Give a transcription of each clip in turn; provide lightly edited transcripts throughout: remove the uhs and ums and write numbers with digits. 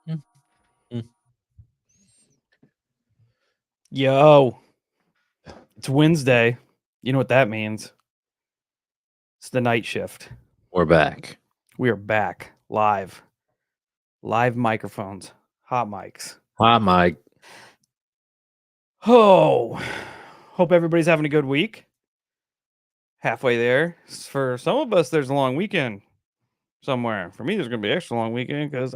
Mm. Yo, it's Wednesday. You know what that means? It's the night shift. We're back. We are back live. Live microphones, hot mics. Hi, Mike. Oh, hope everybody's having a good week. Halfway there. For some of us, there's a long weekend somewhere. For me, there's going to be an extra long weekend because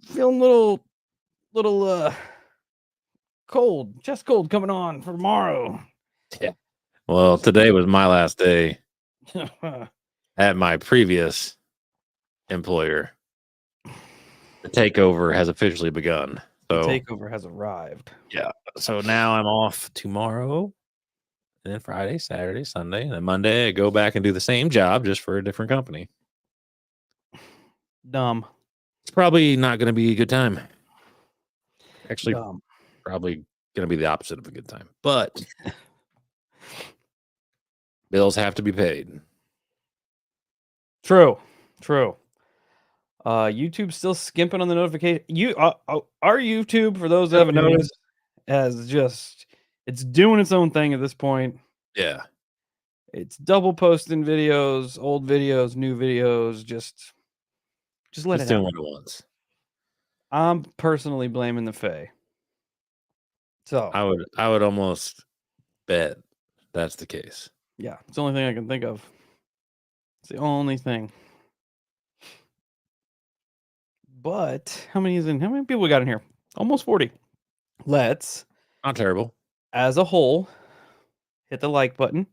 feeling a little cold, chest cold coming on for tomorrow. Yeah. Well, today was my last day at my previous employer. The takeover has officially begun. The So takeover has arrived. yeah. So now I'm off tomorrow, and then Friday, Saturday, Sunday, and then Monday I go back and do the same job just for a different company. Dumb. It's probably not going to be a good time. Actually, Dumb. probably going to be the opposite of a good time. But bills have to be paid. True. YouTube's still skimping on the notification. Our YouTube, for those that haven't noticed, has it's doing its own thing at this point. Yeah. It's double posting videos, old videos, new videos, just let It's it doing out. what it wants. I'm personally blaming the Fae. So I would almost bet that's the case. yeah, it's the only thing I can think of. It's the only thing. But how many people we got in here? Almost 40. Let's, Not terrible. as a whole, hit the like button,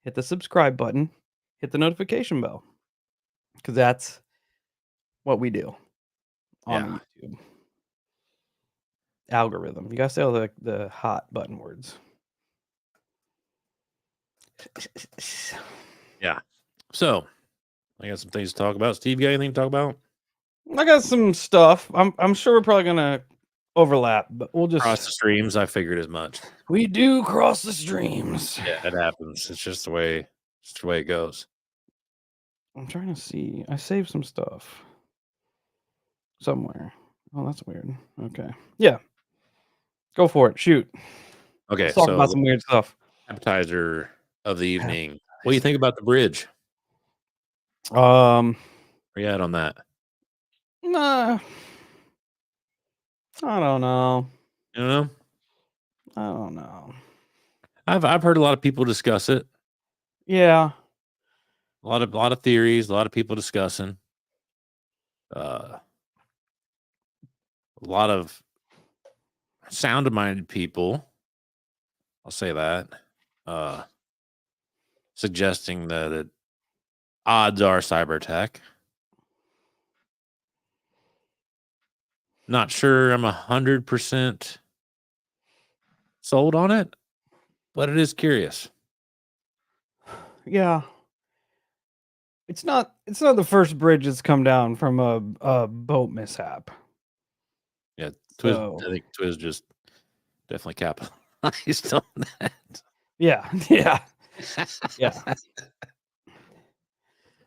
hit the subscribe button, hit the notification bell, because that's what we do on the YouTube algorithm. You gotta say all the hot button words. Yeah. So I got some things to talk about. Steve, you got anything to talk about? I got some stuff. I'm sure we're probably gonna overlap, but we'll just Cross the streams. I figured as much. We do cross the streams. Yeah, it happens. It's just the way it goes. I'm trying to see. I saved some stuff somewhere. Oh, that's weird. Okay. Yeah. Go for it. Shoot. Okay, Let's talk so about some weird stuff. appetizer of the evening. What do you think about the bridge? Where you at on that? Nah. I don't know. You know? I don't know. I've heard a lot of people discuss it. Yeah. A lot of theories, a lot of people discussing. A lot of sound-minded people. I'll say that. Suggesting that odds are cyber tech. Not sure I'm 100% sold on it, but it is curious. Yeah. It's not the first bridge that's come down from a boat mishap. Yeah, I think Twiz just definitely capitalized on that. Yeah. Yeah.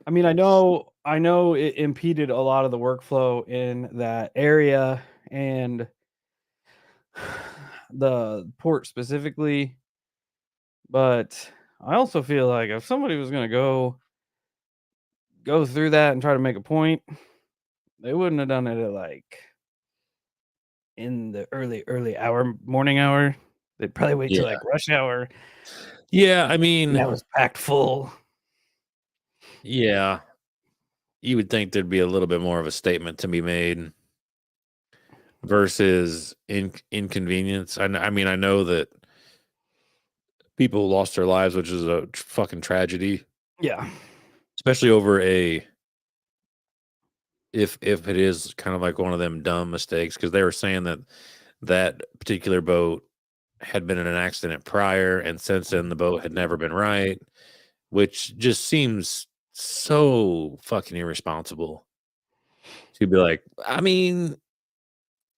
I mean, I know it impeded a lot of the workflow in that area and the port specifically, but I also feel like if somebody was going to go through that and try to make a point, they wouldn't have done it at like in the early morning hour. They'd probably wait till like rush hour. Yeah, I mean, that was packed full. Yeah. You would think there'd be a little bit more of a statement to be made versus inconvenience. I mean, I know that people lost their lives, which is a fucking tragedy. Yeah. Especially over if it is kind of like one of them dumb mistakes, because they were saying that particular boat had been in an accident prior, and since then the boat had never been right, which just seems so fucking irresponsible to be like, I mean,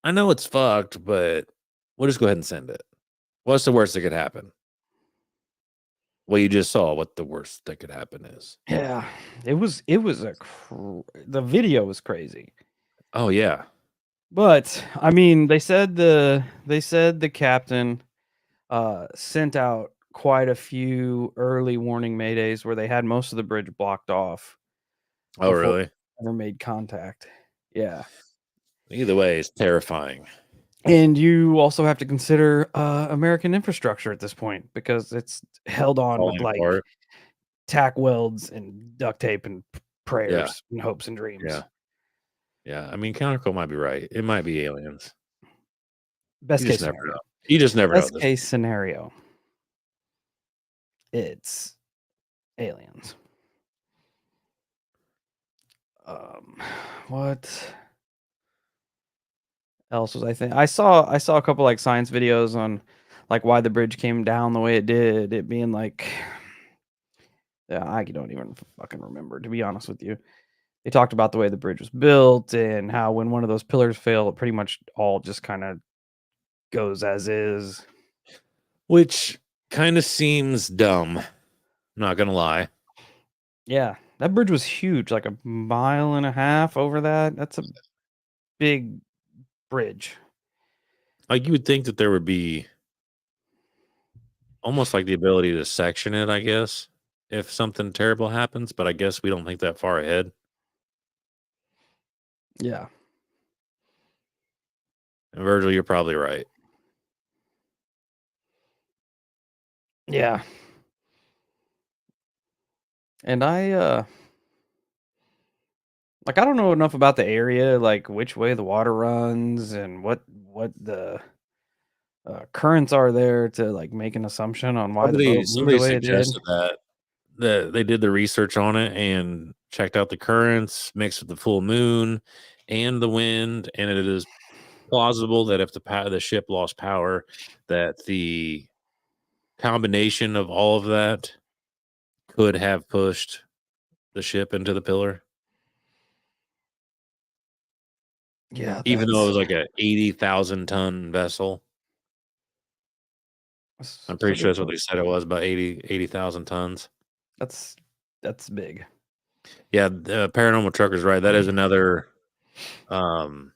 I know it's fucked, but we'll just go ahead and send it. What's the worst that could happen? Well, you just saw what the worst that could happen is. Yeah, it was the video was crazy. Oh yeah. But I mean, they said the captain sent out quite a few early warning maydays where they had most of the bridge blocked off Oh before really? they ever made contact. Yeah. Either way, it's terrifying. And you also have to consider American infrastructure at this point because it's held on with Falling like apart. tack welds and duct tape and Yeah. prayers and hopes and dreams. Yeah. Yeah. I mean, Conoco might be right. It might be aliens. Best You case just never scenario. know. You just never know Best this. case scenario. It's aliens. Um, what else was I think? I saw a couple like science videos on like why the bridge came down the way it did. It being like, yeah, I don't even fucking remember to be honest with you. They talked about the way the bridge was built and how when one of those pillars fail, it pretty much all just kind of goes as is. Which kind of seems dumb. Not gonna lie. Yeah, that bridge was huge, like a mile and a half over that. That's a big bridge. Like you would think that there would be almost like the ability to section it, I guess, if something terrible happens, but I guess we don't think that far ahead. Yeah. And Virgil, you're probably right. Yeah. And like I don't know enough about the area, like which way the water runs and what the currents are there to like make an assumption on why the Somebody boat moved the somebody way it did. suggested that they did the research on it and checked out the currents mixed with the full moon and the wind, and it is plausible that if the ship lost power, that the combination of all of that could have pushed the ship into the pillar, Yeah, even though it that's was like a 80,000 ton vessel. I'm that's a pretty sure big that's what boat. they said it was, about 80,000 tons. That's that's big. Yeah, the paranormal trucker's right. That is another. Um,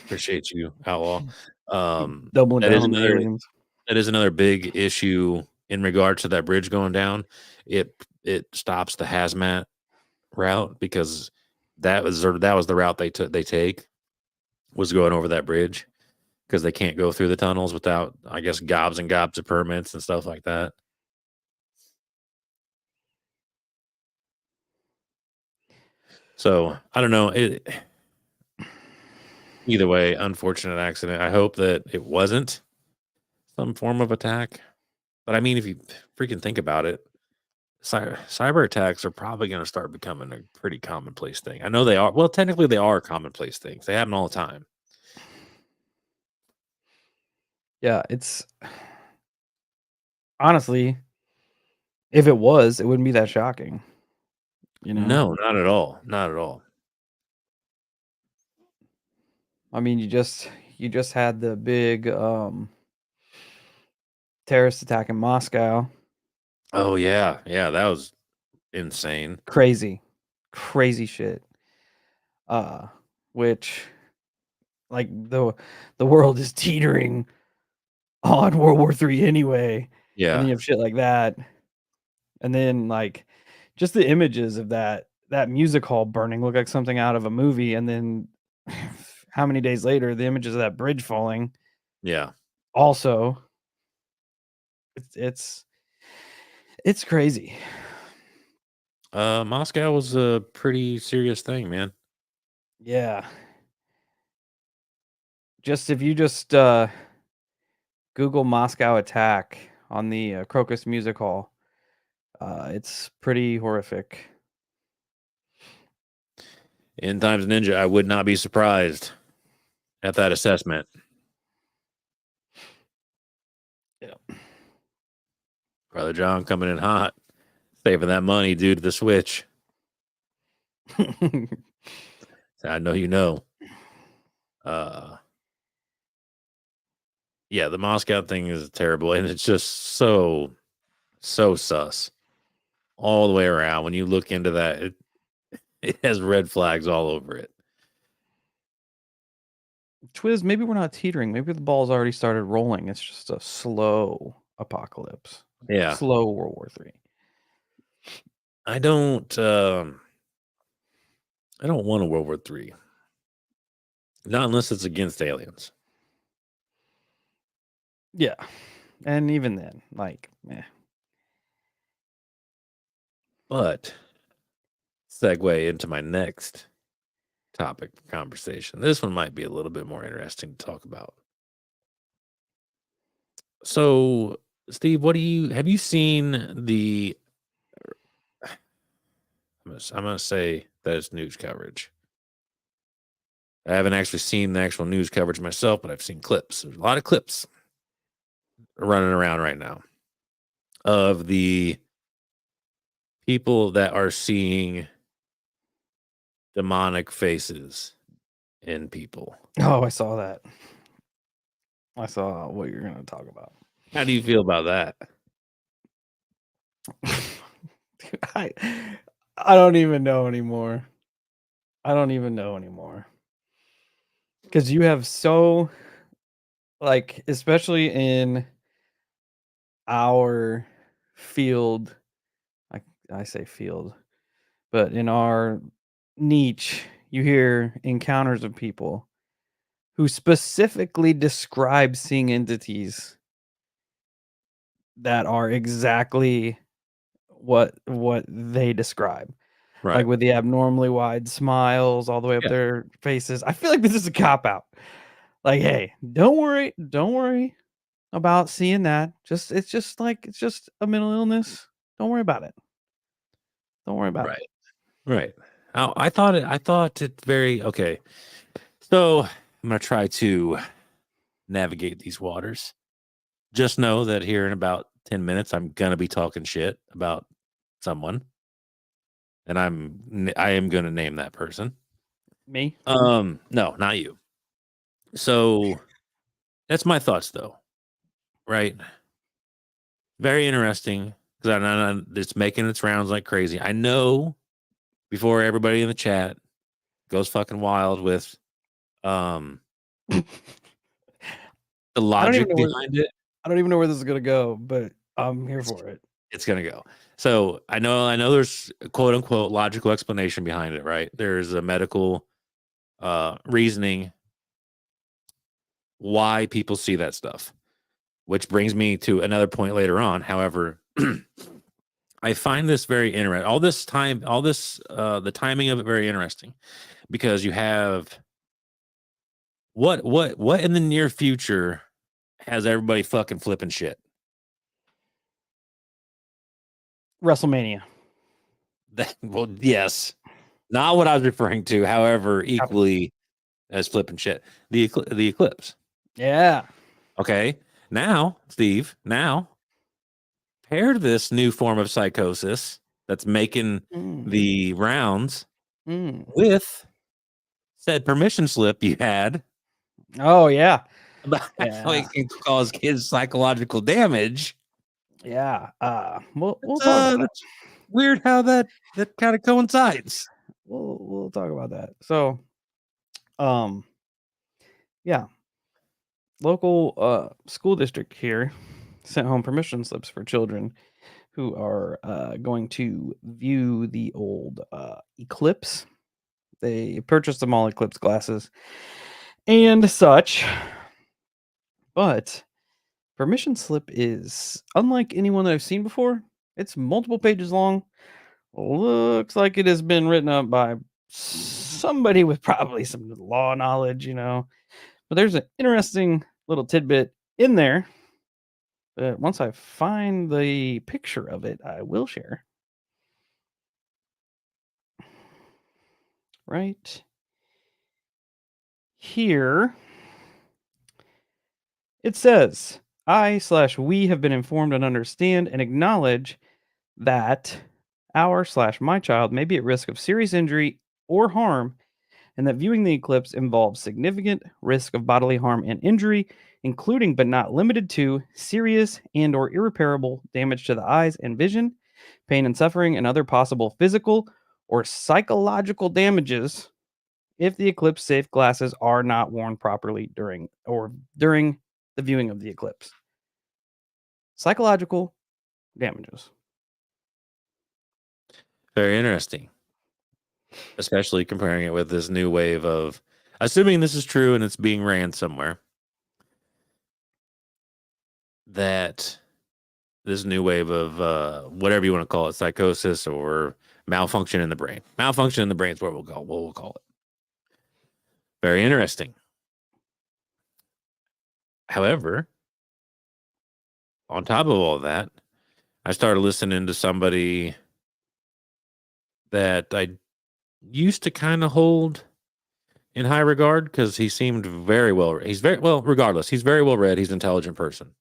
appreciate you, outlaw. Doubling That down is on the another. aliens. That is another big issue in regards to that bridge going down. It stops the hazmat route because that was the route they take, was going over that bridge because they can't go through the tunnels without, I guess, gobs and gobs of permits and stuff like that. So I don't know. Either way, unfortunate accident. I hope that it wasn't some form of attack. But I mean, if you freaking think about it, cyber attacks are probably going to start becoming a pretty commonplace thing. I know they are. Well, technically, they are commonplace things. They happen all the time. Yeah, it's honestly, if it was, it wouldn't be that shocking, you know? No, not at all. Not at all. I mean, you just had the big terrorist attack in Moscow. Oh yeah, yeah, that was insane. Crazy. Crazy shit. Uh which like the world is teetering on World War III anyway. And then Yeah, you have shit like that. And then like just the images of that music hall burning look like something out of a movie. And then how many days later, the images of that bridge falling yeah. also it's it's crazy. Moscow was a pretty serious thing, man. Yeah. Just if you just Google Moscow attack on the Crocus Music Hall, it's pretty horrific. In Times Ninja, I would not be surprised at that assessment. Yeah. Brother John coming in hot, saving that money due to the Switch. I know you know. Uh, yeah, the Moscow thing is terrible, and it's just so sus all the way around. When you look into that, it has red flags all over it. Twiz, maybe we're not teetering. Maybe the ball's already started rolling. It's just a slow apocalypse. Yeah. Slow World War III. I don't want a World War III. Not unless it's against aliens. Yeah. And even then, like, But segue into my next topic for conversation. This one might be a little bit more interesting to talk about. So, Steve, have you seen the I'm gonna say that it's news coverage. I haven't actually seen the actual news coverage myself, but I've seen clips. There's a lot of clips running around right now of the people that are seeing demonic faces in people. Oh, I saw that. I saw what you're going to talk about. How do you feel about that? I I don't even know anymore. I don't even know anymore. Because you have so, like, especially in our field, I, I say field, but in our niche, you hear encounters of people who specifically describe seeing entities that are exactly what they describe. Like Right. with the abnormally wide smiles all the way up Yeah. their faces. I feel like this is a cop out. Like, hey, don't worry about seeing that. It's just a mental illness. Don't worry about it. Don't worry about it. Right. Right. I thought it very okay. So I'm gonna try to navigate these waters. Just know that here in about 10 minutes, I'm gonna be talking shit about someone, and I am gonna name that person. Me? No, not you. So that's my thoughts, though. Right? Very interesting because I know it's making its rounds like crazy. I know before everybody in the chat goes fucking wild with um the I don't even logic know where behind it. I don't even know where this is gonna go, but I'm here It's for it. it's gonna go. So I know there's a quote unquote logical explanation behind it, right? There's a medical reasoning why people see that stuff, which brings me to another point later on. However, I find this very interesting. All this the timing of it very interesting because you have what in the near future has everybody fucking flipping shit? WrestleMania. Well, yes, not what I was referring to. However, Happened. equally as flipping shit, the eclipse. Yeah. Okay, now Steve, now pair this new form of psychosis that's making Mm, the rounds mm. with said permission slip you had Oh, yeah. about how Yeah. it can cause kids psychological damage. Yeah. We'll talk about that. That's weird how that kind of coincides. We'll talk about that. So, um, yeah, local school district here sent home permission slips for children who are going to view the old eclipse. They purchased them all eclipse glasses and such, but permission slip is unlike anyone that I've seen before. It's multiple pages long. Looks like it has been written up by somebody with probably some law knowledge, But there's an interesting little tidbit in there that once I find the picture of it, I will share. Right here, it says, I/we have been informed and understand and acknowledge that our/my child may be at risk of serious injury or harm, and that viewing the eclipse involves significant risk of bodily harm and injury, including but not limited to serious and or irreparable damage to the eyes and vision, pain and suffering, and other possible physical or psychological damages if the eclipse safe glasses are not worn properly during the viewing of the eclipse. Psychological damages. Very interesting, especially comparing it with this new wave of, assuming this is true and it's being ran somewhere, that this new wave of whatever you want to call it, psychosis or malfunction in the brain. Malfunction in the brain is what we'll call it. Very interesting. However, on top of all that, I started listening to somebody that I used to kind of hold in high regard because he seemed very well. He's very well, regardless. He's very well read. He's an intelligent person.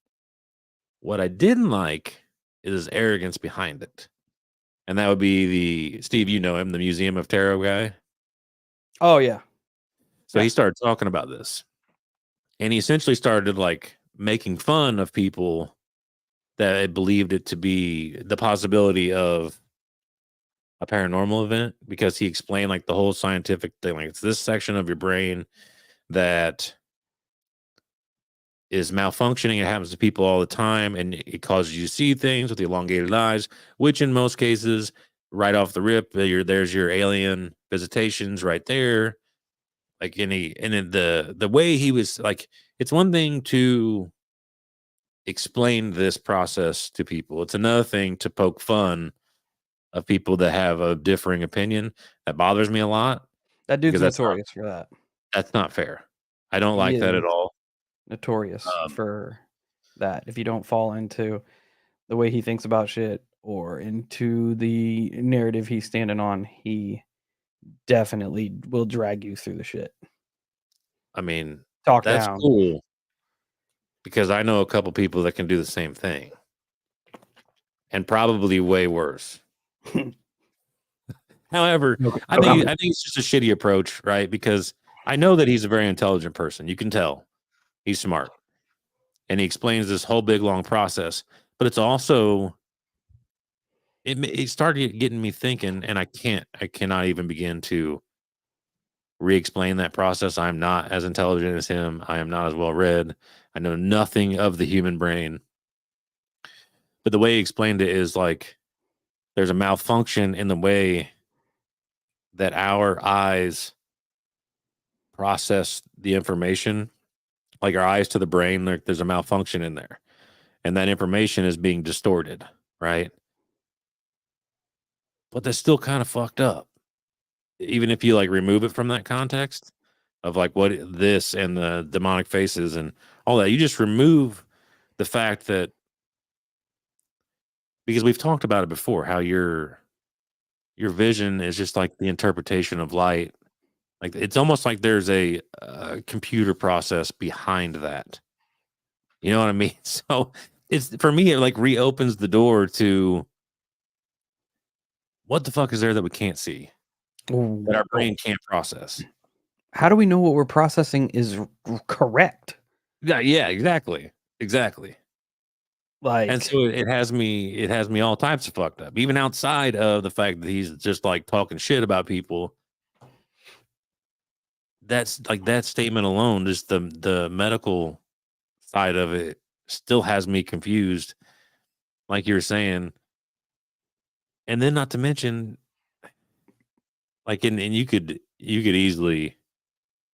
What I didn't like is his arrogance behind it. And that would be the Steve, you know him, the Museum of Tarot guy. Oh yeah. So he started talking about this. And he essentially started like making fun of people that believed it to be the possibility of a paranormal event, because he explained like the whole scientific thing. Like, it's this section of your brain that is malfunctioning. It happens to people all the time, and it causes you to see things with the elongated eyes, which in most cases, right off the rip, there's your alien visitations right there. Like the way he was like, it's one thing to explain this process to people. It's another thing to poke fun of people that have a differing opinion. That bothers me a lot That dude's because notorious for that. that's not fair. I don't He like that at is all. notorious Um, for that. If you don't fall into the way he thinks about shit or into the narrative he's standing on, he definitely will drag you through the shit. I mean, Talk that's down. cool because I know a couple people that can do the same thing and probably way worse. However, Okay. I think it's just a shitty approach, right? Because I know that he's a very intelligent person. You can tell he's smart, and he explains this whole big long process. But it's also it started getting me thinking, and I cannot even begin to re-explain that process. I'm not as intelligent as him. I am not as well read. I know nothing of the human brain. But the way he explained it is like there's a malfunction in the way that our eyes process the information, like our eyes to the brain. There's a malfunction in there, and that information is being distorted, right? But that's still kind of fucked up, even if you like remove it from that context of like what this and the demonic faces and all that. You just remove the fact that, because we've talked about it before, how your vision is just like the interpretation of light. Like, it's almost like there's a computer process behind that. You know what I mean? So it's, for me, it like reopens the door to what the fuck is there that we can't see, that our brain can't process. How do we know what we're processing is correct? Yeah, exactly. Exactly. And Like, so it has me all types of fucked up, even outside of the fact that he's just like talking shit about people. That's like, that statement alone, just the medical side of it still has me confused, like you were saying. And then not to mention, like, and you could easily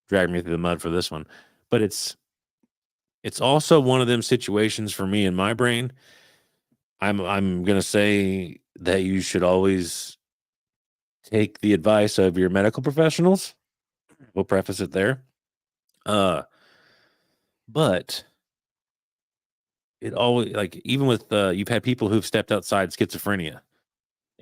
drag me through the mud for this one, but it's also one of them situations for me in my brain. I'm gonna say that you should always take the advice of your medical professionals. We'll preface it there. Uh, but it always, like, even with you've had people who've stepped outside schizophrenia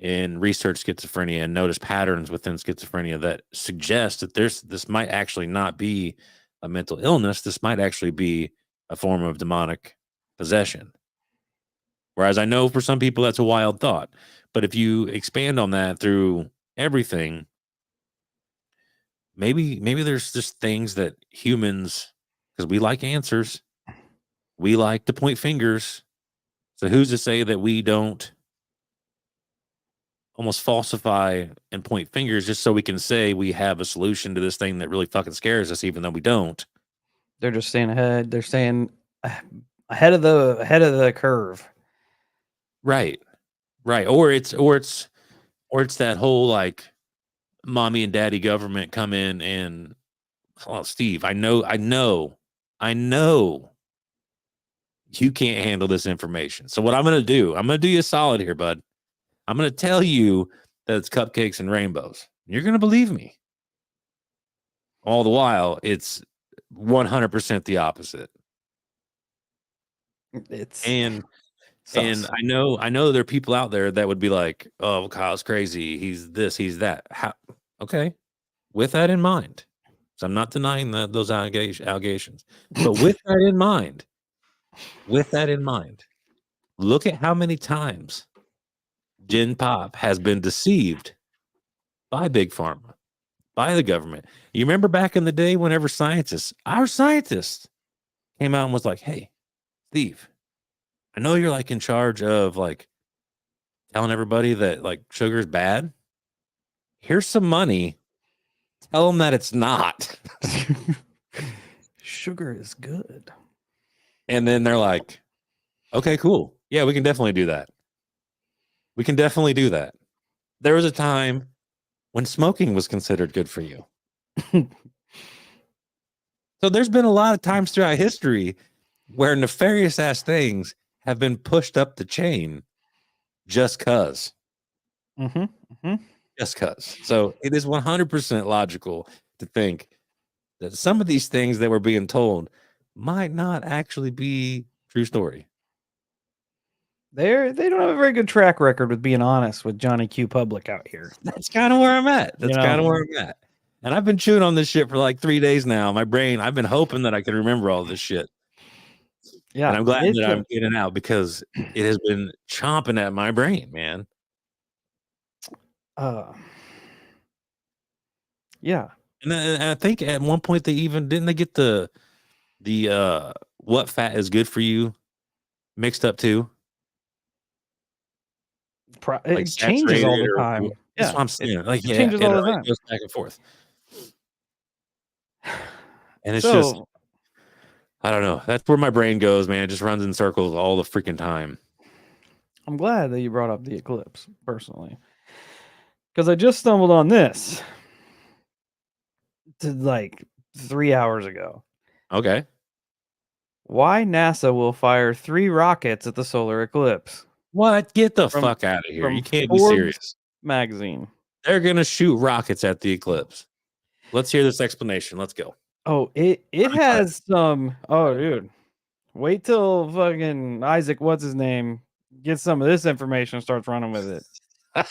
and research schizophrenia and notice patterns within schizophrenia that suggest that this might actually not be a mental illness. This might actually be a form of demonic possession. Whereas I know for some people that's a wild thought, but if you expand on that through everything, maybe there's just things that humans, because we like answers, we like to point fingers. So who's to say that we don't almost falsify and point fingers just so we can say we have a solution to this thing that really fucking scares us, even though we don't. They're just staying ahead. They're staying ahead of the curve. Right. Right. Or it's that whole like mommy and daddy government come in and Steve, I know you can't handle this information. So what I'm gonna do you a solid here, bud. I'm gonna tell you that it's cupcakes and rainbows. You're gonna believe me. All the while, it's 100% the opposite. It's And sus. I know there are people out there that would be like, "Oh, Kyle's crazy. He's this, he's that." Okay, with that in mind, so I'm not denying those allegations, but with that in mind, look at how many times Gen Pop has been deceived by Big Pharma, by the government. You remember back in the day, whenever our scientists, came out and was like, "Hey, Steve, I know you're like in charge of like telling everybody that like sugar is bad. Here's some money. Tell them that it's not." Sugar is good. And then they're like, "Okay, cool. Yeah, we can definitely do that. We can definitely do that." There was a time when smoking was considered good for you. So there's been a lot of times throughout history where nefarious ass things have been pushed up the chain just cuz. Just cuz. So it is 100% logical to think that some of these things that we're being told might not actually be true story. They don't have a very good track record with being honest with Johnny Q Public out here. That's kind of where I'm at. You know? And I've been chewing on this shit for like 3 days now. My brain, I've been hoping that I could remember all this shit. Yeah, And I'm glad it's that I'm getting out because it has been chomping at my brain, man. Yeah. And I think at one point didn't they get the what fat is good for you mixed up too? Like It changes all saturated the or time. that's Yeah, what I'm saying. Like, it yeah, changes all the it time. goes back and forth. And it's just, So I don't know. That's where my brain goes, man. It just runs in circles all the freaking time. I'm glad that you brought up the eclipse, personally, because I just stumbled on this like 3 hours ago. Okay. Why NASA will fire 3 rockets at the solar eclipse What? Get the from fuck out of here. from You can't be Forbes serious. magazine. They're gonna shoot rockets at the eclipse. Let's hear this explanation. Let's go. Oh, it I'm excited. has some. Oh, dude, wait till fucking Isaac, what's his name, gets some of this information and starts running with it. I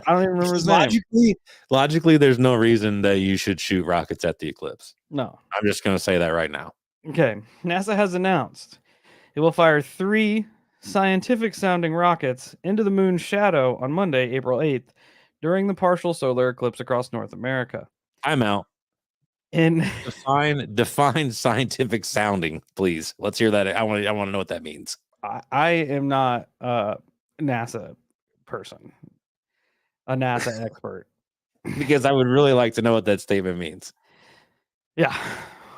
don't even remember his name. Logically, there's no reason that you should shoot rockets at the eclipse. No. I'm just gonna say that right now. Okay. NASA has announced it will fire 3 scientific sounding rockets into the moon's shadow on Monday, April 8th, during the partial solar eclipse across North America. I'm out. In Define scientific sounding, please. Let's hear that. I want to know what that means. I am not a NASA person, a NASA expert. Because I would really like to know what that statement means. Yeah.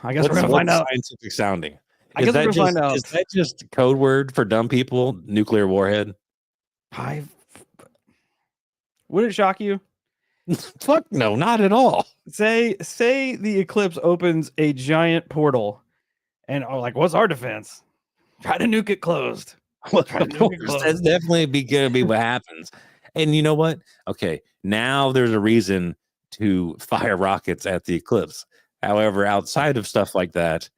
I guess we're gonna find out. Scientific sounding. I guess we're gonna find out. Is that just code word for dumb people? Nuclear warhead? Would it shock you? Fuck no, not at all. Say the eclipse opens a giant portal, and like, what's our defense? Try to nuke it closed. Well, that's definitely gonna be what happens. And you know what? Okay, now there's a reason to fire rockets at the eclipse. However, outside of stuff like that,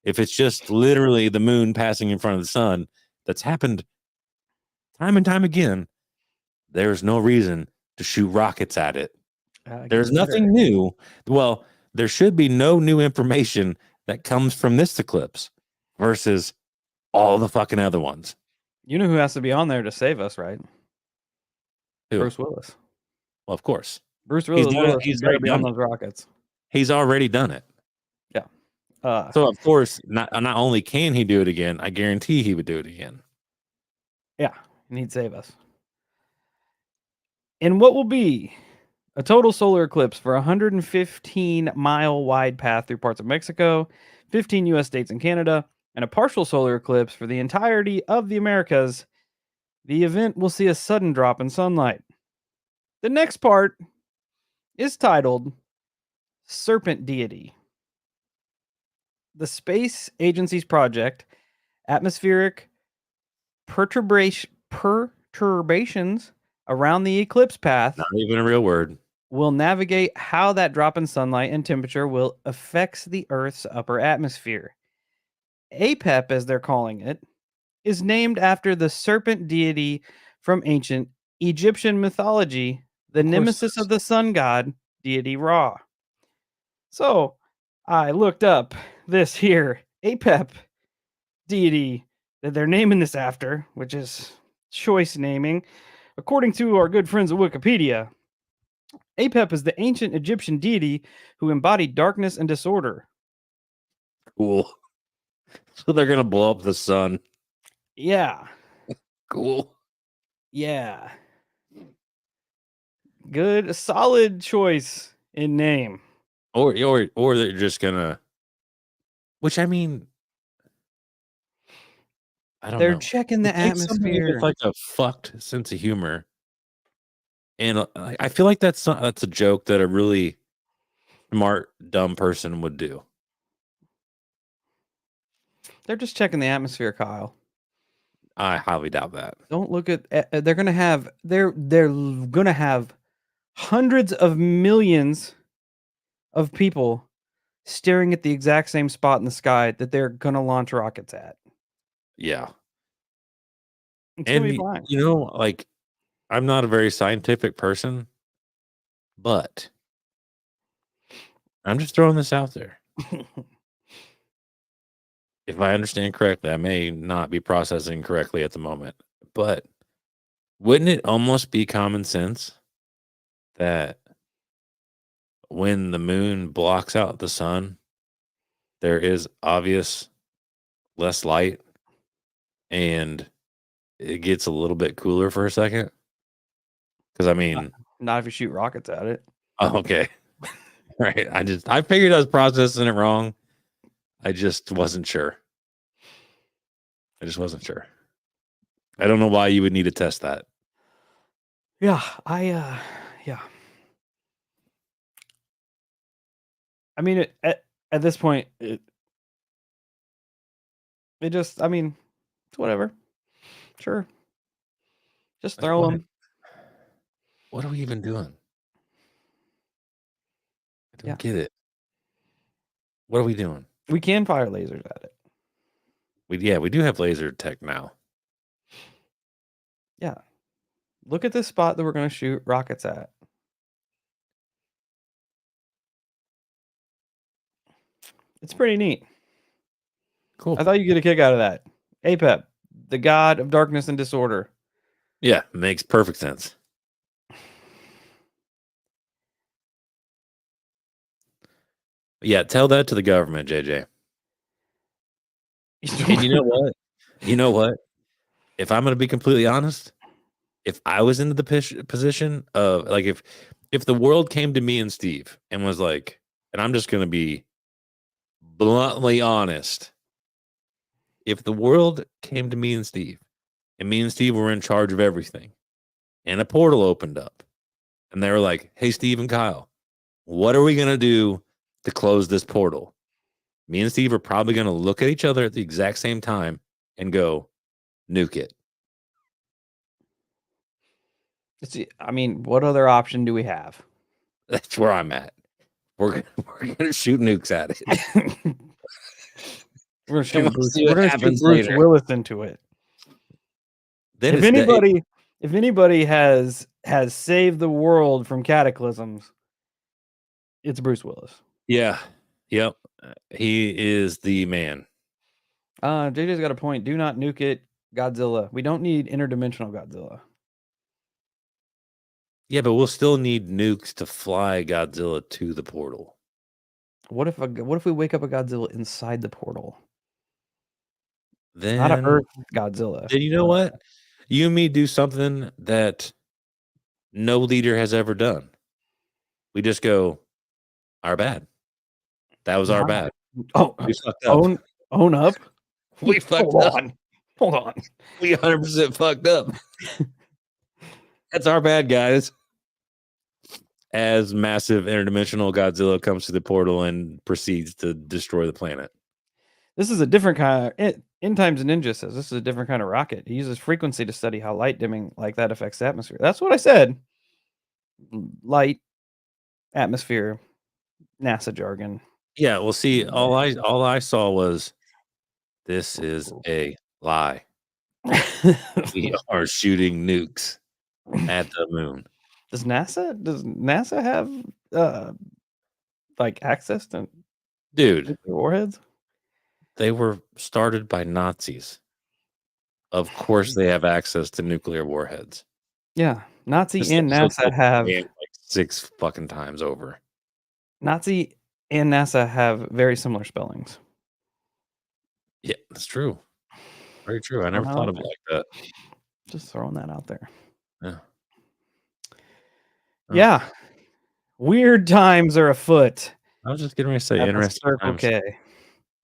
if it's just literally the moon passing in front of the sun, that's happened time and time again, there's no reason to shoot rockets at it. There's nothing new. Well, there should be no new information that comes from this eclipse versus all the fucking other ones. You know who has to be on there to save us, right? Who? Bruce Willis. Well, of course. Bruce Willis He's better already be on done those rockets. He's already done it. Yeah. So of course, not only can he do it again, I guarantee he would do it again. Yeah, and he'd save us. In what will be a total solar eclipse for a 115-mile wide path through parts of Mexico, 15 US states and Canada, and a partial solar eclipse for the entirety of the Americas, the event will see a sudden drop in sunlight. The next part is titled Serpent Deity. The space agency's project, atmospheric perturbations around the eclipse path, Not even a real word. will navigate how that drop in sunlight and temperature will affects the Earth's upper atmosphere. APEP, as they're calling it, is named after the serpent deity from ancient Egyptian mythology, the Of course. nemesis of the sun god, deity Ra. So I looked up this here APEP deity that they're naming this after, which is choice naming. According to our good friends at Wikipedia, Apep is the ancient Egyptian deity who embodied darkness and disorder. Cool. So they're gonna blow up the sun. Yeah. Cool. Yeah. Good, solid choice in name. Or they're just gonna. Which I mean, I don't They're know. checking the It takes somebody with atmosphere. like a fucked sense of humor, and I feel like that's a joke that a really smart dumb person would do. They're just checking the atmosphere, Kyle. I highly doubt that. Don't look at they're going to have they're going to have hundreds of millions of people staring at the exact same spot in the sky that they're going to launch rockets at. Yeah, It's going to be and fine. like I'm not a very scientific person, but I'm just throwing this out there. If I understand correctly, I may not be processing correctly at the moment, but wouldn't it almost be common sense that when the moon blocks out the sun, there is obvious less light and it gets a little bit cooler for a second? Because I mean, Not if you shoot rockets at it. oh, okay. Right. I figured I was processing it wrong. I just wasn't sure. I just wasn't sure. I don't know why you would need to test that. Yeah, yeah. I mean, at this point, it just, I mean, it's whatever. Sure. Just Like, throw them. what are we even doing? I don't Yeah. get it. What are we doing? We can fire lasers at it. We do have laser tech now. Yeah. Look at this spot that we're going to shoot rockets at. It's pretty neat. Cool. I thought you'd get a kick out of that. Apep, the god of darkness and disorder. Yeah, makes perfect sense. Yeah, tell that to the government, JJ. And you know what? You know what? If I'm going to be completely honest, if I was into the position of like if the world came to me and Steve and was like, and I'm just going to be bluntly honest, if the world came to me and Steve were in charge of everything and a portal opened up and they were like, "Hey, Steve and Kyle, what are we going to do to close this portal?" Me and Steve are probably going to look at each other at the exact same time and go, "Nuke it." I mean, what other option do we have? That's where I'm at. We're gonna shoot nukes at it. We're going to See shoot what happens Bruce later. Willis into it. Then If anybody has saved the world from cataclysms, it's Bruce Willis. Yeah. Yep. He is the man. JJ's got a point. Do not nuke it, Godzilla. We don't need interdimensional Godzilla. Yeah, but we'll still need nukes to fly Godzilla to the portal. What if we wake up a Godzilla inside the portal? Then Not a Earth Godzilla. Then you know what? You and me do something that no leader has ever done. We just go, our bad. That was our Wow. bad. Oh, We fucked up. own up. We fucked Hold up. on. Hold on. We 100% fucked up. That's our bad, guys. As massive interdimensional Godzilla comes to the portal and proceeds to destroy the planet. This is a different kind of in Times Ninja says this is a different kind of rocket. He uses frequency to study how light dimming like that affects the atmosphere. That's what I said. Light, atmosphere, NASA jargon. Yeah, well, see, all I saw was this is a lie. We are shooting nukes at the moon. Does NASA have like access to Dude, nuclear warheads? they were started by Nazis. Of course they have access to nuclear warheads. Yeah, Nazi This and episode's NASA have been like 6 fucking times over. Nazi and NASA have very similar spellings. Yeah, that's true. Very true. I never Throwing that thought out of it there. like that. Just throwing that out there. Yeah. Yeah. Weird times are afoot I was just getting ready to say at the interesting Circle times. K.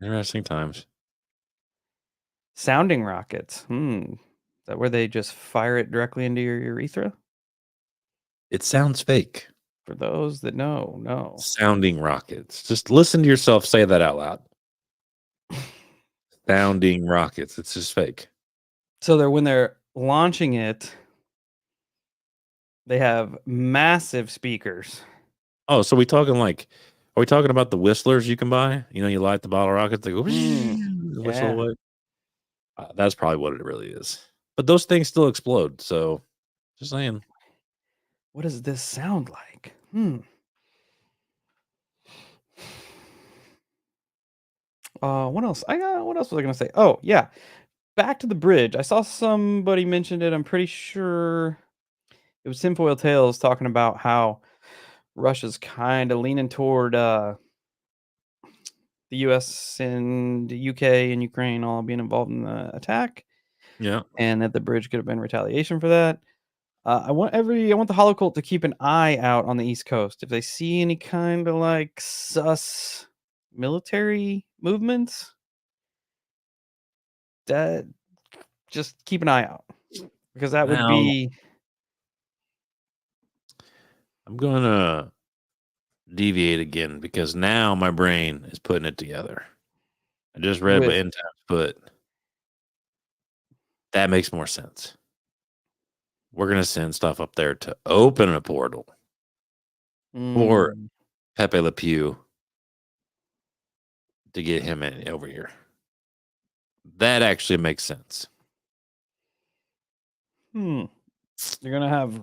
Interesting times. Sounding rockets. Is that where they just fire it directly into your urethra? It sounds fake. For those that know, no. Sounding rockets. Just listen to yourself say that out loud. Sounding rockets. It's just fake. So when they're launching it, they have massive speakers. Oh, so are we talking about the whistlers you can buy? You know, you light the bottle rockets, they go whistle Yeah. away. That's probably what it really is. But those things still explode. So just saying. What does this sound like? What else? What else was I gonna say? Oh, yeah. Back to the bridge. I saw somebody mentioned it. I'm pretty sure it was Tinfoil Tales talking about how Russia's kind of leaning toward the US and the UK and Ukraine all being involved in the attack, Yeah. and that the bridge could have been retaliation for that. I want the Holocult to keep an eye out on the East Coast. If they see any kind of like sus military movements, that just keep an eye out, because that would Now, be. I'm gonna deviate again because now my brain is putting it together. I just read what With End Times put. That makes more sense. We're gonna send stuff up there to open a portal for Pepe Le Pew to get him over here. That actually makes sense. You're gonna have,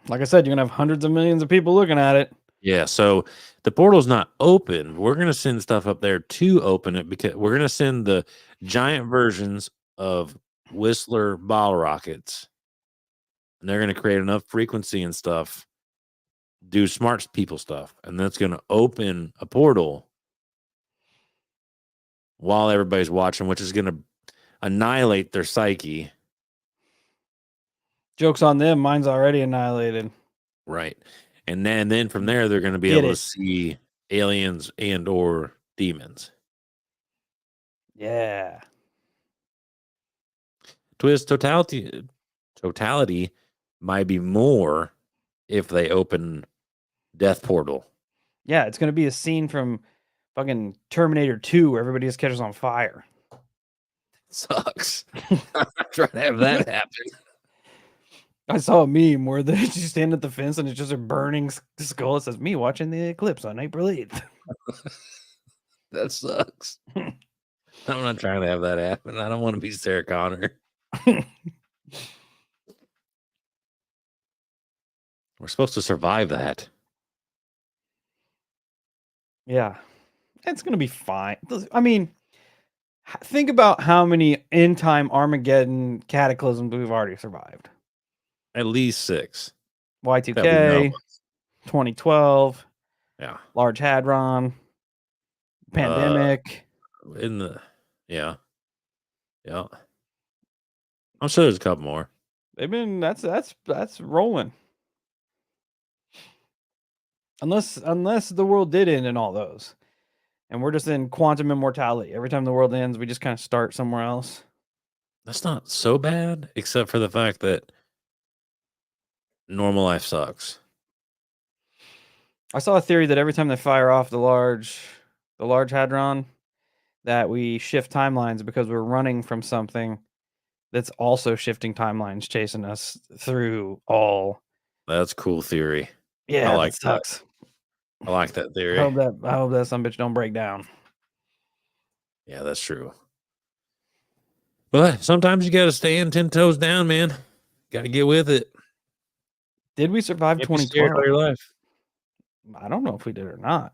like I said, you're gonna have hundreds of millions of people looking at it. Yeah, so the portal's not open. We're gonna send stuff up there to open it because we're gonna send the giant versions of Whistler bottle rockets, and they're gonna create enough frequency and stuff, do smart people stuff, and that's gonna open a portal while everybody's watching, which is gonna annihilate their psyche. Joke's on them. Mine's already annihilated. Right. And then from there they're gonna be able to see aliens and or demons. Yeah. Twist totality might be more if they open Death Portal. Yeah, it's gonna be a scene from fucking Terminator 2 where everybody just catches on fire. Sucks. I'm not trying to have that happen. I saw a meme where they just stand at the fence and it's just a burning skull. It says, "Me watching the eclipse on April 8th." That sucks. I'm not trying to have that happen. I don't want to be Sarah Connor. We're supposed to survive that. Yeah. It's gonna be fine. I mean, think about how many end-time Armageddon cataclysms we've already survived. At least 6. Y2K, 2012, yeah, Large Hadron, pandemic. Yeah. I'm sure there's a couple more. They've been that's rolling. Unless the world did end in all those, and we're just in quantum immortality. Every time the world ends, we just kind of start somewhere else. That's not so bad, except for the fact that normal life sucks. I saw a theory that every time they fire off the Large Hadron, that we shift timelines because we're running from something that's also shifting timelines, chasing us through all. That's cool theory. I Yeah, like that that. sucks. I like that I theory. hope that some bitch don't break down. Yeah, that's true. But sometimes you got to stand 10 toes down, man. Got to get with it. Did we survive Can't be scared 2012? all your life. I don't know if we did or not.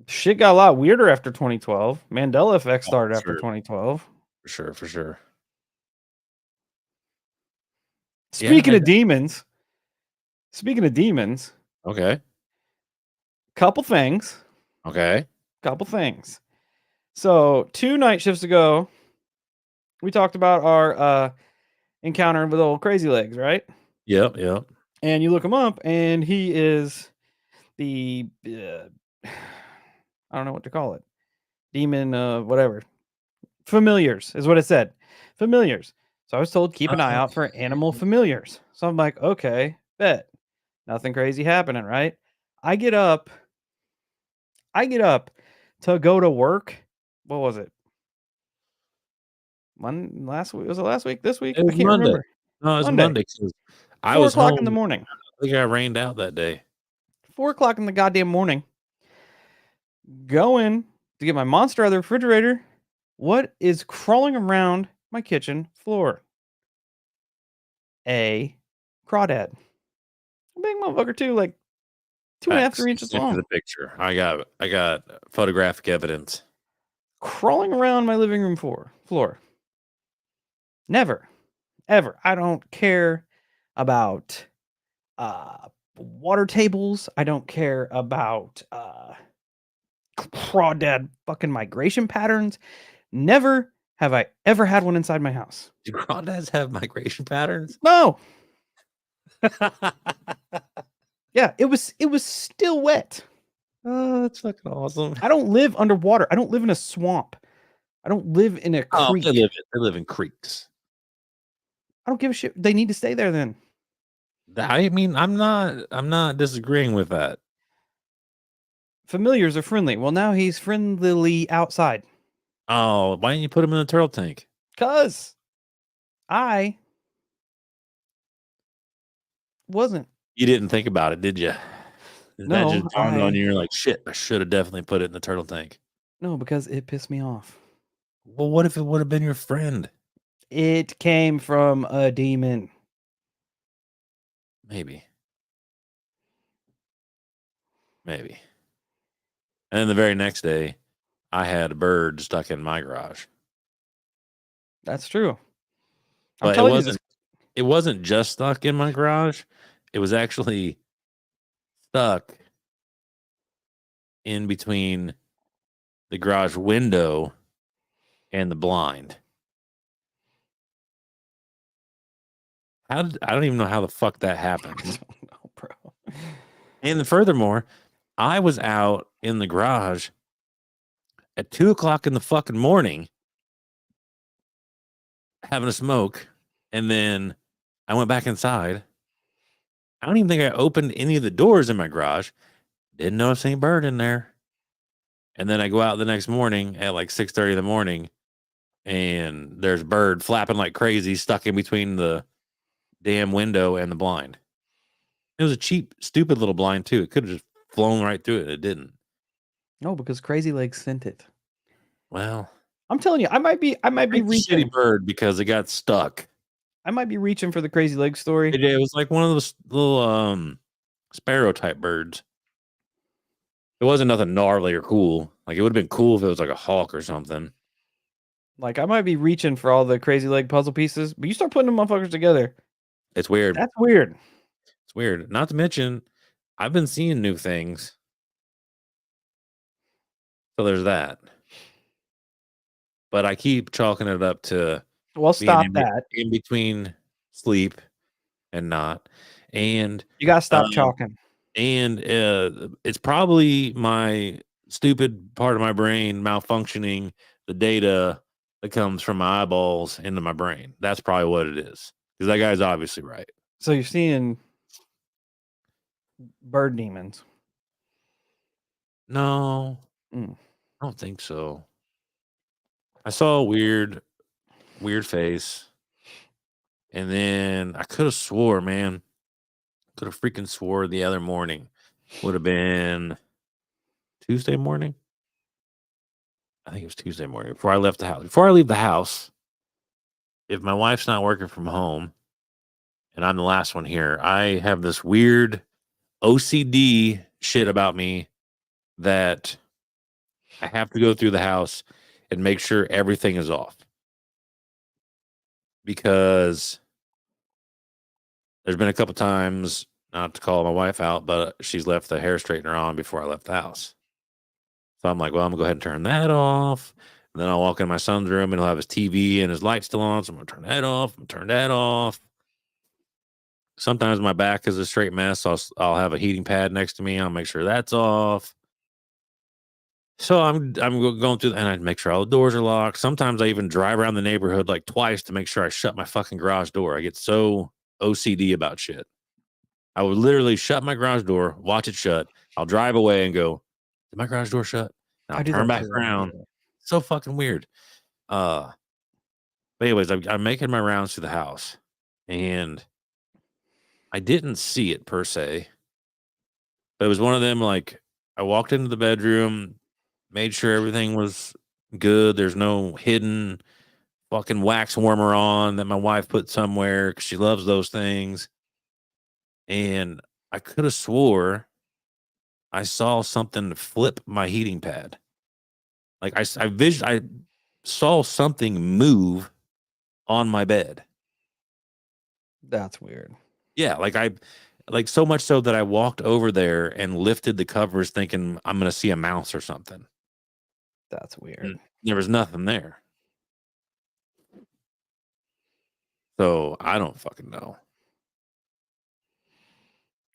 Shit got a lot weirder after 2012. Mandela effect started after 2012. For sure, for sure. Speaking Yeah, of demons. okay. Couple things. Okay. So 2 night shifts ago, we talked about our encounter with old Crazy Legs, right? Yep. And you look him up, and he is the I don't know what to call it. Demon, whatever. Familiars is what it said. Familiars. So I was told keep an eye out for animal familiars. So I'm like, okay, bet. Nothing crazy happening, right? I get up to go to work. What was it? Last week? Was it last week? This week? It I was can't Monday. remember. No, it was Monday. Monday. 'Cause I 4 was o'clock in the home. morning. I think I rained out that day. 4 o'clock in the goddamn morning. Going to get my monster out of the refrigerator. What is crawling around my kitchen floor? A crawdad. A big motherfucker too, like 2.5, Facts. 3 inches Send me long. the picture. I got photographic evidence. Crawling around my living room floor. Never, ever. I don't care about water tables. I don't care about crawdad fucking migration patterns. Never have I ever had one inside my house. Do crawdads have migration patterns? No. Yeah, it was still wet. Oh, that's fucking awesome. I don't live underwater. I don't live in a swamp. I don't live in a Oh, creek. they live in creeks. I don't give a shit. They need to stay there then. I mean, I'm not disagreeing with that. Familiars are friendly. Well, now he's friendlily outside. Oh, why didn't you put him in the turtle tank? 'Cause I wasn't. You didn't think about it, did you? That No, just dawned on you. You're like, shit, I should have definitely put it in the turtle tank. No, because it pissed me off. Well, what if it would have been your friend? It came from a demon. Maybe. And then the very next day, I had a bird stuck in my garage. That's true. I'm But telling you this. it wasn't just stuck in my garage. It was actually stuck in between the garage window and the blind. I don't even know how the fuck that happened. I don't know, bro. And furthermore, I was out in the garage at 2:00 in the fucking morning having a smoke, and then I went back inside. I don't even think I opened any of the doors in my garage. Didn't notice any bird in there. And then I go out the next morning at like 6:30 in the morning, and there's bird flapping like crazy, stuck in between the damn window and the blind. It was a cheap, stupid little blind too. It could have just flown right through it. It didn't. No, because Crazy Legs sent it. Well, I'm telling you, I might be reaching. Shitty bird because it got stuck. I might be reaching for the Crazy Legs story. It was like one of those little sparrow type birds. It wasn't nothing gnarly or cool. Like it would have been cool if it was like a hawk or something. Like I might be reaching for all the Crazy Leg puzzle pieces, but you start putting them motherfuckers together. It's weird. That's weird. It's weird. Not to mention, I've been seeing new things. So there's that. But I keep chalking it up to Stop that. In between sleep and not. And you gotta stop chalking. And it's probably my stupid part of my brain malfunctioning the data that comes from my eyeballs into my brain. That's probably what it is. Because that guy's obviously right. So you're seeing bird demons. No, Mm. I don't think so. I saw a weird face. And then I could have swore, man. Could have freaking swore the other morning. Would have been Tuesday morning. I think it was Tuesday morning before I left the house. Before I leave the house, if my wife's not working from home and I'm the last one here, I have this weird OCD shit about me that I have to go through the house and make sure everything is off. Because there's been a couple times, not to call my wife out, but she's left the hair straightener on before I left the house. So I'm like, well, I'm gonna go ahead and turn that off. And then I'll walk in my son's room and he'll have his TV and his light still on. So I'm gonna turn that off. I'm gonna turn that off. Sometimes my back is a straight mess. So I'll have a heating pad next to me. I'll make sure that's off. So I'm going through and I make sure all the doors are locked. Sometimes I even drive around the neighborhood like twice to make sure I shut my fucking garage door. I get so OCD about shit. I would literally shut my garage door, watch it shut. I'll drive away and go, did my garage door shut? And I'll I do turn that back too. around. So fucking weird. But anyways, I'm making my rounds through the house and I didn't see it per se. But it was one of them, like, I walked into the bedroom, made sure everything was good. There's no hidden fucking wax warmer on that my wife put somewhere because she loves those things. And I could have swore I saw something flip my heating pad. Like I saw something move on my bed. That's weird. Yeah, like so much so that I walked over there and lifted the covers thinking I'm gonna see a mouse or something. That's weird. There was nothing there. So I don't fucking know.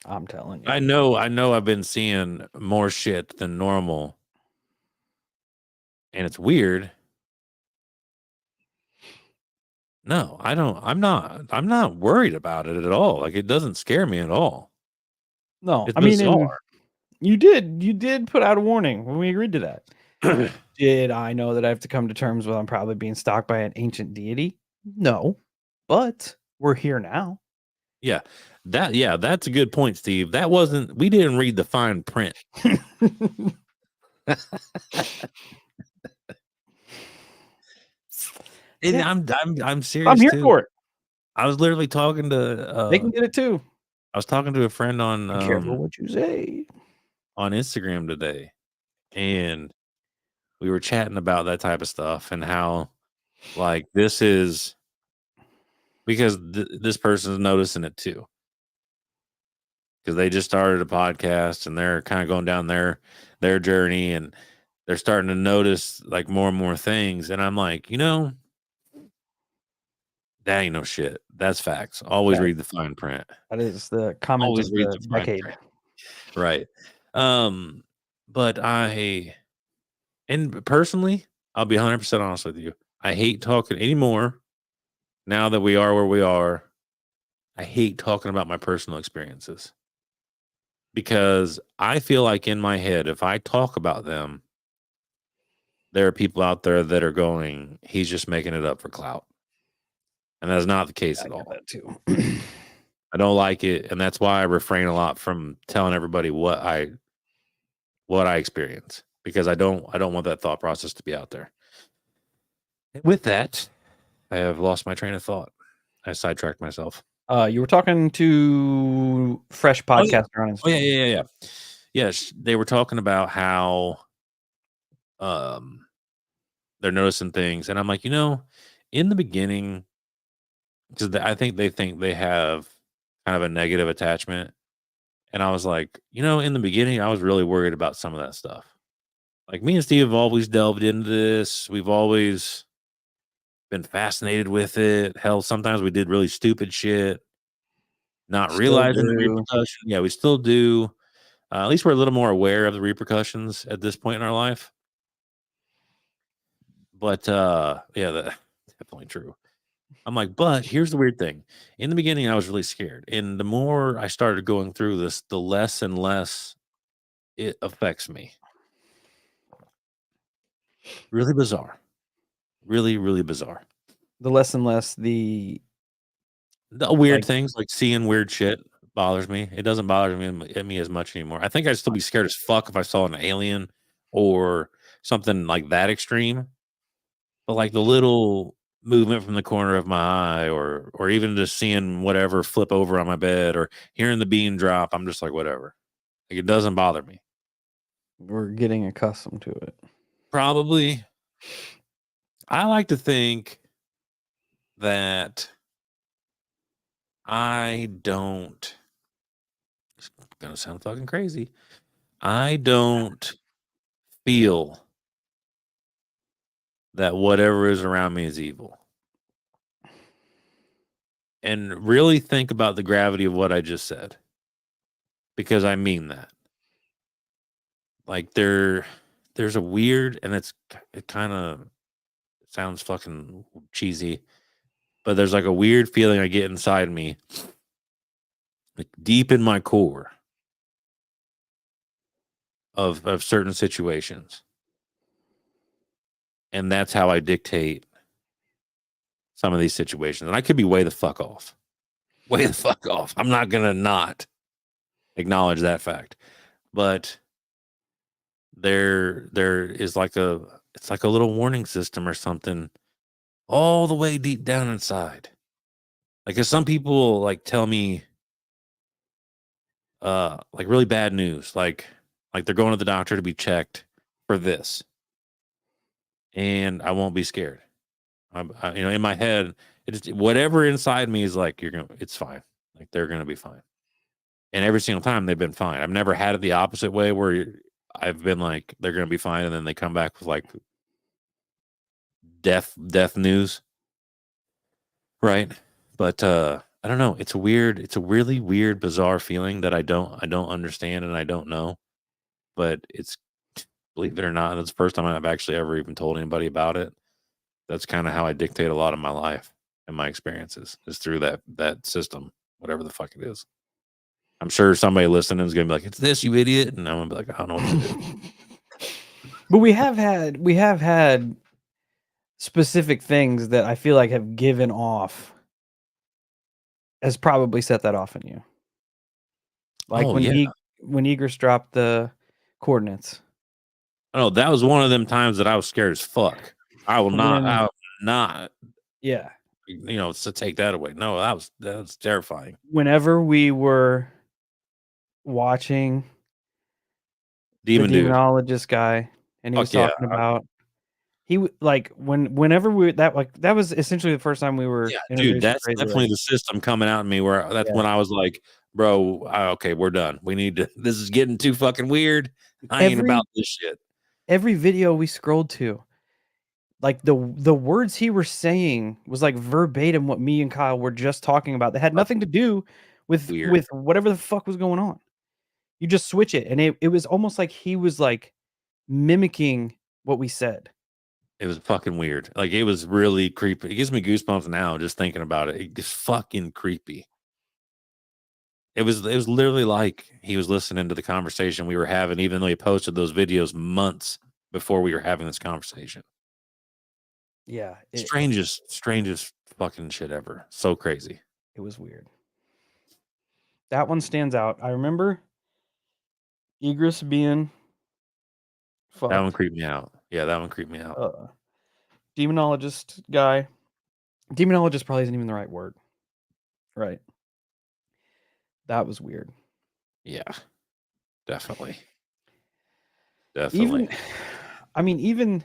I'm telling you. I know I've been seeing more shit than normal. And it's weird. No, I don't. I'm not worried about it at all. Like it doesn't scare me at all. No, It's I mean, bizarre. you did put out a warning when we agreed to that. Did I know that I have to come to terms with I'm probably being stalked by an ancient deity? No, but we're here now. Yeah, that's a good point, Steve. That wasn't. We didn't read the fine print. Yeah. I'm serious. I'm here too. for it. I was literally talking They can to. get it too. I was talking to a friend on Be careful what you say. on Instagram today, and we were chatting about that type of stuff and how, like, this is because this person's noticing it too. Because they just started a podcast and they're kind of going down their journey and they're starting to notice like more and more things. And I'm like, that ain't no shit. That's facts. Always read the fine print. That is the comment Always of read the the fine decade. print. Right. But and personally, I'll be 100% honest with you. I hate talking anymore now that we are where we are. I hate talking about my personal experiences because I feel like in my head, if I talk about them, there are people out there that are going, he's just making it up for clout. And that's not the case I at get all. that too. I don't like it. And that's why I refrain a lot from telling everybody what I experience because I don't want that thought process to be out there. And with that, I have lost my train of thought. I sidetracked myself. You were talking to Fresh Podcaster on Instagram. Oh yeah. Yes, they were talking about how they're noticing things, and I'm like, in the beginning, because I think they have kind of a negative attachment, and I was like, in the beginning, I was really worried about some of that stuff. Like me and Steve have always delved into this. We've always been fascinated with it. Hell, sometimes we did really stupid shit, not Still realizing the do. repercussion. Yeah, we still do. At least we're a little more aware of the repercussions at this point in our life. But yeah, that's definitely true. I'm like, but here's the weird thing. In the beginning, I was really scared. And the more I started going through this, the less and less it affects me. Really bizarre. Really, really bizarre. The less and less the The weird like things like seeing weird shit bothers me. It doesn't bother me as much anymore. I think I'd still be scared as fuck if I saw an alien or something like that extreme. But like the little movement from the corner of my eye or even just seeing whatever flip over on my bed or hearing the bean drop, I'm just like, whatever. Like it doesn't bother me. we're getting accustomed to it. Probably. I like to think that I don't, it's gonna sound fucking crazy. I don't feel that whatever is around me is evil. And really think about the gravity of what I just said. Because I mean that. Like there's a weird and it kind of sounds fucking cheesy, but there's like a weird feeling I get inside me, like deep in my core of certain situations. And that's how I dictate some of these situations. And I could be way the fuck off. Way the fuck off. I'm not gonna not acknowledge that fact. But there is like it's like a little warning system or something all the way deep down inside. Like, cause some people like tell me like really bad news, like they're going to the doctor to be checked for this, and I won't be scared. In my head, it's whatever inside me is like it's fine. Like they're gonna be fine. And every single time they've been fine. I've never had it the opposite way where I've been like they're gonna be fine, and then they come back with like death news, right? But I don't know. It's a really weird, bizarre feeling that I don't understand and I don't know. But it's, believe it or not, that's the first time I've actually ever even told anybody about it. That's kind of how I dictate a lot of my life and my experiences is through that system, whatever the fuck it is. I'm sure somebody listening is gonna be like, "It's this, you idiot," and I'm gonna be like, "I don't know what to do." But we have had specific things that I feel like have given off has probably set that off in you. Like Oh yeah, when Egress dropped the coordinates. oh that was one of them times that I was scared as fuck. I will not. When I will not. yeah, To take that away. No, that was terrifying. whenever we were watching the Demon dude. demonologist guy and he was Fuck yeah. talking about like whenever we that was essentially the first time we were Yeah, dude, introduced to that's Crazy definitely Lady. the system coming out in me where that's Yeah. when I was like, "Bro, okay, we're done. We need to this is getting too fucking weird. I ain't Every about this shit." every video we scrolled to, like the words he was saying was like verbatim what me and Kyle were just talking about. That had Fuck, nothing to do weird. with whatever the fuck was going on. You just switch it, and it was almost like he was like mimicking what we said. It was fucking weird. Like, it was really creepy. It gives me goosebumps now just thinking about it. It's fucking creepy. It was literally like he was listening to the conversation we were having, even though he posted those videos months before we were having this conversation. Yeah, Strangest fucking shit ever. So crazy. it was weird. That one stands out. I remember Egress being That one fucked. creeped me out. Yeah, that one creeped me out. Demonologist guy. Demonologist probably isn't even the right word. Right. That was weird. Yeah, definitely. Definitely. Even I mean, even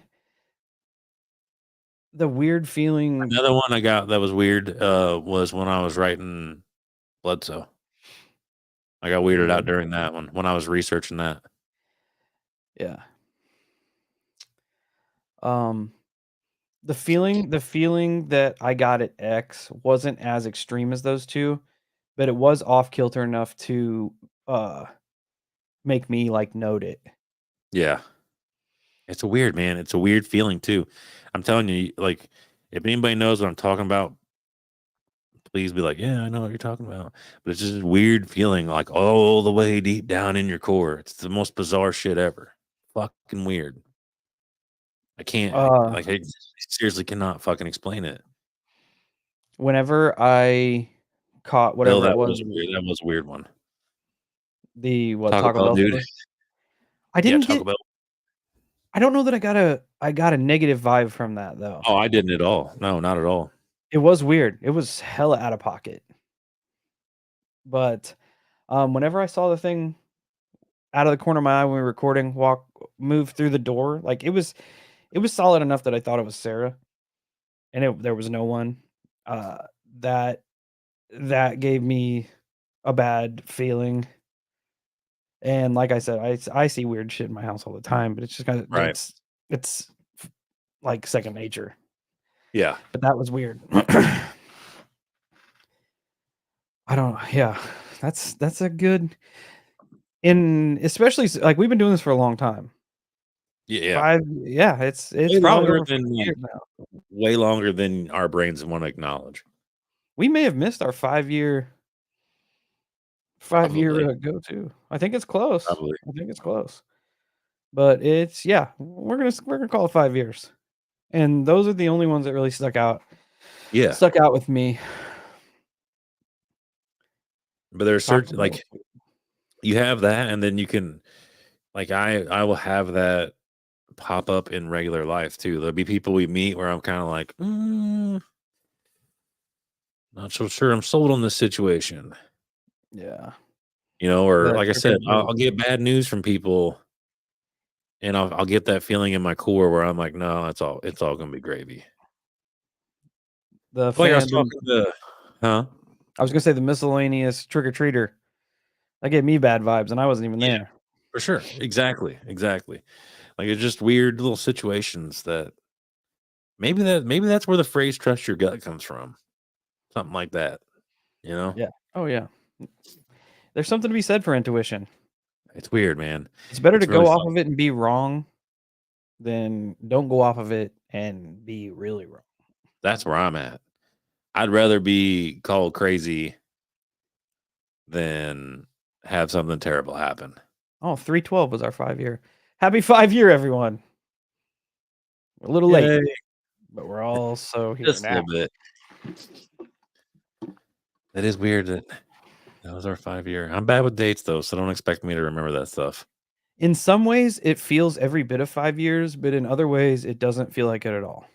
the weird feeling. Another one I got that was weird was when I was writing Bledsoe. I got weirded out Weird. during that one when I was researching that. Yeah. Um the feeling that I got at X wasn't as extreme as those two, but it was off kilter enough to make me like note it. Yeah. It's a weird, man. It's a weird feeling too. I'm telling you, like, if anybody knows what I'm talking about, please be like, yeah, I know what you're talking about. But it's just a weird feeling, like all the way deep down in your core. It's the most bizarre shit ever. Fucking weird. I can't, Uh, I seriously cannot fucking explain it. Whenever I caught Bill, whatever it that was, was weird. That was a weird one. the what Taco Taco Bell, Bell dude. story, I Yeah, didn't Taco get. Bell. I don't know that I got a negative vibe from that though. Oh, I didn't at all. No, not at all. It was weird. It was hella out of pocket. But whenever I saw the thing out of the corner of my eye when we were recording, move through the door, like it was solid enough that I thought it was Sarah, and there was no one. Uh, that that gave me a bad feeling. And like I said, I see weird shit in my house all the time, but it's just kind of Right. it's like second nature. Yeah. But that was weird. I don't. Yeah, that's a good. In especially like we've been doing this for a long time. Yeah. 5, yeah, it's Way probably longer over 5 than like years now. way longer than our brains want to acknowledge. We may have missed our 5-year Probably. go to. I think it's close. Probably. I think it's close. But it's yeah, we're gonna call it 5 years. And those are the only ones that really Yeah. stuck out with me. But there's Taco certain Bell. like you have that, and then you can like I will have that pop up in regular life too. There'll be people we meet where I'm kind of like, not so sure I'm sold on this situation. Yeah. Or The like I trick or said, I'll treat. get bad news from people, and I'll get that feeling in my core where I'm like, no, it's all gonna be gravy. The Like I was fan talking to, huh? I was gonna say the miscellaneous trick or treater. That gave me bad vibes, and I wasn't even Yeah, there. for sure. Exactly. Exactly. Like it's just weird little situations that maybe that's where the phrase "trust your gut" comes from. Something like that. You know, Yeah. Oh, yeah. There's something to be said for intuition. it's weird, man. It's better to It's really go off fun. of it and be wrong than don't go off of it and be really wrong. That's where I'm at. I'd rather be called crazy than have something terrible happen. Oh, 312 was our 5-year. Happy 5-year, everyone. A little late, Yay! but we're also here Just a now. little bit. That is weird that was our 5-year. I'm bad with dates though, so don't expect me to remember that stuff. In some ways, it feels every bit of 5 years, but in other ways, it doesn't feel like it at all.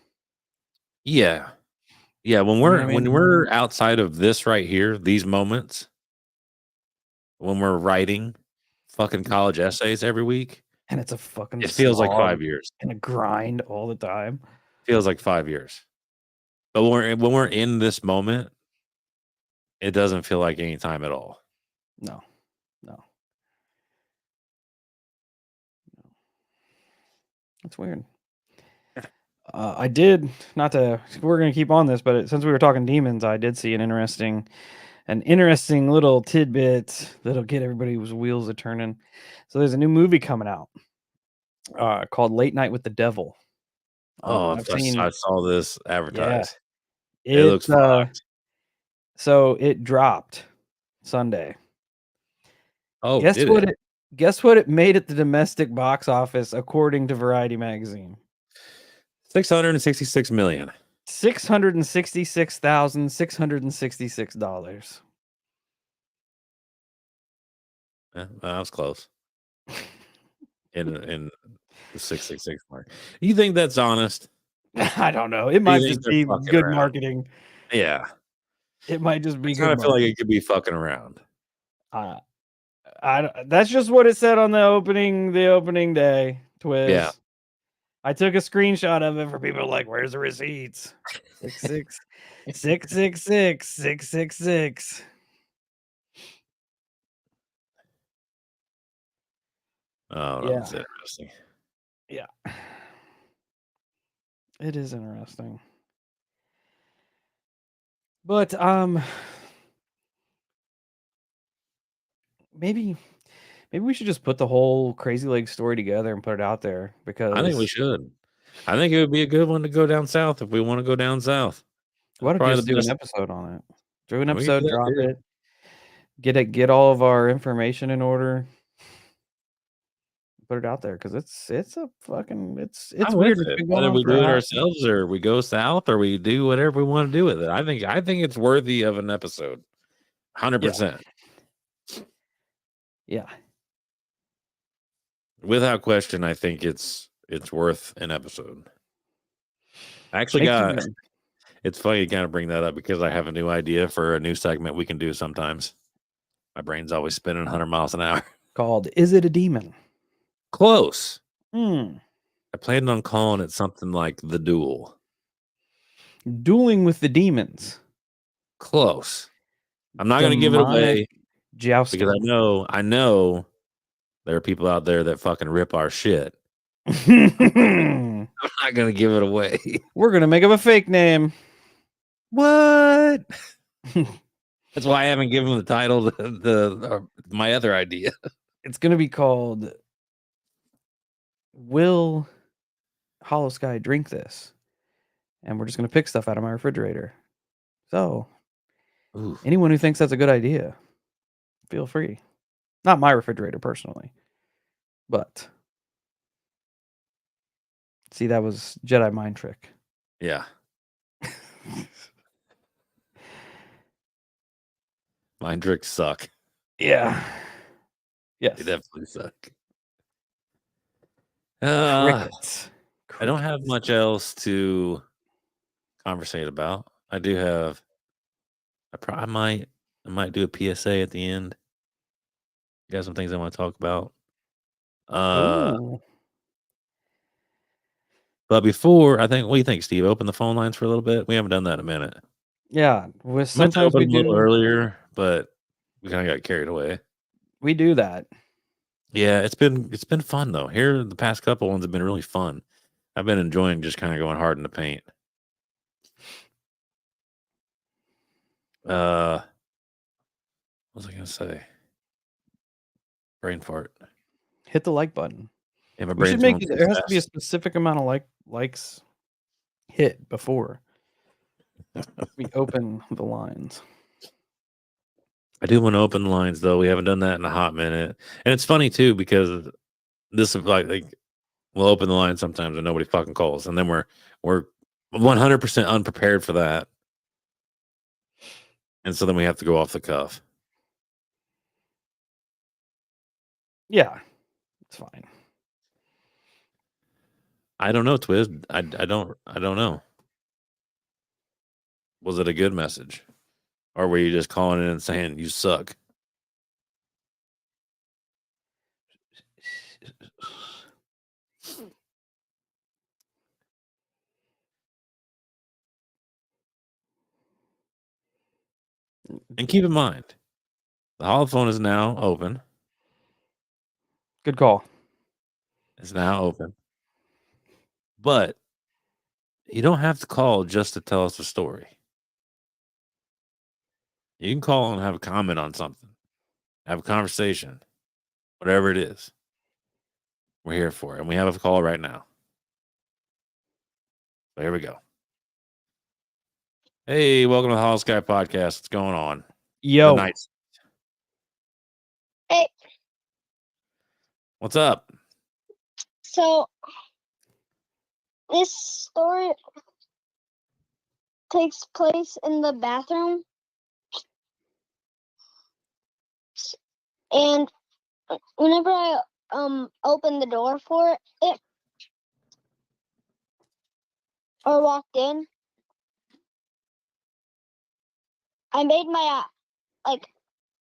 Yeah. Yeah, when You know what I when mean? we're outside of this right here, these moments, when we're writing fucking college essays every week, And it's a fucking it feels like slog 5 years. and a grind all the time. Feels like 5 years. But when we're in this moment, it doesn't feel like any time at all. No, no. That's weird. I did not to. We're gonna keep on this, but since we were talking demons, I did see an interesting little tidbit that'll get everybody's wheels a turning. So there's a new movie coming out called Late Night with the Devil. Oh, I've seen, I saw this yeah, advertised. It it. looks fucked. So it dropped Sunday. Oh, Guess did what it? it? Guess what it made at the domestic box office according to Variety magazine. 666 million. $666,666. Yeah, that was close. In the 666 mark. You think that's honest? I don't know. It Or you might think just they're be fucking good around? marketing. Yeah. It might just I be kind good of feel like it marketing. could be fucking around. Uh, that's just what it said on the opening day, Yeah. Twiz. I took a screenshot of it for people like, where's the receipts? 66 666 666. Oh, no, Yeah. that's interesting. Yeah. It is interesting. But maybe Maybe we should just put the whole Crazy Lake story together and put it out there I think we because should. I think it would be a good one to go down south if we want to go down south. why That's don't probably just the do an best. episode on it? Do an And we can do episode, that drop too. it, get all of our information in order, put it out there because it's a fucking it's I'm with weird. It's it. been going Whether on we for a do it hot. ourselves or we go south or we do whatever we want to do with it. I think it's worthy of an episode. 100%. Yeah. Without question, I think it's worth an episode. I actually Thank got you. it's funny you kind of bring that up because I have a new idea for a new segment we can do sometimes. My brain's always spinning 100 miles an hour. Called Is It a Demon? Close. Hmm. I planned on calling it something like The Duel. Dueling with the Demons. Close. I'm not going to give it away Jousting. because I know there are people out there that fucking rip our shit. We're I'm not going to give it away. gonna make up a fake name. What? That's why I haven't given the title to my other idea. It's gonna be called Will Holosky Drink This? And we're just gonna pick stuff out of my refrigerator. So Ooh. anyone who thinks that's a good idea, feel free. Not my refrigerator personally, but see, that was Jedi mind trick. Yeah. Mind tricks suck. Yeah. Yes. They definitely suck. Crickets. I don't have much else to conversate about. I do have. I might do a PSA at the end. Got some things I want to talk about. Ooh. But before, I think, what do you think, Steve? Open the phone lines for a little bit. We haven't done that in a minute. Yeah. I meant to Sometimes open we them a little do. earlier, but we kind of got carried away. We do that. Yeah, it's been fun though. Here, the past couple ones have been really fun. I've been enjoying just kind of going hard in the paint. What was I gonna say? Brain fart. Hit the like button. Yeah, my We should brain's make going it. too There has to be a fast. specific amount of likes hit before we open the lines. I do want to open the lines though. We haven't done that in a hot minute, and it's funny too because this is like we'll open the line sometimes and nobody fucking calls, and then we're 100% unprepared for that, and so then we have to go off the cuff. Yeah, it's fine. I don't know, Twiz. I don't know. Was it a good message, or were you just calling in and saying you suck? And keep in mind, the holophone is now open. Good call. It's now open. But you don't have to call just to tell us a story. You can call and have a comment on something, have a conversation, whatever it is. We're here for it. And we have a call right now. So here we go. Hey, welcome to the Holosky podcast. What's going on? Yo. The night. Hey, What's up? so this story takes place in the bathroom, and whenever I opened the door for it or walked in, I made my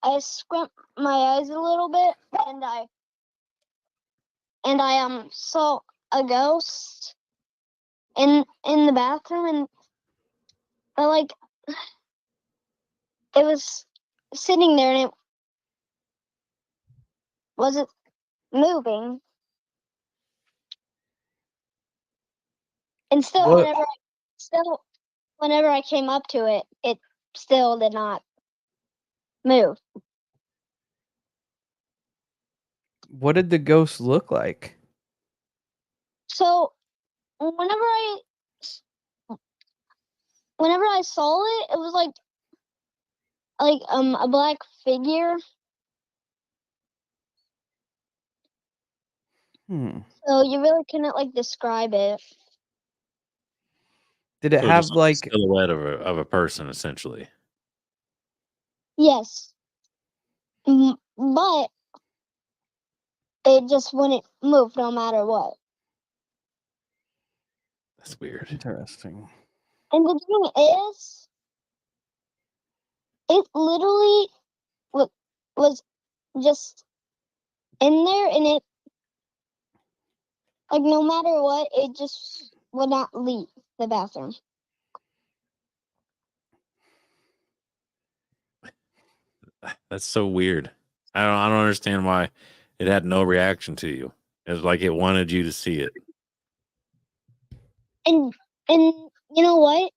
I squint my eyes a little bit, and I saw a ghost in the bathroom, and but it was sitting there and it wasn't moving. And still, What? whenever I came up to it, it still did not move. What did the ghost look like? So whenever I saw it, it was like a black figure. So you really couldn't like describe it. Did it So have just a like silhouette of a person, essentially. Yes. But it just wouldn't move no matter what. That's weird. interesting? And the thing is, it literally was just in there, and it, like, no matter what, it just would not leave the bathroom. That's so weird. I don't understand why it had no reaction to you. It was like it wanted you to see it. And you know what?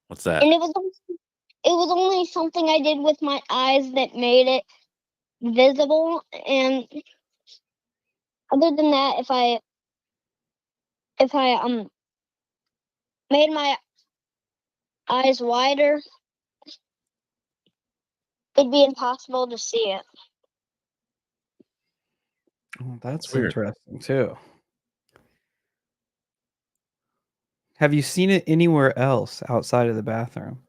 What's that? And it was only something I did with my eyes that made it visible. And other than that, if I made my eyes wider, it'd be impossible to see it. Oh, that's weird. interesting too. Have you seen it anywhere else outside of the bathroom?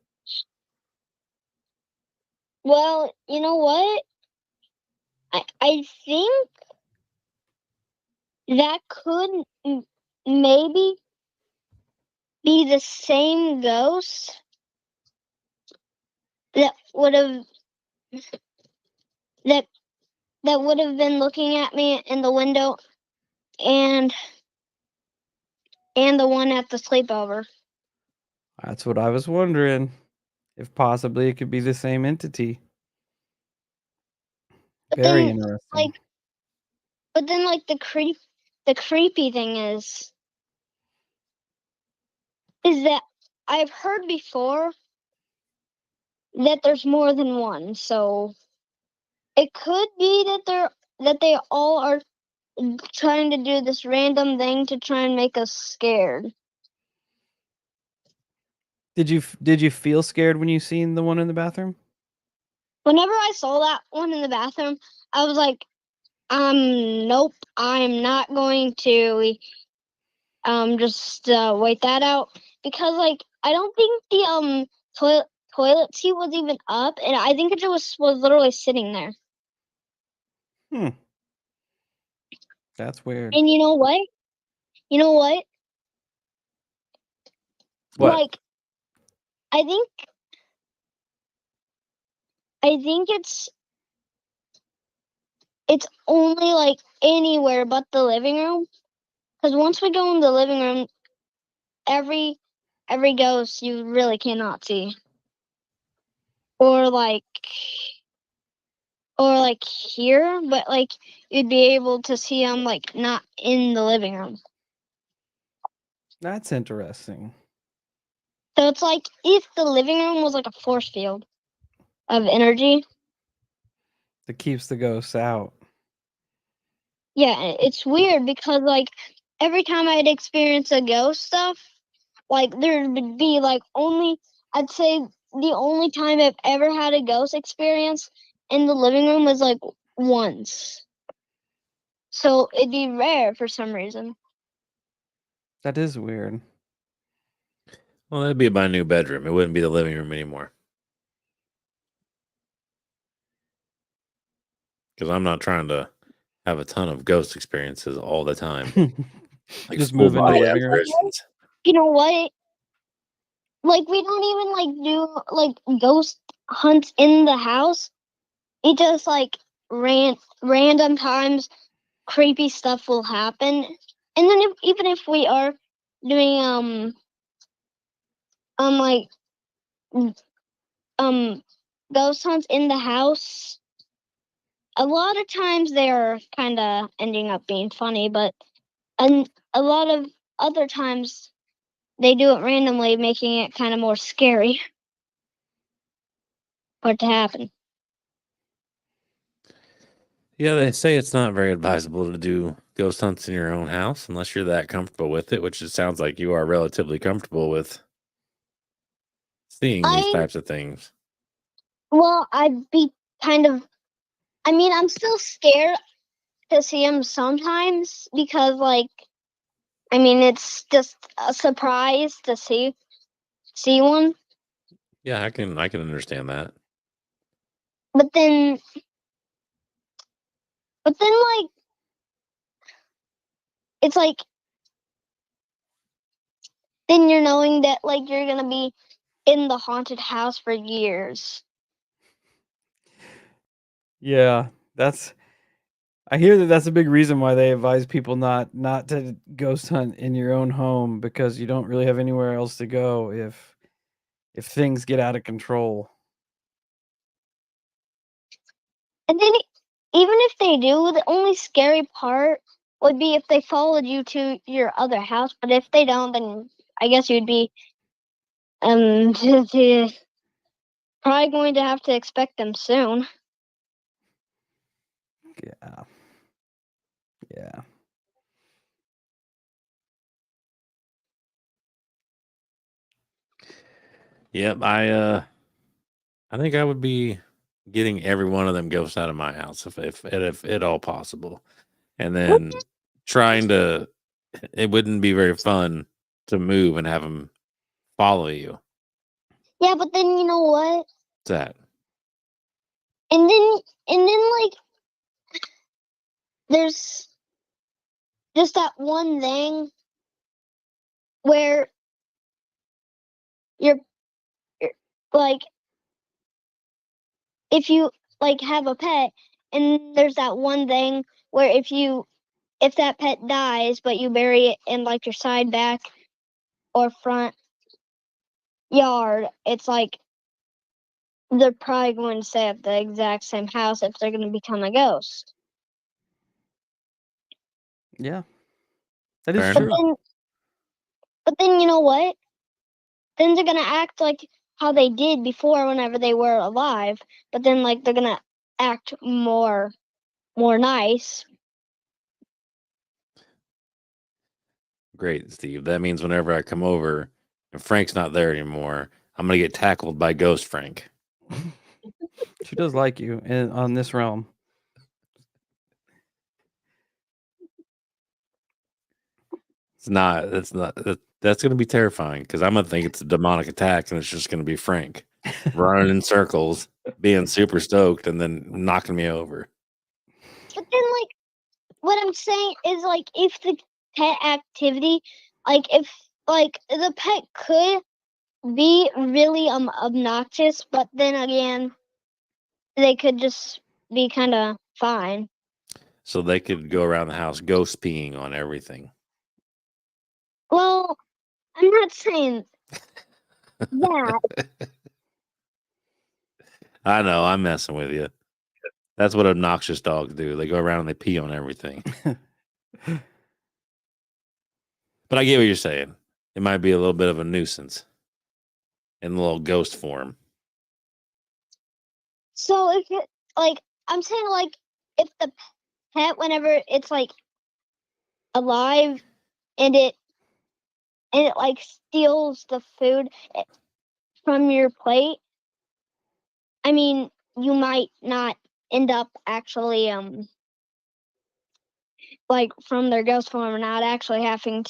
Well, you know what? I think that could maybe be the same ghost that would have that would have been looking at me in the window, and the one at the sleepover. That's what I was wondering. If possibly it could be the same entity. But Very then, interesting. the creepy thing is that I've heard before that there's more than one. So it could be that they all are trying to do this random thing to try and make us scared. Did you feel scared when you seen the one in the bathroom? Whenever I saw that one in the bathroom, I was like, nope, I'm not going to just wait that out, because like I don't think the toilet seat was even up, and I think it just was literally sitting there. That's weird. And you know what? What? Like, I think it's only like anywhere but the living room, because once we go in the living room, every ghost you really cannot see, or like here, but like you'd be able to see them like not in the living room. That's interesting. So it's like if the living room was like a force field of energy. That keeps the ghosts out. Yeah, it's weird because like every time I'd experience a ghost stuff, like there would be like I'd say the only time I've ever had a ghost experience in the living room was like once. So it'd be rare for some reason. That is weird. Well, that'd be my new bedroom. It wouldn't be the living room anymore. Because I'm not trying to have a ton of ghost experiences all the time. Like Just full move into the body living room. apparitions. You know what? Like we don't even like do like ghost hunts in the house. It just like random times creepy stuff will happen. And then even if we are doing like ghost hunts in the house, a lot of times they're kind of ending up being funny, but and a lot of other times they do it randomly, making it kind of more scary for it to happen. Yeah, they say it's not very advisable to do ghost hunts in your own house unless you're that comfortable with it, which it sounds like you are relatively comfortable with seeing these I types of things. well, I'd be kind of. I mean, I'm still scared to see them sometimes because, like, I mean, it's just a surprise to see one. Yeah, I can understand that. But then, like, it's like then you're knowing that like you're gonna be in the haunted house for years. Yeah, that's. I hear that that's a big reason why they advise people not to ghost hunt in your own home because you don't really have anywhere else to go if things get out of control. And then even if they do, the only scary part would be if they followed you to your other house. But if they don't, then I guess you'd be probably going to have to expect them soon. Yeah. Yeah. Yep, I think I would be getting every one of them ghosts out of my house if at all possible. And then trying to it wouldn't be very fun to move and have them follow you. Yeah, but then you know what? What's that? And then like there's just that one thing where you're like if you like have a pet and there's that one thing where if that pet dies but you bury it in like your side back or front yard, it's like they're probably going to stay at the exact same house if they're going to become a ghost. Yeah. That is Fair But true. enough. then you know what? Then they're going to act like how they did before whenever they were alive, but then like they're going to act more nice. Great, Steve. That means whenever I come over and Frank's not there anymore, I'm gonna get tackled by Ghost Frank. She does like you on this realm. That's gonna be terrifying because I'm gonna think it's a demonic attack and it's just gonna be Frank running in circles, being super stoked, and then knocking me over. But then like what I'm saying is like if the pet activity, like if like the pet could be really obnoxious, but then again they could just be kind of fine. So they could go around the house ghost peeing on everything. Well, I'm not saying that. I know, I'm messing with you. That's what obnoxious dogs do. They go around and they pee on everything. But I get what you're saying. It might be a little bit of a nuisance in a little ghost form. So if it like I'm saying like if the pet whenever it's like alive and it like steals the food from your plate, I mean, you might not end up actually like from their ghost form not actually having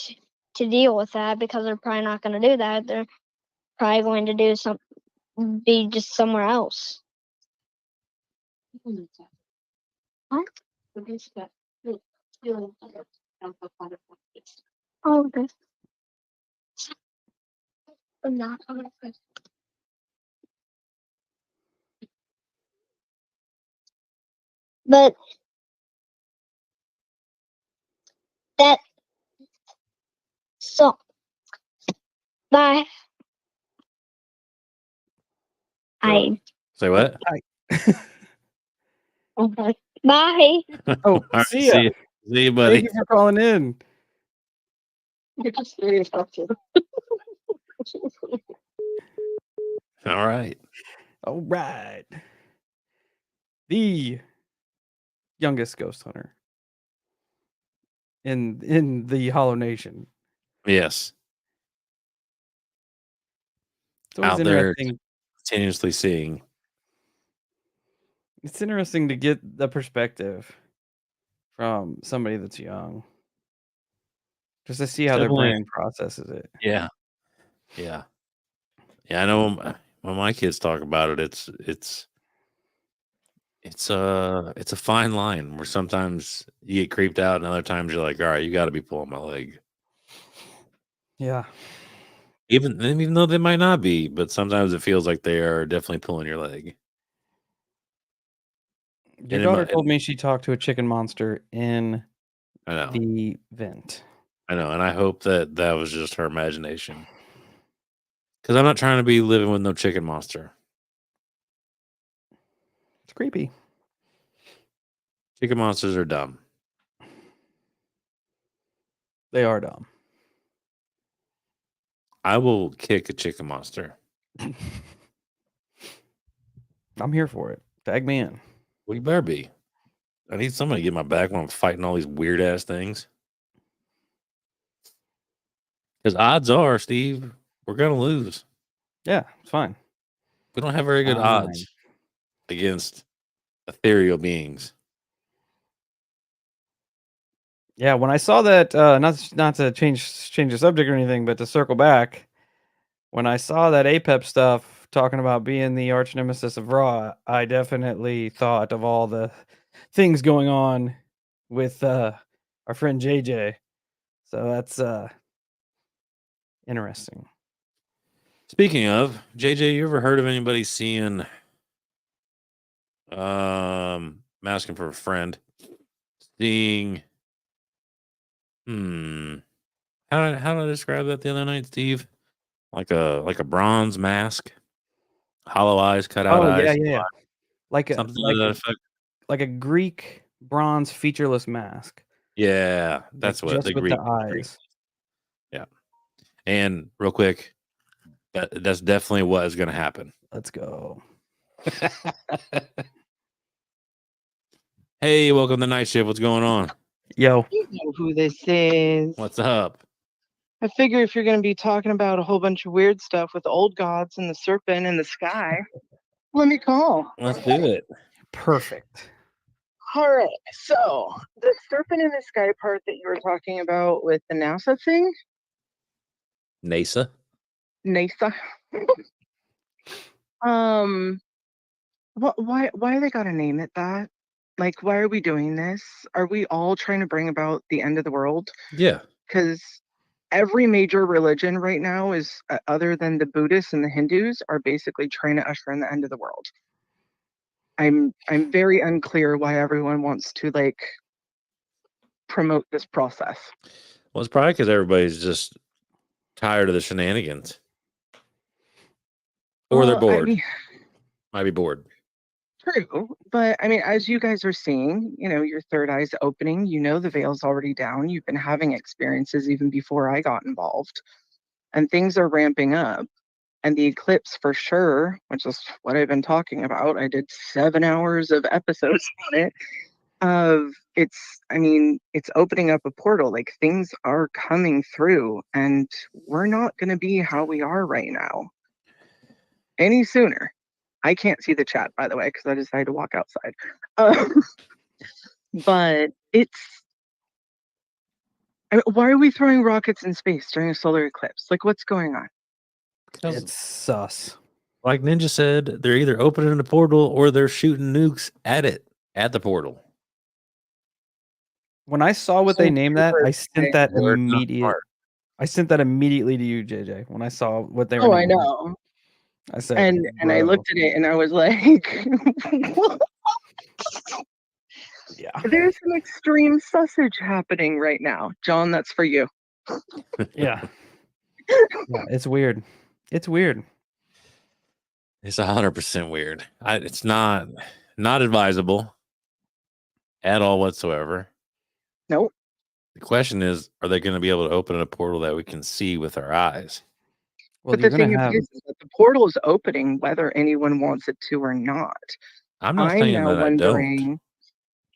to deal with that because they're probably not going to do that. They're probably going to be just somewhere else. What? Oh, okay. But that so bye. I Say what? okay. Bye. Oh, All right, see ya. see you, Thank buddy. you for calling in. All right. All right. The youngest ghost hunter in the Hollow Nation. Yes. It's always Out there interesting. continuously seeing. It's interesting to get the perspective from somebody that's young, just to see how their Definitely. brain processes it. Yeah. Yeah. Yeah. I know when my kids talk about it, it's a fine line where sometimes you get creeped out and other times you're like, all right, you got to be pulling my leg. Yeah. Even though they might not be, but sometimes it feels like they are definitely pulling your leg. Your And daughter told me she talked to a chicken monster in I know, the vent. and I hope that was just her imagination. Because I'm not trying to be living with no chicken monster. It's creepy. Chicken monsters are dumb. They are dumb. I will kick a chicken monster. I'm here for it. Tag me in. Well, you better be. I need somebody to get my back when I'm fighting all these weird ass things. Because odds are, Steve, we're gonna lose. Yeah, it's fine. We don't have very good odds against ethereal beings. Yeah, when I saw that, not to change the subject or anything, but to circle back, when I saw that APEP stuff talking about being the arch nemesis of Raw, I definitely thought of all the things going on with our friend JJ. So that's interesting. Speaking of, JJ, you ever heard of anybody seeing I'm asking for a friend. Seeing how did I describe that the other night, Steve? Like a bronze mask, hollow eyes, cut out eyes. Yeah. Like a Something to that effect. like a Greek bronze featureless mask. Yeah, that's what just the with Greek. the eyes. Yeah, and real quick, that's definitely what is going to happen. Let's go. Hey, welcome to Night Shift. What's going on? Yo, You know who this is. What's up? I figure if you're going to be talking about a whole bunch of weird stuff with old gods and the serpent in the sky, let me call. Let's do it. perfect. All right. So the serpent in the sky part that you were talking about with the NASA thing, NASA. NASA. Why they gotta name it that? Like, why are we doing this? Are we all trying to bring about the end of the world? Yeah. Because every major religion right now is, other than the Buddhists and the Hindus, are basically trying to usher in the end of the world. I'm very unclear why everyone wants to like promote this process. Well, it's probably because everybody's just tired of the shenanigans, or they're Well, I bored. mean, Might be bored. true, but I mean, as you guys are seeing, your third eye's opening. The veil's already down. You've been having experiences even before I got involved, and things are ramping up. And the eclipse for sure, which is what I've been talking about. I did 7 hours of episodes on it. It's opening up a portal. Like, things are coming through, and we're not going to be how we are right now any sooner. I can't see the chat, by the way, because I decided to walk outside. But why are we throwing rockets in space during a solar eclipse? Like, what's going on? It's sus. Like Ninja said, they're either opening the portal or they're shooting nukes at the portal. When I saw what they named that, I sent that Or not immediate. smart. I sent that immediately to you, JJ. When I saw what they were. Oh, I naming it. know. I said, and I looked at it and I was like, what? Yeah. There's some extreme sausage happening right now. John, that's for you. Yeah. Yeah, it's weird. It's weird. It's 100% weird. It's not advisable at all whatsoever. Nope. The question is, are they going to be able to open a portal that we can see with our eyes? Well, but the thing is that the portal is opening whether anyone wants it to or not. I'm not saying that I don't.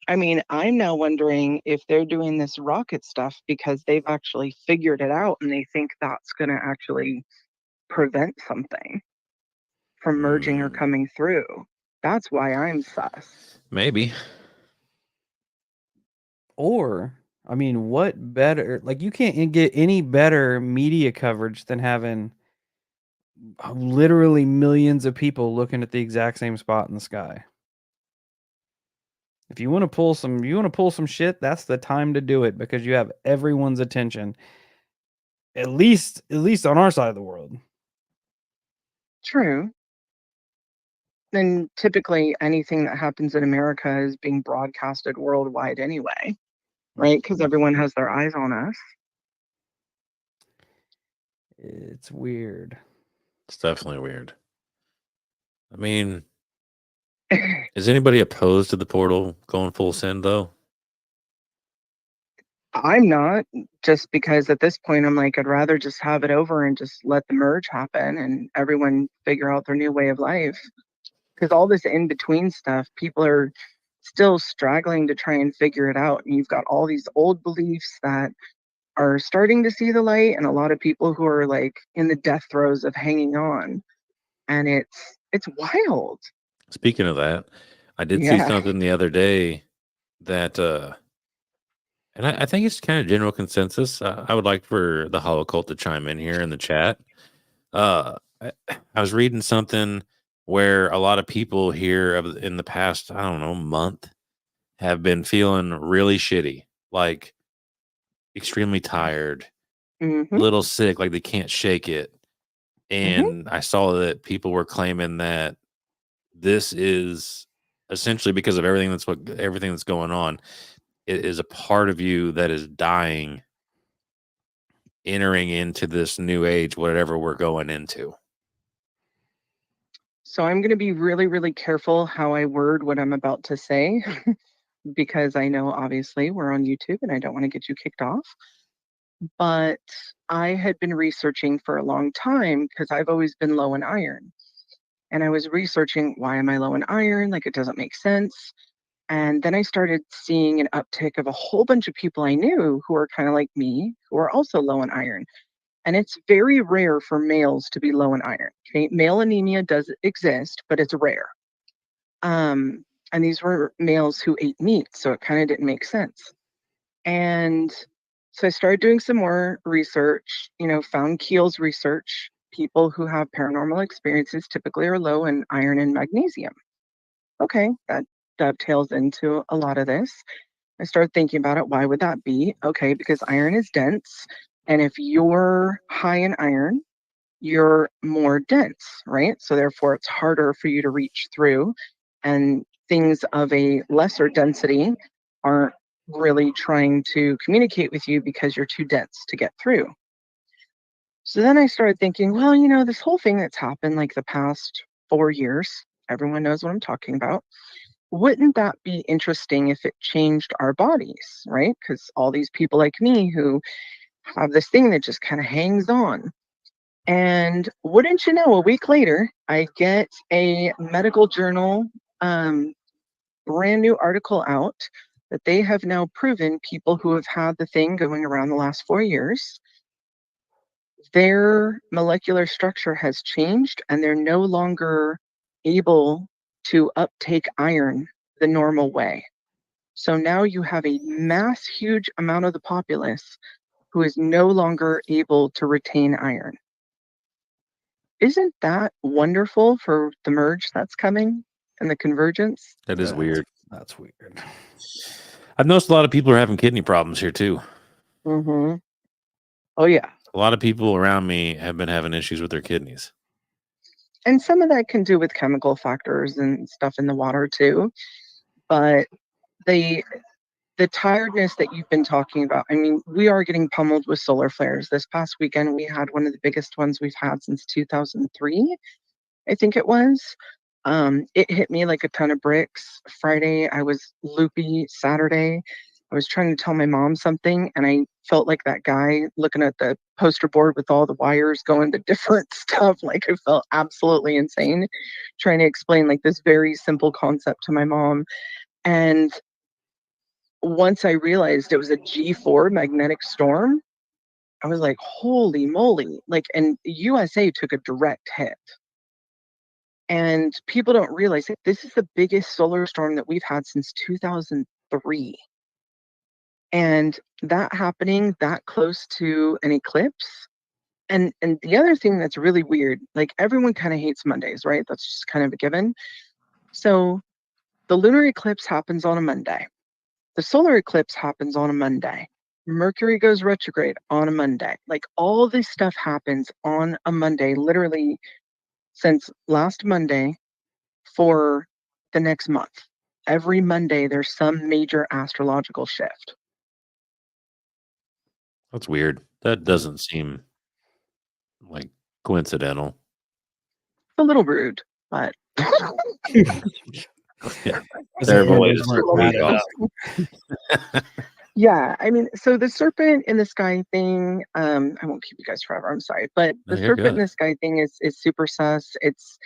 I mean, I'm now wondering if they're doing this rocket stuff because they've actually figured it out and they think that's going to actually prevent something from merging or coming through. That's why I'm sus. Maybe. Or, I mean, what better? Like, you can't get any better media coverage than having literally millions of people looking at the exact same spot in the sky. If you want to pull some shit, that's the time to do it because you have everyone's attention. At least on our side of the world. True. And typically anything that happens in America is being broadcasted worldwide anyway, right? Because everyone has their eyes on us. It's weird. It's definitely weird. I mean, is anybody opposed to the portal going full send though? I'm not, just because at this point I'm like, I'd rather just have it over and just let the merge happen and everyone figure out their new way of life. Because all this in between stuff, people are still struggling to try and figure it out. And you've got all these old beliefs that are starting to see the light, and a lot of people who are like in the death throes of hanging on. And it's wild. Speaking of that, I did see something the other day that and I think it's kind of general consensus. I would like for the Holocult to chime in here in the chat. I was reading something where a lot of people here in the past, I don't know, month have been feeling really shitty, like extremely tired, a little sick, like they can't shake it. And I saw that people were claiming that this is essentially because of everything that's going on. It is a part of you that is dying, entering into this new age, whatever we're going into. So I'm going to be really, really careful how I word what I'm about to say because I know obviously we're on YouTube and I don't want to get you kicked off. But I had been researching for a long time because I've always been low in iron. And I was researching, why am I low in iron? Like, it doesn't make sense. And then I started seeing an uptick of a whole bunch of people I knew who are kind of like me, who are also low in iron. And it's very rare for males to be low in iron. Okay? Male anemia does exist, but it's rare. And these were males who ate meat, so it kind of didn't make sense. And so I started doing some more research, found Keel's research. People who have paranormal experiences typically are low in iron and magnesium. Okay, that dovetails into a lot of this. I started thinking about it. Why would that be? Okay, because iron is dense. And if you're high in iron, you're more dense, right? So therefore, it's harder for you to reach through. And things of a lesser density aren't really trying to communicate with you because you're too dense to get through. So then I started thinking, well, this whole thing that's happened like the past 4 years, everyone knows what I'm talking about. Wouldn't that be interesting if it changed our bodies, right? Because all these people like me who have this thing that just kind of hangs on. And wouldn't you know, a week later, I get a medical journal brand new article out that they have now proven people who have had the thing going around the last 4 years, their molecular structure has changed and they're no longer able to uptake iron the normal way. So now you have a huge amount of the populace who is no longer able to retain iron. Isn't that wonderful for the merge that's coming and the convergence? That is weird. That's weird. I've noticed a lot of people are having kidney problems here too. Mm-hmm. Oh, yeah. A lot of people around me have been having issues with their kidneys. And some of that can do with chemical factors and stuff in the water too. But the tiredness that you've been talking about, I mean, we are getting pummeled with solar flares. This past weekend, we had one of the biggest ones we've had since 2003, I think it was. It hit me like a ton of bricks. Friday, I was loopy. Saturday, I was trying to tell my mom something, and I felt like that guy looking at the poster board with all the wires going to different stuff. Like, I felt absolutely insane trying to explain like this very simple concept to my mom. And once I realized it was a G4 magnetic storm, I was like, holy moly. Like, and USA took a direct hit. And people don't realize it. This is the biggest solar storm that we've had since 2003. And that happening that close to an eclipse. And the other thing that's really weird, like everyone kind of hates Mondays, right? That's just kind of a given. So the lunar eclipse happens on a Monday. The solar eclipse happens on a Monday. Mercury goes retrograde on a Monday. Like all this stuff happens on a Monday, literally since last Monday for the next month. Every Monday, there's some major astrological shift. That's weird. That doesn't seem like coincidental. It's a little rude, but Yeah. As Terrible if way numbers to start weren't the week added off. up. yeah, I mean, so the serpent in the sky thing, I won't keep you guys forever, I'm sorry, but No, the you're serpent in good. the sky thing is super sus. It's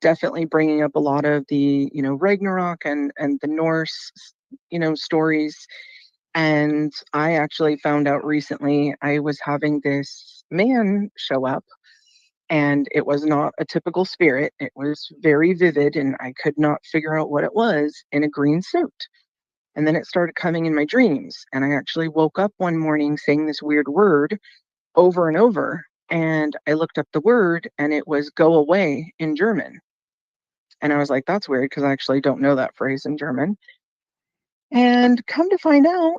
definitely bringing up a lot of the, Ragnarok and the Norse, stories. And I actually found out recently I was having this man show up, and it was not a typical spirit. It was very vivid, and I could not figure out what it was, in a green suit. And then it started coming in my dreams. And I actually woke up one morning saying this weird word over and over. And I looked up the word, and it was go away in German. And I was like, that's weird because I actually don't know that phrase in German. And come to find out,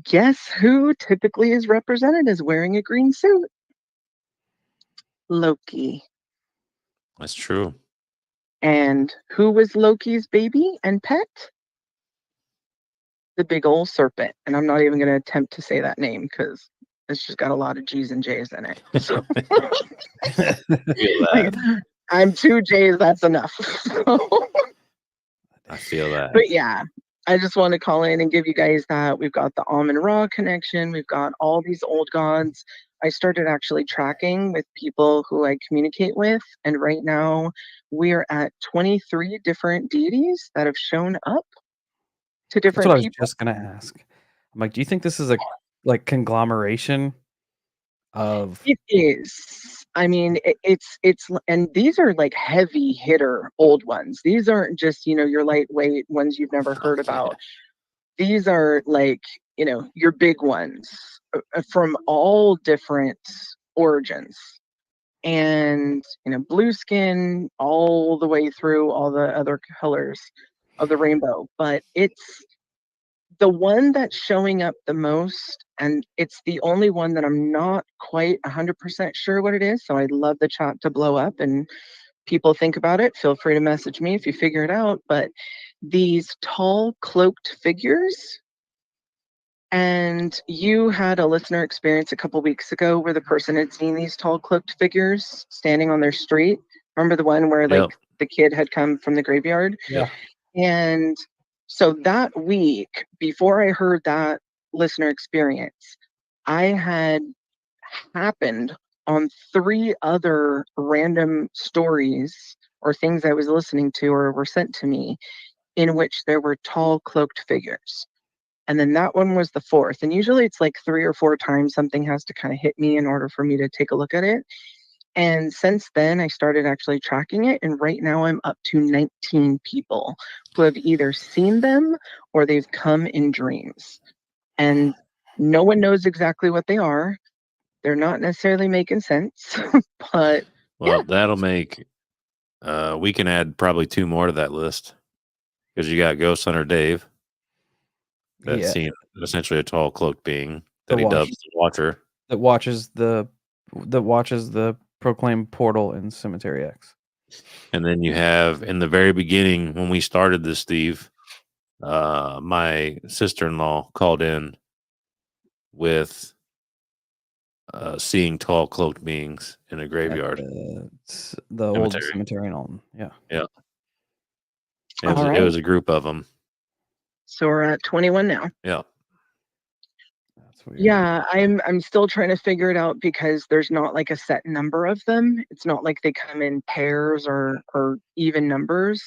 guess who typically is represented as wearing a green suit? Loki. That's true. And who was Loki's baby and pet? The big old serpent. And I'm not even going to attempt to say that name because it's just got a lot of G's and J's in it. So Feel like, that. I'm 2 J's, that's enough. I feel that. But yeah, I just want to call in and give you guys that. We've got the Amun Ra connection. We've got all these old gods. I started actually tracking with people who I communicate with. And right now we're at 23 different deities that have shown up to That's different what I was people. just gonna ask. I'm like, do you think this is a like conglomeration of It is. I mean, and these are like heavy hitter old ones. These aren't just, your lightweight ones you've never heard Yeah. about. These are like, your big ones from all different origins. And, blue skin all the way through all the other colors of the rainbow. But it's the one that's showing up the most, and it's the only one that I'm not quite 100% sure what it is. So I'd love the chat to blow up and people think about it. Feel free to message me if you figure it out. But these tall, cloaked figures, and you had a listener experience a couple weeks ago where the person had seen these tall, cloaked figures standing on their street. Remember the one where like Yep. the kid had come from the graveyard? yeah. And so that week, before I heard that listener experience, I had happened on 3 other random stories or things I was listening to or were sent to me in which there were tall, cloaked figures. And then that one was the 4th. And usually it's like 3 or 4 times something has to kind of hit me in order for me to take a look at it. And since then, I started actually tracking it. And right now, I'm up to 19 people who have either seen them or they've come in dreams. And no one knows exactly what they are. They're not necessarily making sense, but Well, that'll make we can add probably 2 more to that list because you got Ghost Hunter Dave that's Yeah. seen essentially a tall cloaked being The that he watch. dubs the Watcher. that watches the proclaimed portal in Cemetery X. And then you have in the very beginning when we started this, Steve, my sister-in-law called in with seeing tall cloaked beings in a At graveyard. the old Cemetery. cemetery in Alton. Yeah. Yeah. It all was, right. it was a group of them. So we're at 21 now. Yeah. That's weird. Yeah, I'm still trying to figure it out because there's not like a set number of them. It's not like they come in pairs or even numbers.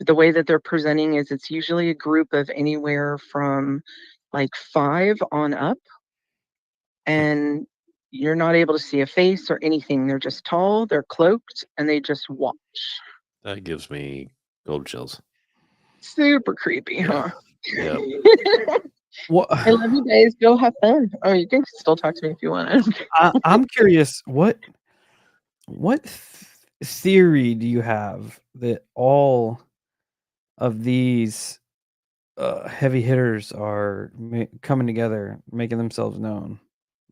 the way that they're presenting is it's usually a group of anywhere from like 5 on up, and you're not able to see a face or anything. They're just tall, they're cloaked, and they just watch. That gives me cold chills. Super creepy, Yeah. huh? Yeah. What I love you guys. Go have fun. Oh, you can still talk to me if you want. I'm curious, what theory do you have that all of these heavy hitters are coming together, making themselves known?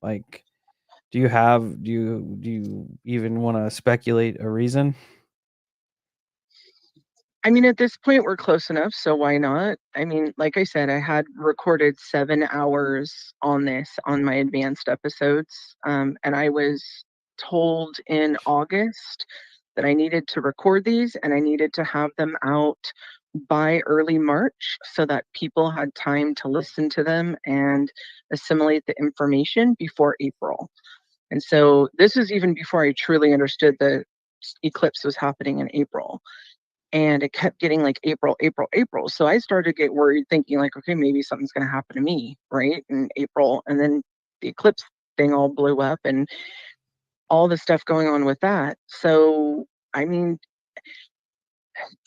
Like, do you even want to speculate a reason? I mean, at this point, we're close enough, so why not? I mean, like I said, I had recorded 7 hours on this on my advanced episodes, and I was told in August that I needed to record these and I needed to have them out by early March so that people had time to listen to them and assimilate the information before April. And so this is even before I truly understood the eclipse was happening in April. And it kept getting like April, April, April. So I started to get worried, thinking like, okay, maybe something's going to happen to me, right? In April. And then the eclipse thing all blew up and all the stuff going on with that. So, I mean,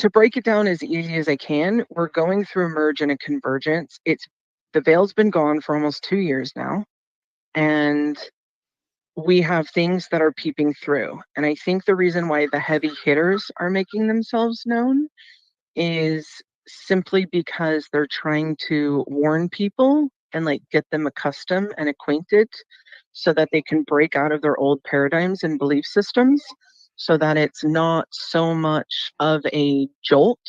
to break it down as easy as I can, we're going through a merge and a convergence. The veil's been gone for almost 2 years now. And we have things that are peeping through. And I think the reason why the heavy hitters are making themselves known is simply because they're trying to warn people and like get them accustomed and acquainted so that they can break out of their old paradigms and belief systems so that it's not so much of a jolt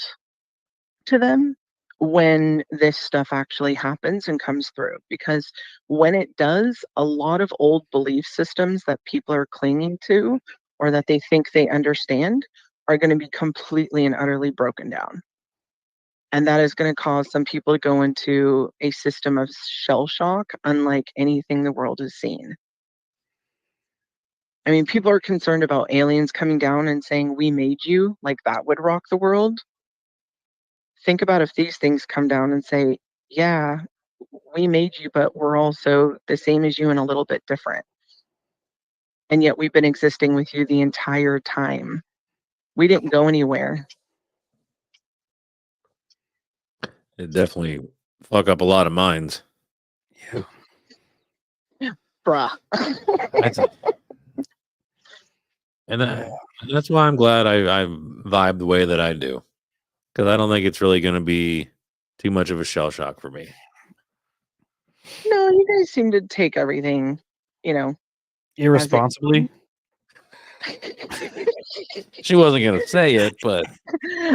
to them when this stuff actually happens and comes through. Because when it does, a lot of old belief systems that people are clinging to or that they think they understand are going to be completely and utterly broken down. And that is going to cause some people to go into a system of shell shock, unlike anything the world has seen. I mean, people are concerned about aliens coming down and saying, "We made you," like that would rock the world. Think about if these things come down and say, "Yeah, we made you, but we're also the same as you and a little bit different. And yet we've been existing with you the entire time. We didn't go anywhere." It definitely fuck up a lot of minds. Yeah. Bruh. And that's why I'm glad I vibe the way that I do. Because I don't think it's really going to be too much of a shell shock for me. No, you guys seem to take everything, Irresponsibly. She wasn't going to say it, but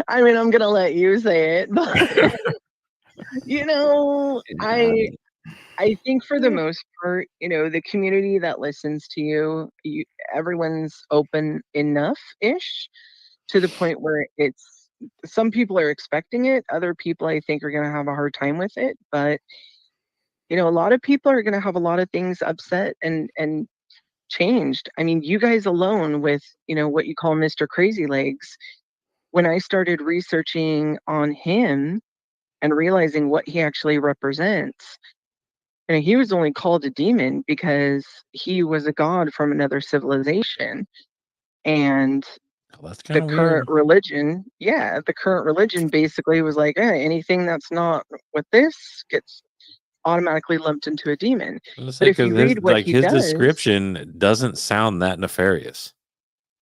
I mean, I'm going to let you say it. But, I think for the most part, the community that listens to you, everyone's open enough-ish to the point where some people are expecting it. Other people, I think, are going to have a hard time with it. But, a lot of people are going to have a lot of things upset and changed. I mean, you guys alone with, what you call Mr. Crazy Legs, when I started researching on him and realizing what he actually represents, he was only called a demon because he was a god from another civilization. And that's kind the of current weird. religion basically was like, anything that's not with this gets automatically lumped into a demon. But if you read what he his does, description doesn't sound that nefarious.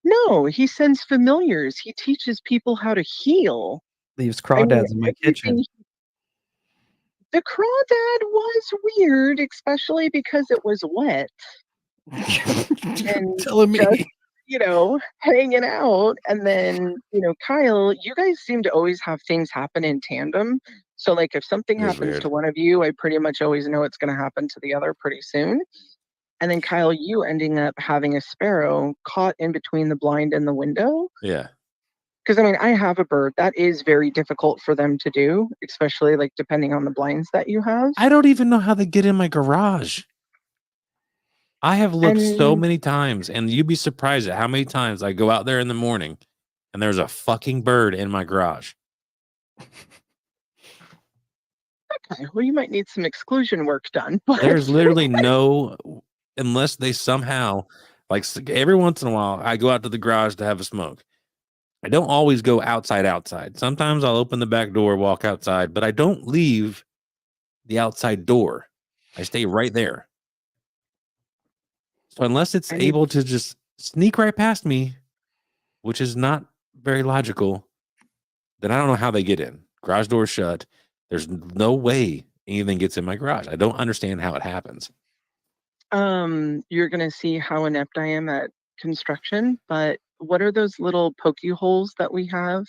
no, he sends familiars. He teaches people how to heal. Leaves crawdads in my kitchen. The crawdad was weird, especially because it was wet. And telling me. just, hanging out. And then, Kyle, you guys seem to always have things happen in tandem. So, like, if something happens to one of you, I pretty much always know it's going to happen to the other pretty soon. And then, Kyle, you ending up having a sparrow caught in between the blind and the window. Yeah. Because, I mean, I have a bird. That is very difficult for them to do, especially, like, depending on the blinds that you have. I don't even know how they get in my garage. I have looked so many times, and you'd be surprised at how many times I go out there in the morning and there's a fucking bird in my garage. Okay, well, you might need some exclusion work done. But There's literally no, unless they somehow, like every once in a while, I go out to the garage to have a smoke. I don't always go outside. Sometimes I'll open the back door, walk outside, but I don't leave the outside door. I stay right there. So unless it's I need- able to just sneak right past me, which is not very logical, then I don't know how they get in. Garage door shut. There's no way anything gets in my garage. I don't understand how it happens. you're gonna see how inept I am at construction, but what are those little pokey holes that we have?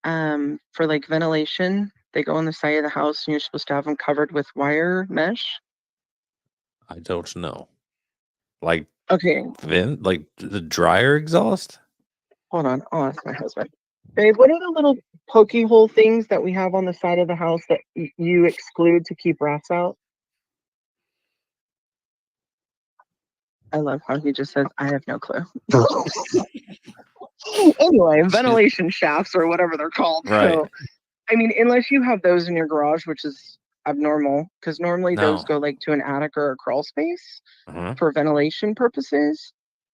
For like ventilation, they go on the side of the house, and you're supposed to have them covered with wire mesh. I don't know. Like Okay, like the dryer exhaust? hold on. I'll ask my husband. Babe, what are the little pokey hole things that we have on the side of the house that you exclude to keep rats out? I love how he just says, I have no clue. Anyway, ventilation shafts or whatever they're called. Right. So, I mean, unless you have those in your garage, which is abnormal, because normally those No. go like to an attic or a crawl space Uh-huh. for ventilation purposes.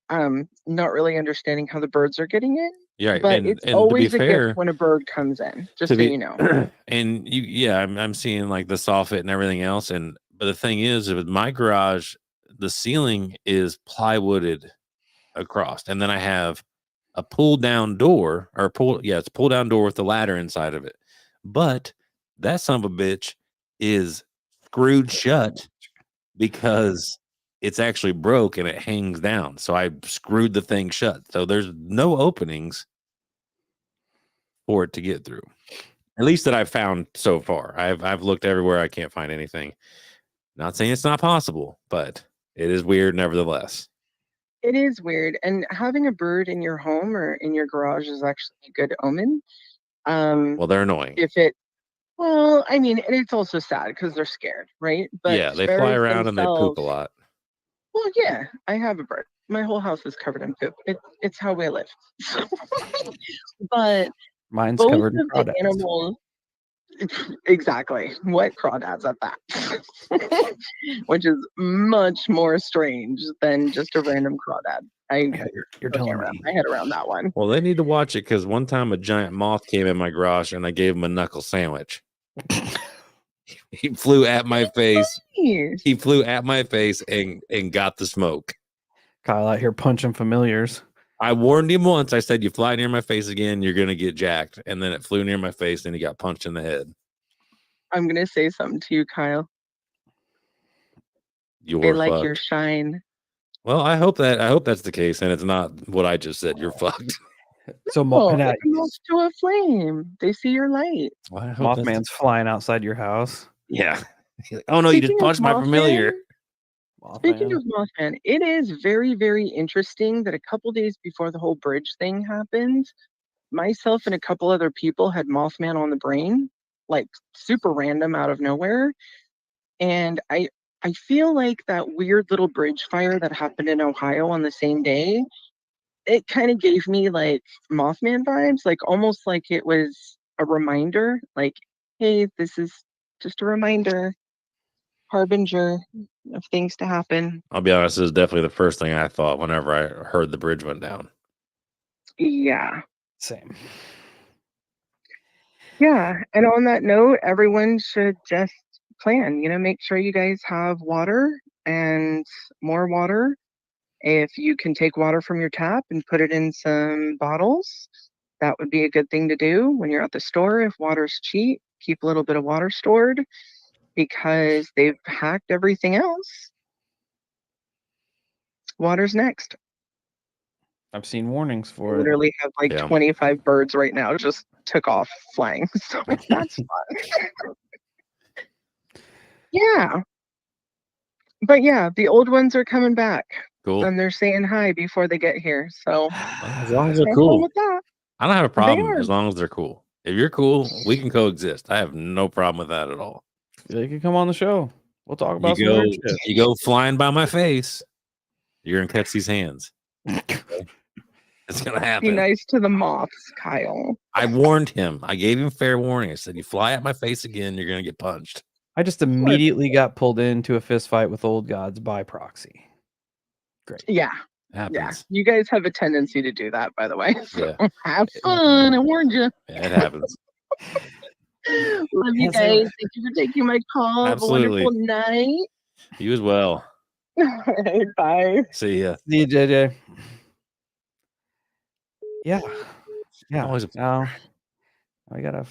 Not really understanding how the birds are getting in. Yeah, right. But And it's to be always a fair, gift when a bird comes in, just to so be you know. and I'm seeing like the soffit and everything else. But the thing is, with my garage, the ceiling is plywooded across, and then I have a pull down door it's a pull down door with the ladder inside of it. But that son of a bitch is screwed shut because it's actually broke and it hangs down. So I screwed the thing shut. So there's no openings for it to get through. At least that I've found so far. I've looked everywhere. I can't find anything. Not saying it's not possible, but it is weird nevertheless. It is weird. And having a bird in your home or in your garage is actually a good omen. Well, they're annoying. Well, I mean, and it's also sad because they're scared, right? But Yeah, they fly sparrows around and they poop a themselves- lot. Well, yeah, I have a bird. My whole house is covered in poop. It's how we live. But Mine's both covered in of the crawdads. animals, exactly. What crawdads at that? Which is much more strange than just a random crawdad. Yeah, you're can't telling wrap me. my head around that one. Well, they need to watch it because one time a giant moth came in my garage and I gave him a knuckle sandwich. He flew at my face. Jeez. He flew at my face and got the smoke. Kyle out here punching familiars. I warned him once. I said, "You fly near my face again, you're gonna get jacked." And then it flew near my face, and he got punched in the head. I'm gonna say something to you, Kyle. You're I like fucked. your shine. Well, I hope that's the case, and it's not what I just said. You're fucked. So Oh, Mothman, it moves to a flame. They see your light. Well, I hope that's Mothman's flying outside your house. yeah. Oh no, you just Speaking of punched my familiar. Speaking Mothman. of Mothman, it is very, very interesting that a couple days before the whole bridge thing happened, myself and a couple other people had Mothman on the brain, like super random out of nowhere. And I feel like that weird little bridge fire that happened in Ohio on the same day, it kind of gave me like Mothman vibes, like almost like it was a reminder, like, hey, this is just a reminder, harbinger of things to happen. I'll be honest, this is definitely the first thing I thought whenever I heard the bridge went down. Yeah. Same. Yeah. And on that note, everyone should just plan, make sure you guys have water and more water. If you can take water from your tap and put it in some bottles, that would be a good thing to do when you're at the store. If water's cheap, keep a little bit of water stored because they've hacked everything else. Water's next. I've seen warnings for it. Literally have like Yeah. 25 birds right now just took off flying. So that's fun. Yeah. But yeah, the old ones are coming back. Cool. And they're saying hi before they get here. So As long as have they're fun cool. with that. I don't have a problem are. as long as they're cool. If you're cool, we can coexist. I have no problem with that at all. They can come on the show. We'll talk about some You weird go, shit. you go flying by my face, you're gonna catch these hands. It's gonna Be happen. nice to the moths, Kyle. I warned him. I gave him fair warning. I said, "You fly at my face again, you're gonna get punched." I just immediately got pulled into a fist fight with old gods by proxy. Great. Yeah. Happens. Yeah. You guys have a tendency to do that, by the way. So Yeah. have fun. I warned you. Yeah, it happens. Love you guys. Thank you for taking my call. Absolutely. Have a wonderful night. You as well. All right, bye. See ya. See you, JJ. Yeah. Yeah. Always a Now I gotta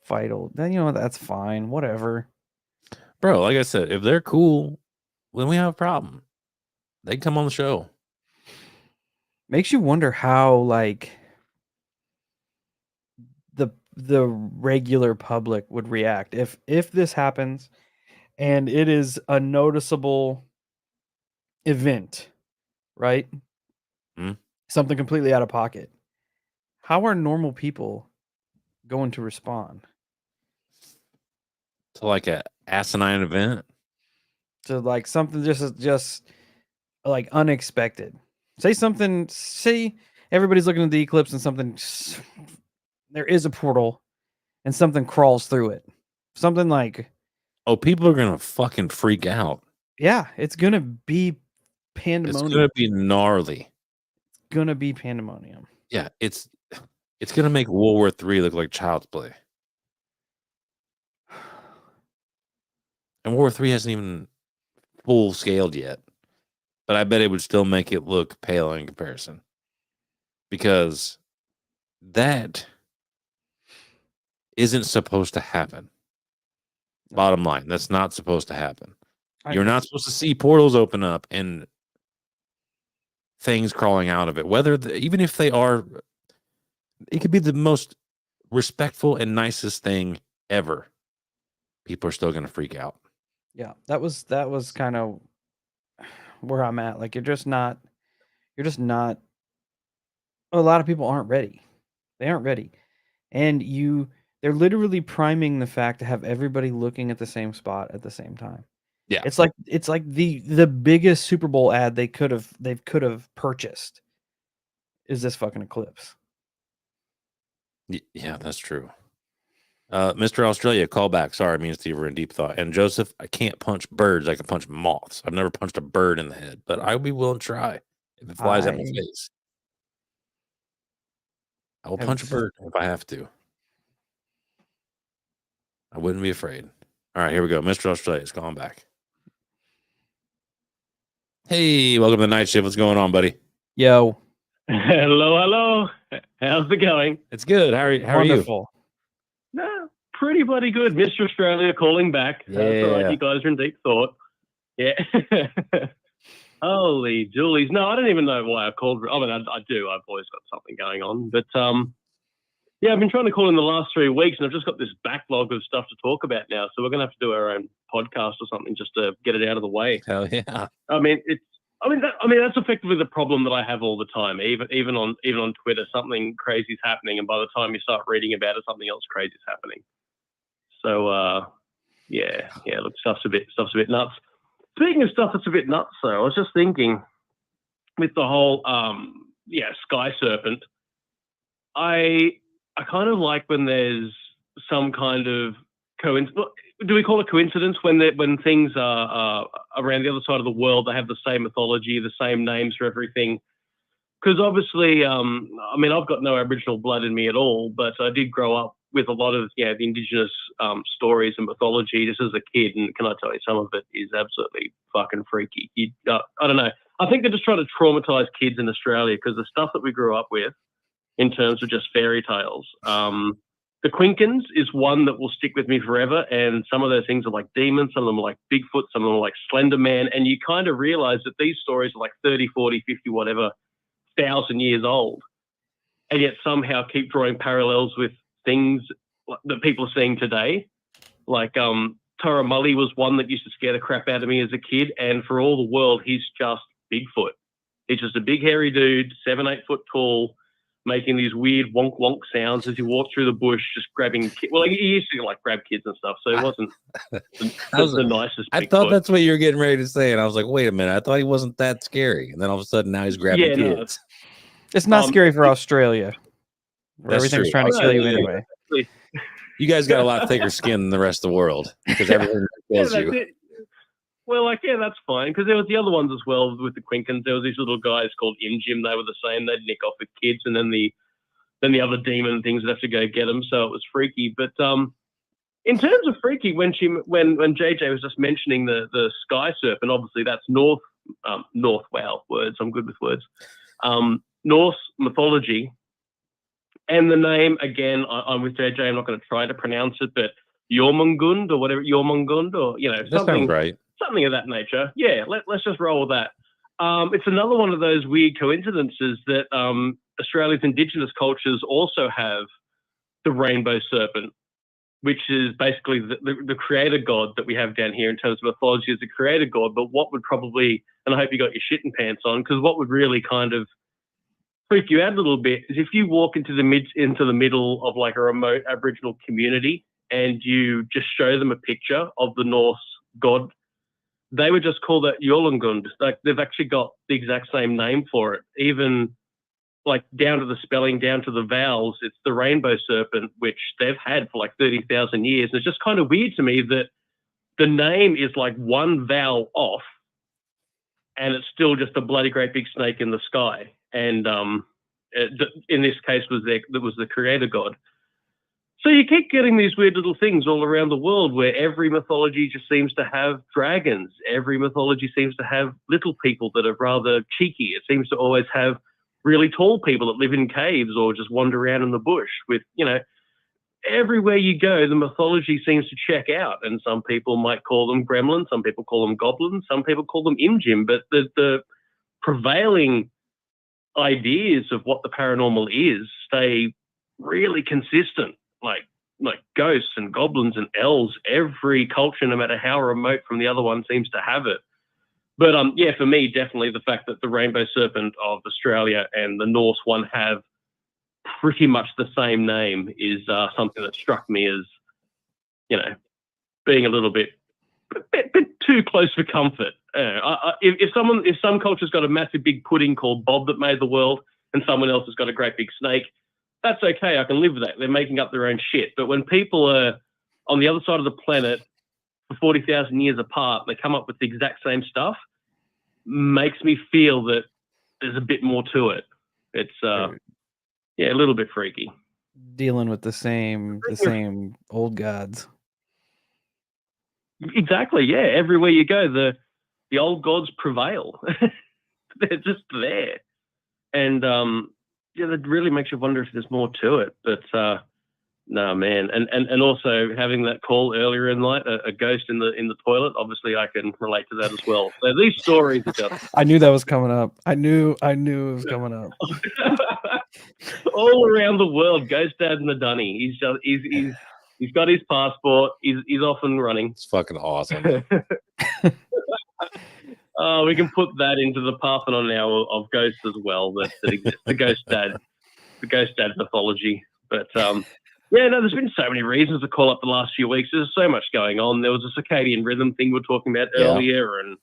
fight old. Then you know what? That's fine. Whatever. Bro, like I said, if they're cool, then we have a problem. They come on the show. Makes you wonder how like the regular public would react if this happens and it is a noticeable event, right? Mhm. Something completely out of pocket. How are normal people going to respond To like a asinine event. to like something just like unexpected? Say everybody's looking at the eclipse and something, there is a portal and something crawls through it. Something like, Oh, people are gonna fucking freak out. yeah, it's gonna be It's pandemonium. gonna be gnarly. Gonna be pandemonium. Yeah, it's gonna make World War III look like child's play. And World War III hasn't even full scaled yet. But I bet it would still make it look pale in comparison. Because that isn't supposed to happen. No. Bottom line, that's not supposed to happen. I- You're not supposed to see portals open up and things crawling out of it. Even if they are, it could be the most respectful and nicest thing ever. People are still going to freak out. Yeah, that was kind of where I'm at. Like you're just not a lot of people aren't ready. They aren't ready. And they're literally priming the fact to have everybody looking at the same spot at the same time. Yeah. It's like the biggest Super Bowl ad they could have purchased is this fucking eclipse. Yeah, that's true. Mr. Australia, call back. Sorry, me and Steve were in deep thought. And Joseph, I can't punch birds. I can punch moths. I've never punched a bird in the head, but I would be willing to try if it flies at my face. I will punch a bird if I have to. I wouldn't be afraid. All right, here we go. Mr. Australia's calling back. Hey, welcome to the night shift. What's going on, buddy? Yo. Hello. How's it going? It's good. How are you? Wonderful. No, pretty bloody good. Mr. Australia calling back. That's all right. You guys are in deep thought. Yeah. Holy Julies. No, I don't even know why I called. I mean, I do. I've always got something going on. But, yeah, I've been trying to call in the last 3 weeks, and I've just got this backlog of stuff to talk about now. So we're going to have to do our own podcast or something just to get it out of the way. Hell yeah. I mean, that's effectively the problem that I have all the time. Even on Twitter, something crazy is happening, and by the time you start reading about it, something else crazy is happening. So, yeah. Look, stuff's a bit nuts. Speaking of stuff that's a bit nuts, though, I was just thinking with the whole, sky serpent. I kind of like when there's some kind of coincidence. Do we call it coincidence when things are around the other side of the world? They have the same mythology, the same names for everything. Because obviously, I've got no Aboriginal blood in me at all, but I did grow up with a lot of the indigenous stories and mythology just as a kid. And can I tell you, some of it is absolutely fucking freaky. I don't know. I think they're just trying to traumatize kids in Australia because the stuff that we grew up with, in terms of just fairy tales. The Quinkins is one that will stick with me forever, and some of those things are like demons, some of them are like Bigfoot, some of them are like Slender Man, and you kind of realize that these stories are like 30, 40, 50, whatever, 1,000 years old, and yet somehow keep drawing parallels with things that people are seeing today. Like Turramulli was one that used to scare the crap out of me as a kid, and for all the world, he's just Bigfoot. He's just a big hairy dude, 7-8 foot tall, making these weird wonk wonk sounds as he walked through the bush, just grabbing. Well, he used to like grab kids and stuff, so he wasn't the nicest. I thought that's what you were getting ready to say, and I was like, wait a minute, I thought he wasn't that scary, and then all of a sudden now he's grabbing kids. It's not scary for Australia, where everything's trying to kill you anyway. You guys got a lot thicker skin than the rest of the world because everything kills you. Well, like, yeah, that's fine, because there was the other ones as well with the Quinkans. There was these little guys called Imjim. They were the same. They'd nick off with kids, and then the other demon things would have to go get them. So it was freaky. But in terms of freaky, when JJ was just mentioning the sky serpent, obviously that's North. Wow, words. I'm good with words. Norse mythology. And the name, again, I'm with JJ. I'm not going to try to pronounce it, but Jormungand or whatever, Jormungand or, something, right. Something of that nature. Yeah, let's just roll with that. It's another one of those weird coincidences that Australia's Indigenous cultures also have the rainbow serpent, which is basically the creator god that we have down here in terms of mythology as a creator god. But what would probably, and I hope you got your shitting pants on, because what would really kind of freak you out a little bit is if you walk into the middle of like a remote Aboriginal community and you just show them a picture of the Norse god, they would just call that Yolungund. Like they've actually got the exact same name for it, even like down to the spelling, down to the vowels. It's the rainbow serpent, which they've had for like 30,000 years. And it's just kind of weird to me that the name is like one vowel off, and it's still just a bloody great big snake in the sky. And in this case, was the creator god. So you keep getting these weird little things all around the world where every mythology just seems to have dragons. Every mythology seems to have little people that are rather cheeky. It seems to always have really tall people that live in caves or just wander around in the bush with, everywhere you go, the mythology seems to check out. And some people might call them gremlins. Some people call them goblins. Some people call them Imjim. But the prevailing ideas of what the paranormal is stay really consistent, like ghosts and goblins and elves. Every culture, no matter how remote from the other one, seems to have it. But for me, definitely the fact that the rainbow serpent of Australia and the Norse one have pretty much the same name is something that struck me as, being a little bit too close for comfort. If some culture's got a massive big pudding called Bob that made the world, and someone else has got a great big snake, that's okay. I can live with that. They're making up their own shit. But when people are on the other side of the planet for 40,000 years apart, they come up with the exact same stuff, makes me feel that there's a bit more to it. It's a little bit freaky. Dealing with the same old gods. Exactly, yeah. Everywhere you go, the old gods prevail. They're just there. And that really makes you wonder if there's more to it. But no, man. And also having that call earlier in night, a ghost in the toilet, obviously I can relate to that as well. So these stories are just I knew that was coming up. I knew it was coming up. all around the world, Ghost Dad and the Dunny. He's got his passport. He's off and running. It's fucking awesome. We can put that into the Parthenon now of ghosts as well that exists. The Ghost Dad mythology. But there's been so many reasons to call up the last few weeks. There's so much going on. There was a circadian rhythm thing we were talking about earlier, and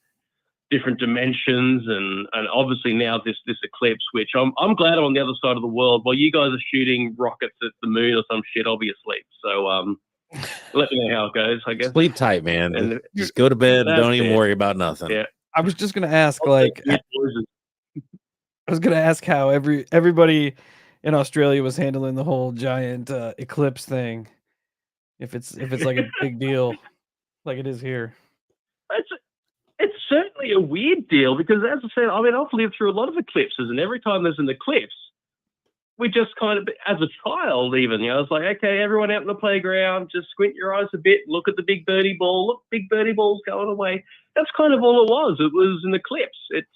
different dimensions, and obviously now this eclipse, which I'm glad I'm on the other side of the world. While you guys are shooting rockets at the moon or some shit, I'll be asleep. So let me know how it goes, I guess. Sleep tight, man. And just go to bed and don't even worry about nothing. Yeah. I was just gonna ask, how everybody in Australia was handling the whole giant eclipse thing. If it's like a big deal, like it is here. It's certainly a weird deal because, as I said, I mean, I've lived through a lot of eclipses, and every time there's an eclipse, we just kind of, as a child even, it's like, okay, everyone out in the playground, just squint your eyes a bit, look at the big birdie ball, look, big birdie ball's going away. That's kind of all it was. It was an eclipse. It's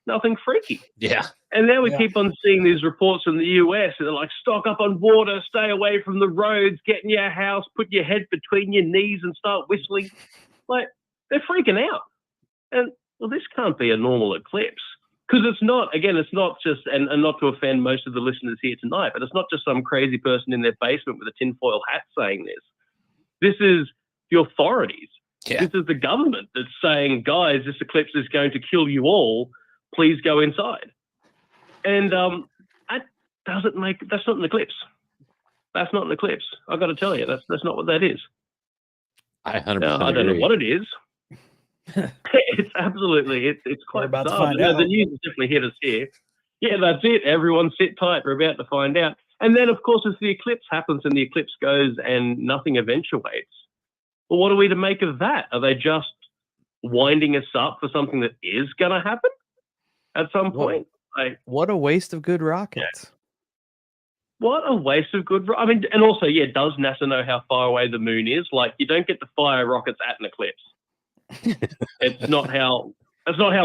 nothing freaky. Yeah. And now we keep on seeing these reports from the US, and they're like, stock up on water, stay away from the roads, get in your house, put your head between your knees and start whistling. Like, they're freaking out. And, well, this can't be a normal eclipse. because it's not just, and not to offend most of the listeners here tonight, but it's not just some crazy person in their basement with a tinfoil hat saying this. This is the authorities. Yeah. This is the government that's saying, guys, this eclipse is going to kill you all. Please go inside. And that doesn't make, that's not an eclipse. That's not an eclipse. I've got to tell you, that's not what that is. I 100% I don't know agree. what it is. It's absolutely, it's quite about to bizarre. find But no, out. the news has definitely hit us here. Yeah, that's it. Everyone sit tight. We're about to find out. And then, of course, if the eclipse happens and the eclipse goes and nothing eventuates, well, what are we to make of that? Are they just winding us up for something that is going to happen at some point? What a waste of good rockets. What a waste of good. I mean, and also, yeah, does NASA know how far away the moon is? Like, you don't get to fire rockets at an eclipse. That's not how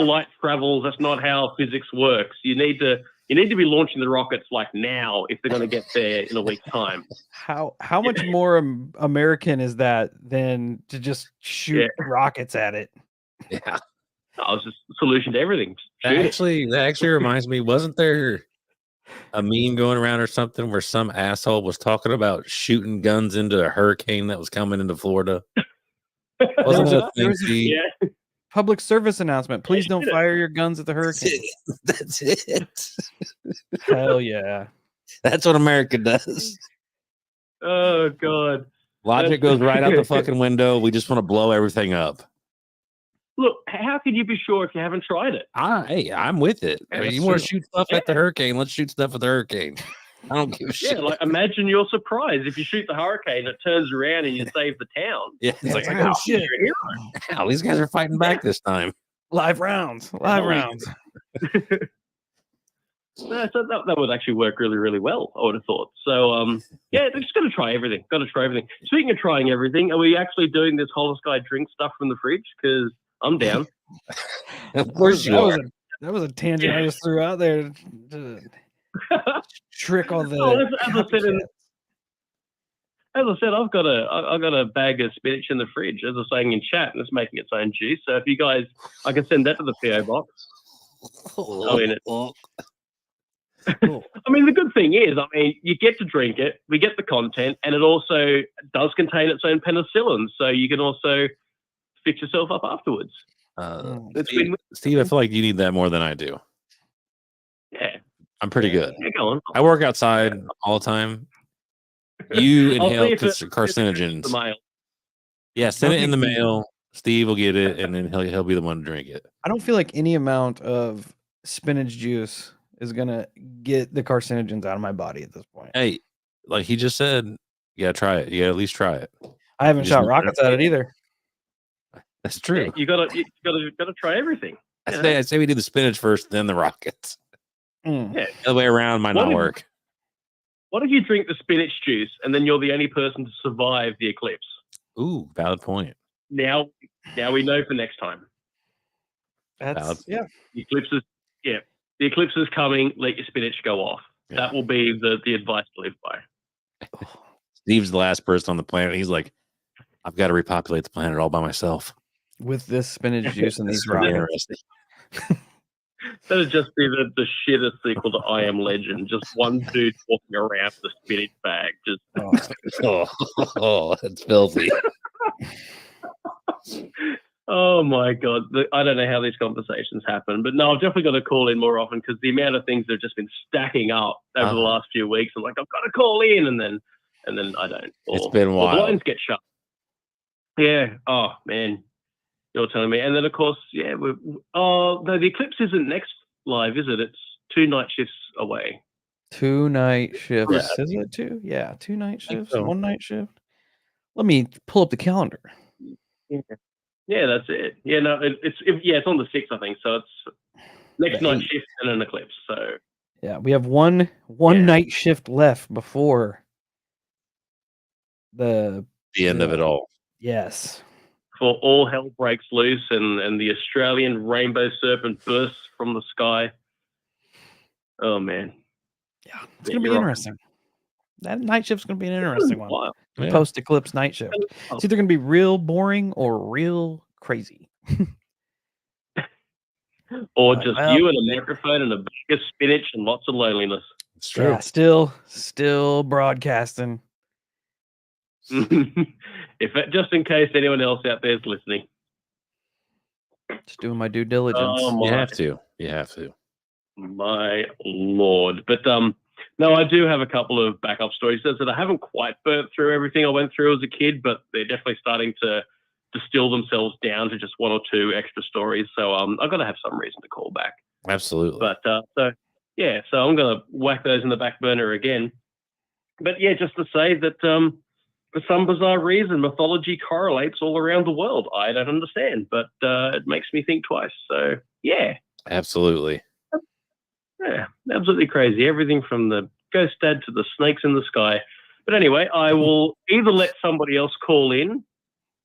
light travels. That's not how physics works. You need to be launching the rockets like now if they're going to get there in a week's time. How much more American is that than to just shoot rockets at it? Yeah. That was just the solution to everything. That actually reminds me, wasn't there a meme going around or something where some asshole was talking about shooting guns into a hurricane that was coming into Florida? Wasn't that a thing? Yeah. Public service announcement. Please don't fire your guns at the hurricane. That's it. Hell yeah. That's what America does. Oh, God. Logic goes right out the fucking window. We just want to blow everything up. Look, how can you be sure if you haven't tried it? Hey, I'm with it. I mean, you want to shoot stuff at the hurricane? Let's shoot stuff at the hurricane. I don't give a shit. Yeah, like imagine your surprise if you shoot the hurricane, it turns around and you save the town. Yeah, it's like, oh shit. You're a hero. Wow, these guys are fighting back this time. Live rounds. Oh, No, so that would actually work really, really well, I would have thought. So, yeah, they're just got to try everything. Speaking of trying everything, are we actually doing this Holosky drink stuff from the fridge? Because I'm down. Of course you are. That was a tangent I just threw out there to trick all the. As I said, I've got a bag of spinach in the fridge, as I was saying in chat, and it's making its own juice. So if you guys, I can send that to the PO box. I mean, the good thing is, you get to drink it, we get the content, and it also does contain its own penicillin, so you can also fix yourself up afterwards. Steve, I feel like you need that more than I do. Yeah. I'm pretty good. Yeah, go on. I work outside all the time. You inhale carcinogens. Yeah, send it in the mail. Steve will get it, and then he'll be the one to drink it. I don't feel like any amount of spinach juice is gonna get the carcinogens out of my body at this point. Hey, like he just said, you gotta try it. You gotta at least try it. I haven't shot rockets at it either. That's true. Yeah, you gotta try everything. I say we do the spinach first, then the rockets. Yeah, the other way around might not work. What if you drink the spinach juice and then you're the only person to survive the eclipse? Ooh, valid point. Now we know for next time. That's The eclipse is coming. Let your spinach go off. Yeah. That will be the advice to live by. Steve's the last person on the planet. He's like, I've got to repopulate the planet all by myself with this spinach juice and these rockets. That'd just be the shittest sequel to I Am Legend. Just one dude walking around with a spinach bag. That's filthy. Oh my God. I don't know how these conversations happen, but no, I've definitely got to call in more often because the amount of things that have just been stacking up over the last few weeks. I'm like, I've got to call in, and then I don't. It's been wild. The lines get shut. Yeah. Oh man. You're telling me. And then, of course, no, the eclipse isn't next live, is it? It's 2 night shifts away. 2 night shifts. Yeah. Is it 2? Yeah, 2 night shifts, so. 1 night shift. Let me pull up the calendar. Yeah, that's it. Yeah, no, it's on the 6th, I think. So it's next night shift and an eclipse. So yeah, we have one night shift left before the end of it all. Yes. For all hell breaks loose and the Australian rainbow serpent bursts from the sky. Oh, man. Yeah, it's going to be interesting. That night shift's going to be an interesting one. Yeah. Post-eclipse night shift. It's either going to be real boring or real crazy. Or just Well, you and a microphone and a bag of spinach and lots of loneliness. It's true. yeah, still broadcasting. Just in case anyone else out there is listening. Just doing my due diligence. Oh You my, have to. You have to. my lord! But no, I do have a couple of backup stories that I haven't quite burnt through everything I went through as a kid, but they're definitely starting to distill themselves down to just one or two extra stories. So I've got to have some reason to call back. Absolutely. But so yeah, so I'm going to whack those in the back burner again. But yeah, just to say that for some bizarre reason, mythology correlates all around the world. I don't understand, but it makes me think twice. So yeah, Absolutely. yeah, absolutely crazy. Everything from the ghost dad to the snakes in the sky. But anyway, I will either let somebody else call in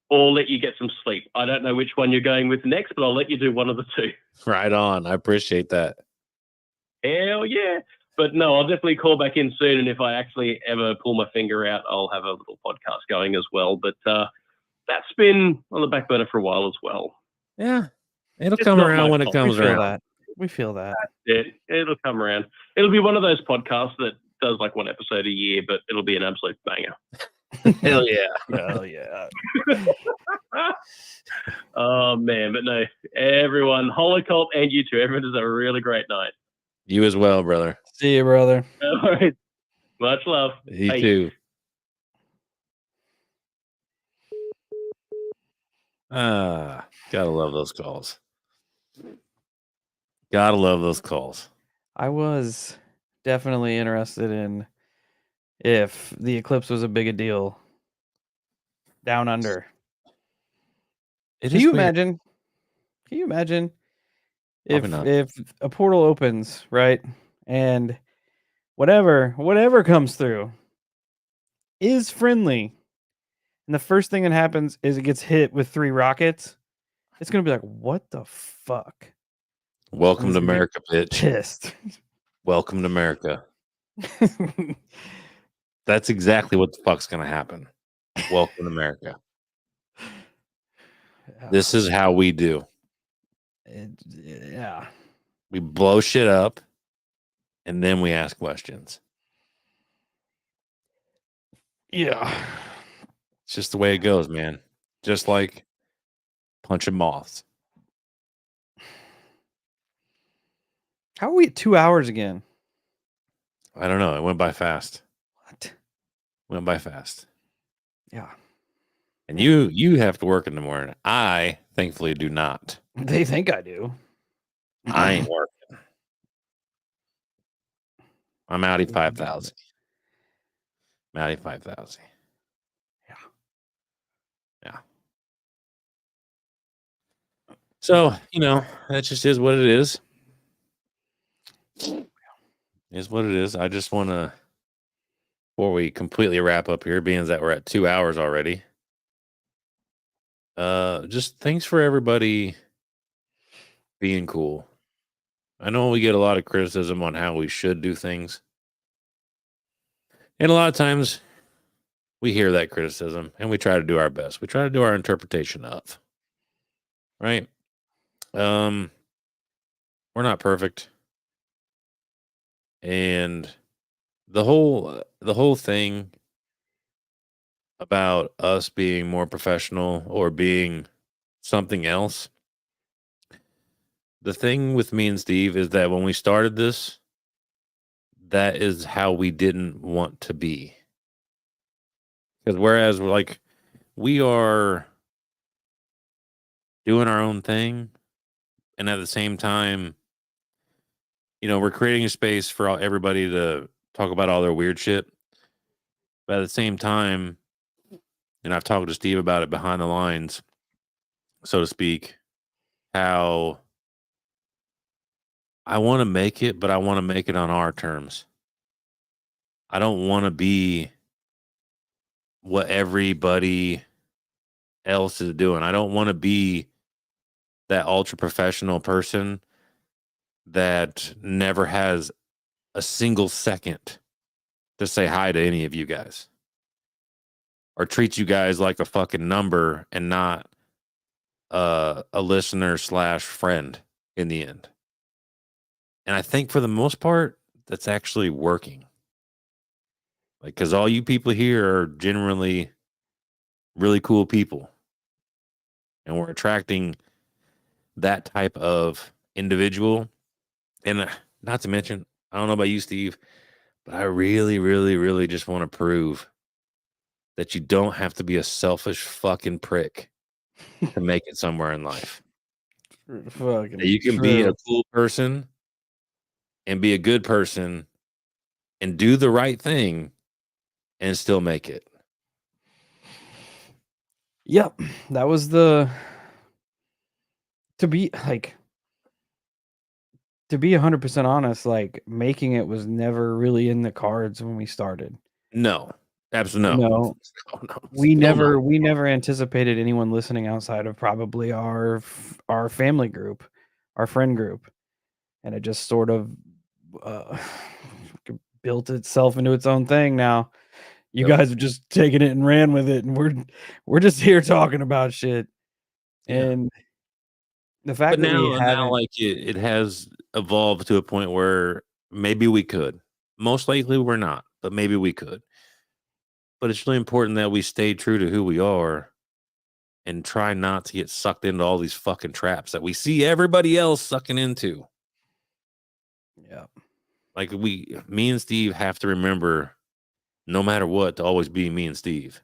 or let you get some sleep. I don't know which one you're going with next, but I'll let you do one of the two. Right on. I appreciate that. Hell yeah. But no, I'll definitely call back in soon. And if I actually ever pull my finger out, I'll have a little podcast going as well. But that's been on the back burner for a while as well. Yeah. It'll It's come not around my when it fault. comes We feel around. that. We feel that. It'll come around. It'll be one of those podcasts that does like one episode a year, but it'll be an absolute banger. Hell yeah. Hell yeah. Oh man, but no, everyone, Holocult and you two, everyone has a really great night. You as well, brother. See you, brother. All right, much love. You Bye. too. Gotta love those calls. Gotta love those calls. I was definitely interested in if the eclipse was a big a deal down under. It Can is you weird. imagine? Can you imagine if Probably not. if a portal opens, right? And whatever comes through is friendly. And the first thing that happens is it gets hit with 3 rockets. It's gonna be like, what the fuck? Welcome He's to gonna be America, bitch. Pissed. Welcome to America. That's exactly what the fuck's gonna happen. Welcome to America. This is how we do. Yeah. We blow shit up and then we ask questions. Yeah. It's just the way it goes, man. Just like punching moths. How are we at 2 hours again? I don't know. It went by fast. What? Went by fast. Yeah. And you have to work in the morning. I thankfully do not. They think I do. I ain't working. I'm outie 5,000. I'm outie 5,000. Yeah. Yeah. So, that just is what it is. Is what it is. I just want to, before we completely wrap up here, being that we're at 2 hours already, just thanks for everybody being cool. I know we get a lot of criticism on how we should do things. And a lot of times we hear that criticism and we try to do our best. We try to do our interpretation of. Right? We're not perfect. And the whole thing about us being more professional or being something else, the thing with me and Steve is that when we started this, that is how we didn't want to be. Because whereas we are doing our own thing, and at the same time, we're creating a space for everybody to talk about all their weird shit. But at the same time, and I've talked to Steve about it behind the lines, so to speak, how I want to make it, but I want to make it on our terms. I don't want to be what everybody else is doing. I don't want to be that ultra professional person that never has a single second to say hi to any of you guys or treat you guys like a fucking number and not a listener / friend. in the end. And I think for the most part, that's actually working. Like, because all you people here are generally really cool people. And we're attracting that type of individual. And not to mention, I don't know about you, Steve, but I really, really, really just want to prove that you don't have to be a selfish fucking prick to make it somewhere in life. That Fucking you can be a true. cool person and be a good person and do the right thing and still make it. Yep, that was to be like, to be 100% honest, like, making it was never really in the cards when we started. No, absolutely no. No, No, we still no. never anticipated anyone listening outside of probably our family group, our friend group, and it just sort of uh, built itself into its own thing. Now you Yep. guys have just taken it and ran with it, and we're just here talking about shit. Yeah. And the fact But that we now haven't, like it has evolved to a point where maybe we could. Most likely we're not, but maybe we could. But it's really important that we stay true to who we are and try not to get sucked into all these fucking traps that we see everybody else sucking into. yeah, Like me and Steve have to remember, no matter what, to always be me and Steve.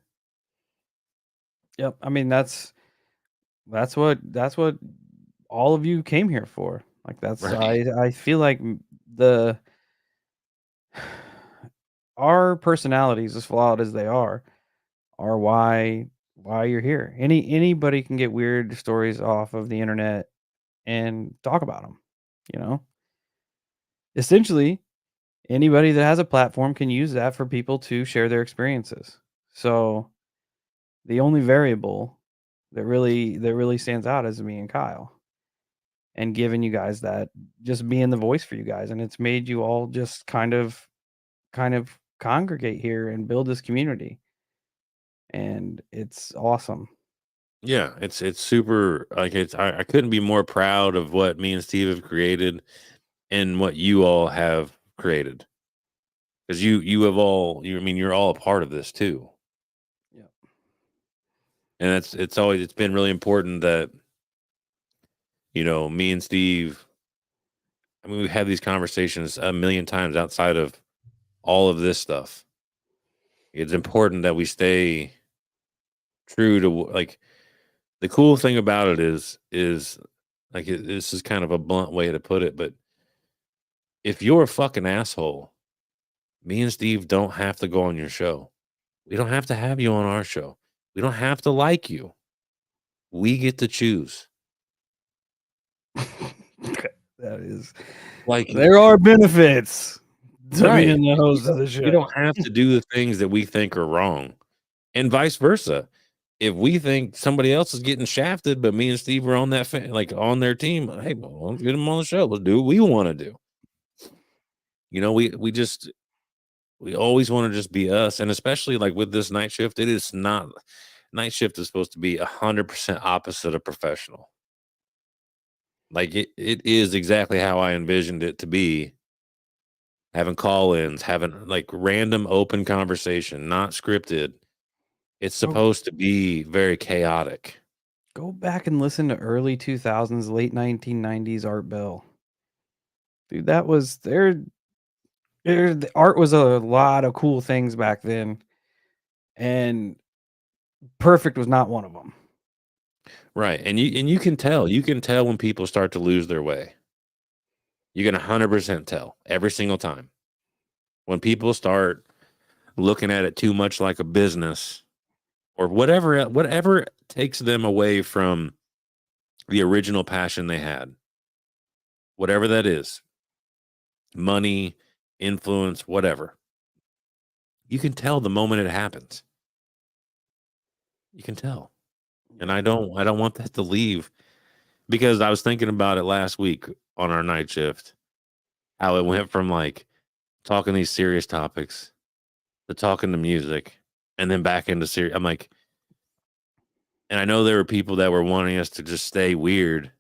yep. I mean, that's what all of you came here for. Like, that's Right. I feel like the our personalities, as flawed as they are why you're here. Anybody can get weird stories off of the internet and talk about them. You know, essentially, anybody that has a platform can use that for people to share their experiences. So the only variable that really stands out is me and Kyle, and giving you guys that, just being the voice for you guys, and it's made you all just kind of congregate here and build this community, and it's awesome. Yeah, it's super, like I couldn't be more proud of what me and Steve have created and what you all have created. Because you have all I mean, you're all a part of this too. Yeah. And it's been really important that, me and Steve, I mean, we've had these conversations a million times outside of all of this stuff. It's important that we stay true to like the cool thing about it is like this is kind of a blunt way to put it, but if you're a fucking asshole, me and Steve don't have to go on your show. We don't have to have you on our show. We don't have to like you. We get to choose. That is, Like, there are benefits to right. being the host of the We show. don't have to do the things that we think are wrong, and vice versa. If we think somebody else is getting shafted, but me and Steve are on that like on their team, hey, well, let's get them on the show. Let's do what we want to do. We always want to just be us, and especially like with this night shift, it is not. Night shift is supposed to be 100% opposite of professional. Like it is exactly how I envisioned it to be. Having call-ins, having like random open conversation, not scripted. It's supposed to be very chaotic. Go back and listen to early 2000s, late 1990s Art Bell. Dude, that was the art was a lot of cool things back then, and perfect was not one of them. Right. And you can tell. You can tell when people start to lose their way. You can 100% tell every single time. When people start looking at it too much like a business or whatever takes them away from the original passion they had. Whatever that is. Money, influence, whatever. You can tell the moment it happens. You can tell. And I don't want that to leave, because I was thinking about it last week on our night shift, how it went from like talking these serious topics to talking to music and then back into serious. I'm like, and I know there were people that were wanting us to just stay weird,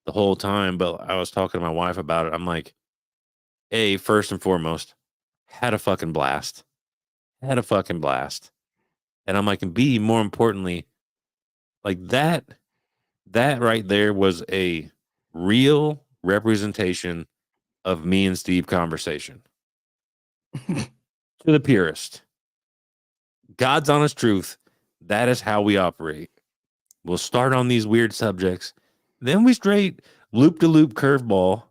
the whole time. But I was talking to my wife about it. I'm like, A, first and foremost, had a fucking blast. Had a fucking blast. And I'm like, and B, more importantly, like that right there was a real representation of me and Steve conversation. To the purist. God's honest truth. That is how we operate. We'll start on these weird subjects. Then we straight loop-to-loop curveball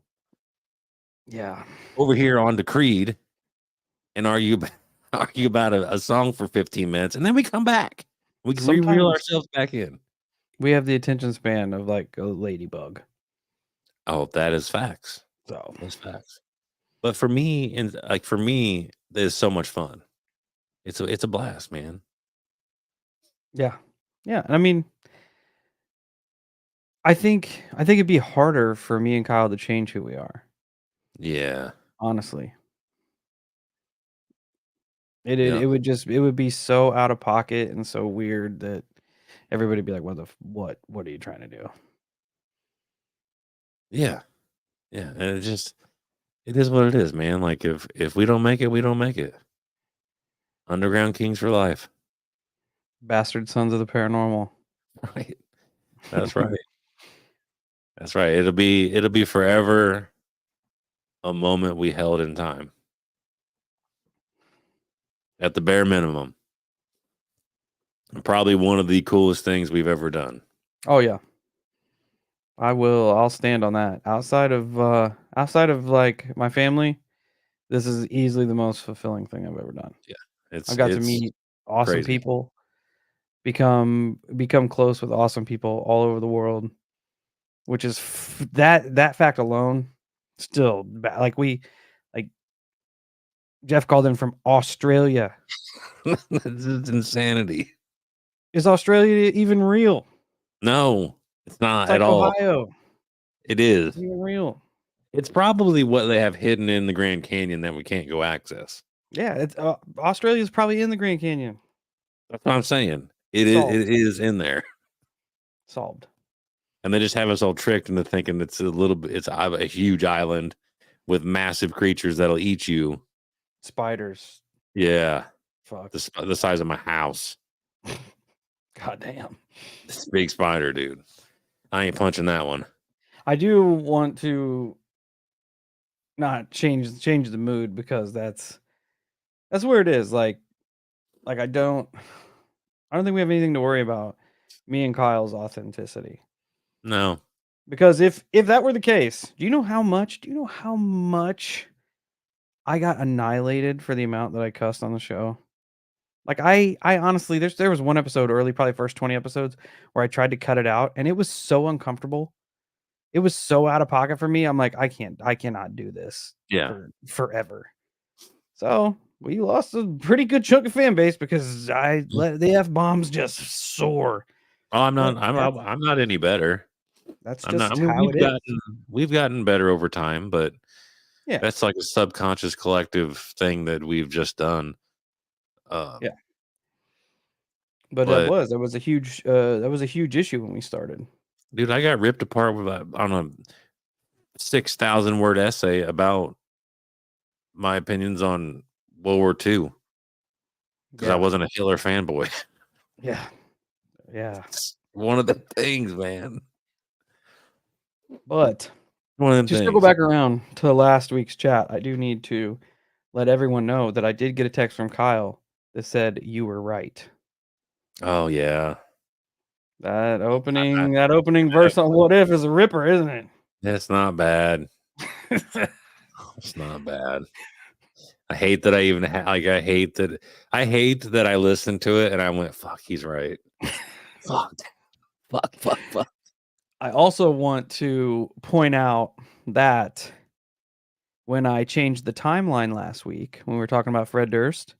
Yeah. over here onto Creed and argue about a song for 15 minutes. And then we come back. We can reel Sometimes ourselves back in. we have the attention span of like a ladybug. Oh, that is facts. So That's facts. But for me, there's so much fun. It's a blast, man. yeah. Yeah. And I mean, I think it'd be harder for me and Kyle to change who we are, Yeah. honestly. Yeah. It would be so out of pocket and so weird that everybody'd be like, what are you trying to do? Yeah. Yeah. And it is what it is, man. Like if we don't make it, we don't make it. Underground Kings for life. Bastard sons of the paranormal. Right. That's right. That's right. It'll be forever a moment we held in time. At the bare minimum. Probably one of the coolest things we've ever done. Oh yeah. I'll stand on that. Outside of like my family, this is easily the most fulfilling thing I've ever done. I got to meet awesome crazy. people, become close with awesome people all over the world, which is that fact alone still like Jeff called in from Australia. This is insanity. Is Australia even real? No, it's not It's at like all. Ohio. It is. It's even real. It's probably what they have hidden in the Grand Canyon that we can't go access. Yeah, it's Australia's probably in the Grand Canyon. That's what I'm saying. It is in there. Solved. And they just have us all tricked into thinking it's a huge island with massive creatures that'll eat you. Spiders. Yeah. Fuck. The size of my house. God damn. This big spider, dude. I ain't punching that one. I do want to not change the mood because that's where it is. Like I don't think we have anything to worry about. Me and Kyle's authenticity. No. Because if that were the case, do you know how much I got annihilated for the amount that I cussed on the show? Like I honestly, there was one episode early, probably first 20 episodes, where I tried to cut it out, and it was so uncomfortable. It was so out of pocket for me. I'm like, I cannot do this for forever. So we lost a pretty good chunk of fan base because I let the F-bombs just soar. Oh, I'm not any better. That's just how it is. We've gotten better over time, but yeah, that's like a subconscious collective thing that we've just done. Yeah. But that was a huge issue when we started. Dude, I got ripped apart on a 6,000 word essay about my opinions on World War II because I wasn't a Hitler fanboy. Yeah. It's one of the things, man. But to circle back around to last week's chat, I do need to let everyone know that I did get a text from Kyle that said you were right. Oh yeah. That opening verse on What If is a ripper, isn't it? It's not bad. It's not bad. I hate that I hate that I listened to it and I went, fuck, he's right. Fuck. I also want to point out that when I changed the timeline last week, when we were talking about Fred Durst,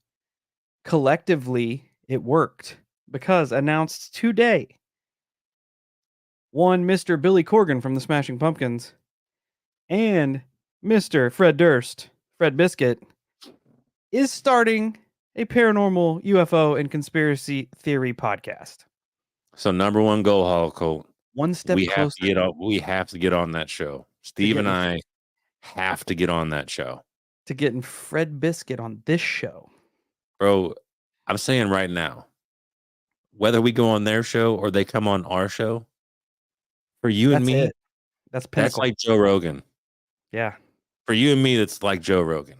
collectively it worked because announced today, one Mr. Billy Corgan from the Smashing Pumpkins and Mr. Fred Durst, Fred Biscuit, is starting a paranormal UFO and conspiracy theory podcast. So number one goal, Hulk, one step we have closer to get on. We have to get on that show. Steve and getting I have to get on that show, to getting Fred Biscuit on this show. bro. I'm saying right now, whether we go on their show or they come on our show, for you and That's me, it. That's that's pinnacle. like Joe Rogan. Yeah. For you and me, that's like Joe Rogan.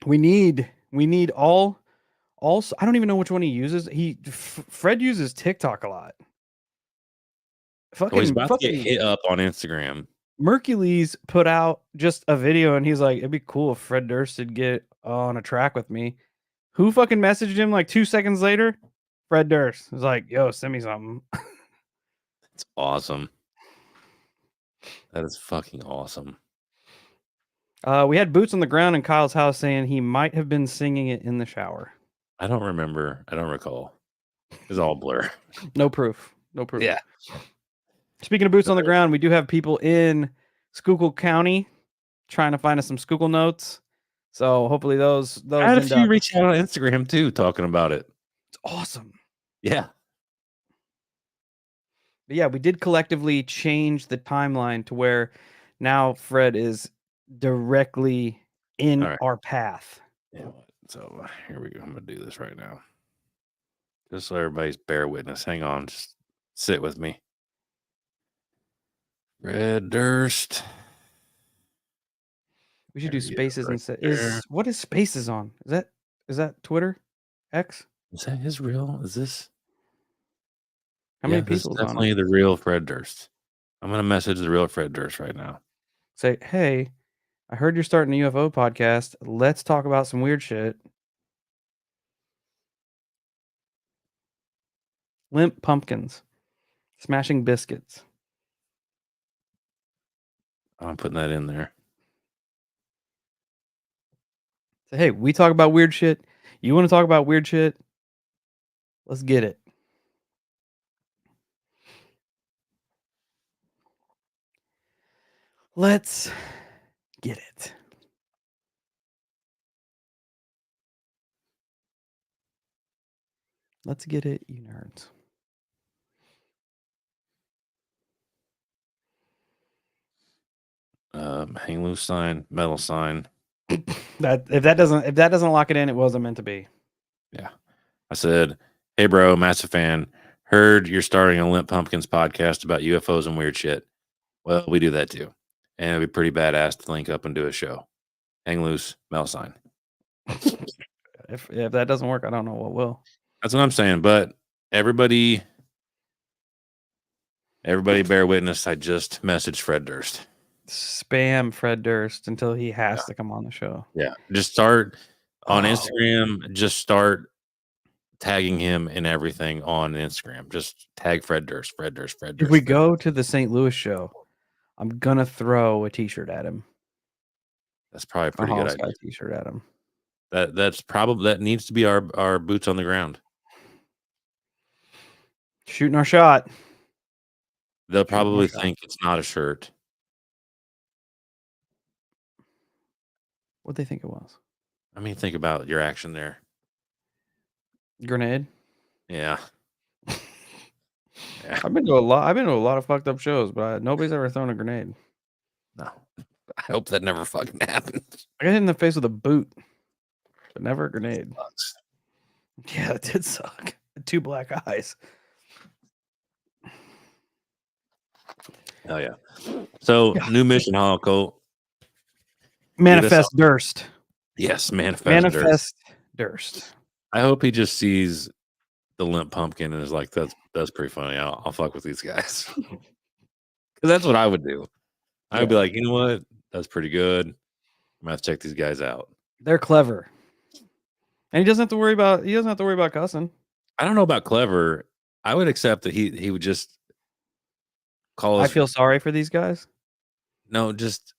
We need all I don't even know which one he uses. Fred uses TikTok a lot. So he's Fucking about to get hit up on Instagram. Mercules put out just a video and he's like, it'd be cool if Fred Durst would get on a track with me. Who fucking messaged him like 2 seconds later? Fred Durst was like, yo, send me something. It's awesome. That is fucking awesome. We had boots on the ground in Kyle's house saying he might have been singing it in the shower. I don't remember. I don't recall. It's all blur. No proof. No proof. Yeah. Speaking of boots on the ground, we do have people in Schuylkill County trying to find us some Schuylkill notes. So hopefully those I had a end few up. reach out on Instagram too, talking about it. It's awesome. Yeah. But yeah, we did collectively change the timeline to where now Fred is directly in All right. our path. Yeah. So here we go. I'm gonna do this right now. Just so everybody's bear witness. Hang on, just sit with me. Fred Durst. We should There do you go, spaces right instead. there. What is spaces on? Is that Twitter? X? Is that his real? Is this? How many This is people is on definitely it? the real Fred Durst. I'm gonna message the real Fred Durst right now. Say, hey, I heard you're starting a UFO podcast. Let's talk about some weird shit. Limp pumpkins. Smashing biscuits. I'm putting that in there. Say, hey, we talk about weird shit. You want to talk about weird shit? Let's get it. Let's get it. Let's get it, you nerds. Hang loose sign, metal sign. That if that doesn't lock it in, it wasn't meant to be. Yeah. I said, hey bro, massive fan. Heard you're starting a Limp Pumpkins podcast about UFOs and weird shit. Well, we do that too. And it'd be pretty badass to link up and do a show. Hang loose, metal sign. If that doesn't work, I don't know what will. That's what I'm saying. But everybody bear witness. I just messaged Fred Durst. Spam Fred Durst until he has to come on the show. Yeah. Just start on Oh. Instagram. Just start tagging him in everything on Instagram. Just tag Fred Durst, Fred Durst, Fred Durst. If we Fred go Durst. to the St. Louis show, I'm gonna throw a T-shirt at him. That's probably a A pretty good Holosky idea. T-shirt at him. That needs to be our boots on the ground. Shooting our shot. They'll probably shot. think it's not a shirt. What'd they think it was? I mean, think about your action there. Grenade. Yeah. I've been to a lot of fucked up shows, but nobody's ever thrown a grenade. No. I hope that never fucking happens. I got hit in the face with a boot, but never a grenade. Sucks. Yeah, it did suck. 2 black eyes. Hell yeah. So new mission, Holocult. Manifest Durst. Yes, Manifest Manifest Durst. I hope he just sees the Limp Pumpkin and is like, that's pretty funny. I'll fuck with these guys. Because that's what I would do. I would be like, you know what? That's pretty good. I'm gonna have to check these guys out. They're clever. And he doesn't have to worry about cussing. I don't know about clever. I would accept that he would just call us. I feel sorry for these guys. No, just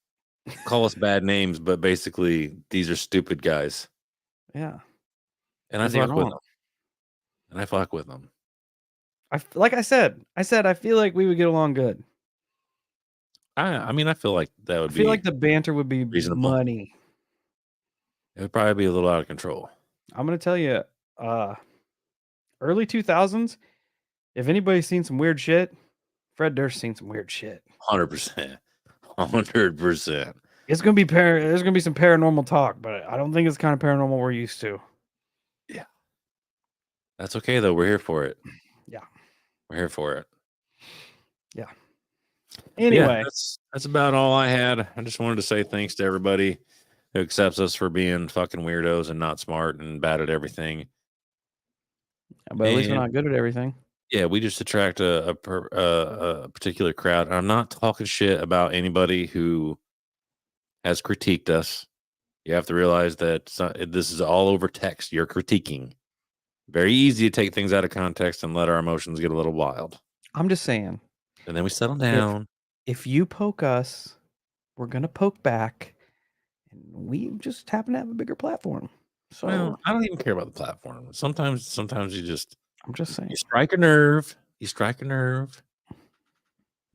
call us bad names, but basically these are stupid guys. Yeah. And I They're fuck with not. them. And I fuck with them. Like I said, I feel like we would get along good. I mean, I feel like that would I be. feel like the banter would be reasonable. money. It would probably be a little out of control. I'm gonna tell you, early 2000s. If anybody's seen some weird shit, Fred Durst's seen some weird shit. 100%. 100%. It's gonna be there's gonna be some paranormal talk, but I don't think it's kind of paranormal we're used to. Yeah. That's okay though. We're here for it. Yeah. We're here for it. Yeah. Yeah, Anyway, that's about all I had. I just wanted to say thanks to everybody who accepts us for being fucking weirdos and not smart and bad at everything. but at least we're And not good at everything. yeah, we just attract a particular crowd. And I'm not talking shit about anybody who has critiqued us. You have to realize that this is all over text. You're critiquing. Very easy to take things out of context and let our emotions get a little wild. I'm just saying, And then we settle down. if you poke us, we're gonna poke back, and we just happen to have a bigger platform. So Well, I don't even care about the platform. Sometimes you just I'm just saying. you strike a nerve.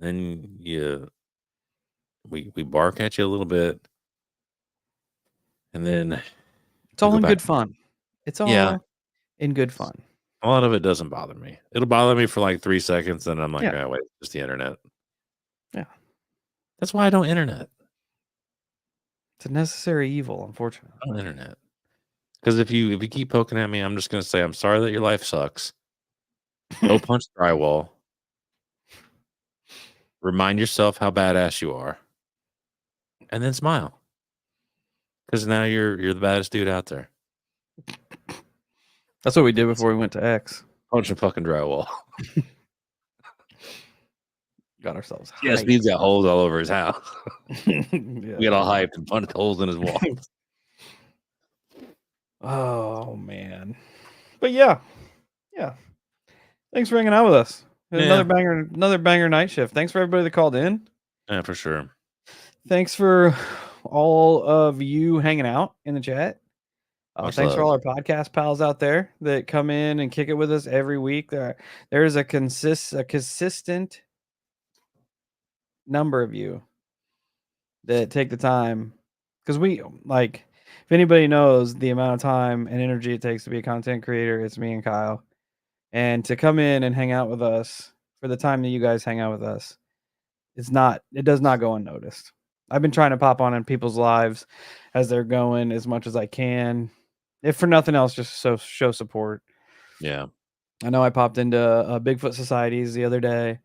Then we bark at you a little bit. And then It's all go in back. good fun. It's all in good fun. A lot of it doesn't bother me. It'll bother me for like 3 seconds, then I'm like, Yeah. oh wait, it's just the internet. Yeah. That's why I don't internet. It's a necessary evil, unfortunately. I don't internet. Because if you keep poking at me, I'm just gonna say I'm sorry that your life sucks. Go punch drywall. Remind yourself how badass you are. And then smile. Because now you're the baddest dude out there. That's what we did before we went to X. Punch a fucking drywall. Got ourselves. Yes, hyped. he's got holes all over his house. Yeah. We get all hyped and punched holes in his wall. Oh man. But yeah. Thanks for hanging out with us. Yeah. Another banger night shift. Thanks for everybody that called in. Yeah, for sure. Thanks for all of you hanging out in the chat. Much Thanks for all love. our podcast pals out there that come in and kick it with us every week. There is a consistent number of you that take the time, because we like, if anybody knows the amount of time and energy it takes to be a content creator, it's me and Kyle. And to come in and hang out with us for the time that you guys hang out with us, it does not go unnoticed. I've been trying to pop on in people's lives as they're going as much as I can, if for nothing else, just so show support. Yeah. I know I popped into Bigfoot Societies the other day.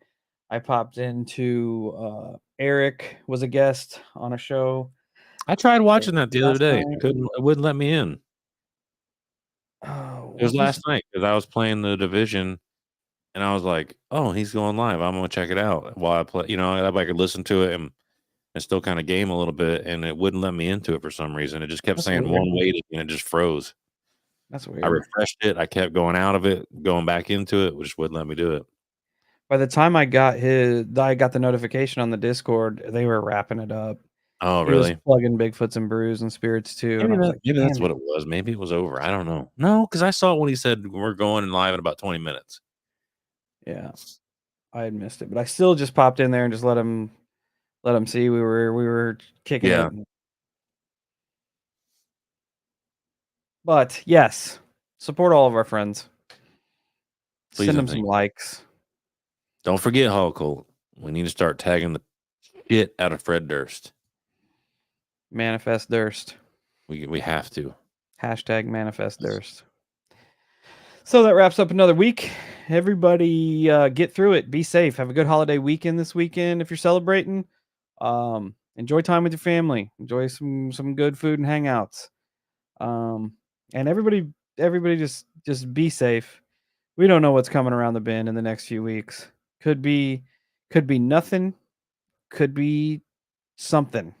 I popped into Eric was a guest on a show. I tried watching that the other Last day. night. It wouldn't let me in. Oh, It was last night because I was playing the division and I was like, oh, he's going live. I'm gonna check it out while I play. I could listen to it and still kind of game a little bit, and it wouldn't let me into it for some reason. It just kept That's saying weird. one waiting and it just froze. That's I weird. refreshed it. I kept going out of it, going back into it, which wouldn't let me do it. By the time I got the notification on the Discord, they were wrapping it up. Oh, He was really? plugging Bigfoots and Brews and Spirits too. And I was like, Maybe that's "Damn what it." it was. Maybe it was over. I don't know. No, because I saw it when he said we're going live in about 20 minutes. Yeah, I had missed it, but I still just popped in there and just let him see we were kicking Yeah. it. But yes, support all of our friends. Please Send and them some thank you. likes. Don't forget, Hall Colt. We need to start tagging the shit out of Fred Durst. Manifest Durst. We have to. Hashtag Manifest Durst. So that wraps up another week. Everybody get through it. Be safe. Have a good holiday weekend this weekend if you're celebrating. Enjoy time with your family. Enjoy some good food and hangouts. And everybody just be safe. We don't know what's coming around the bend in the next few weeks. Could be nothing. Could be something.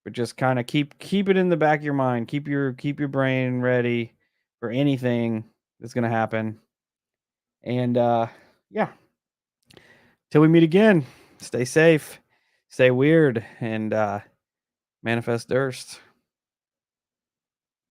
But just kind of keep it in the back of your mind. Keep your brain ready for anything that's gonna happen. And yeah. Till we meet again. Stay safe. Stay weird and manifest Durst.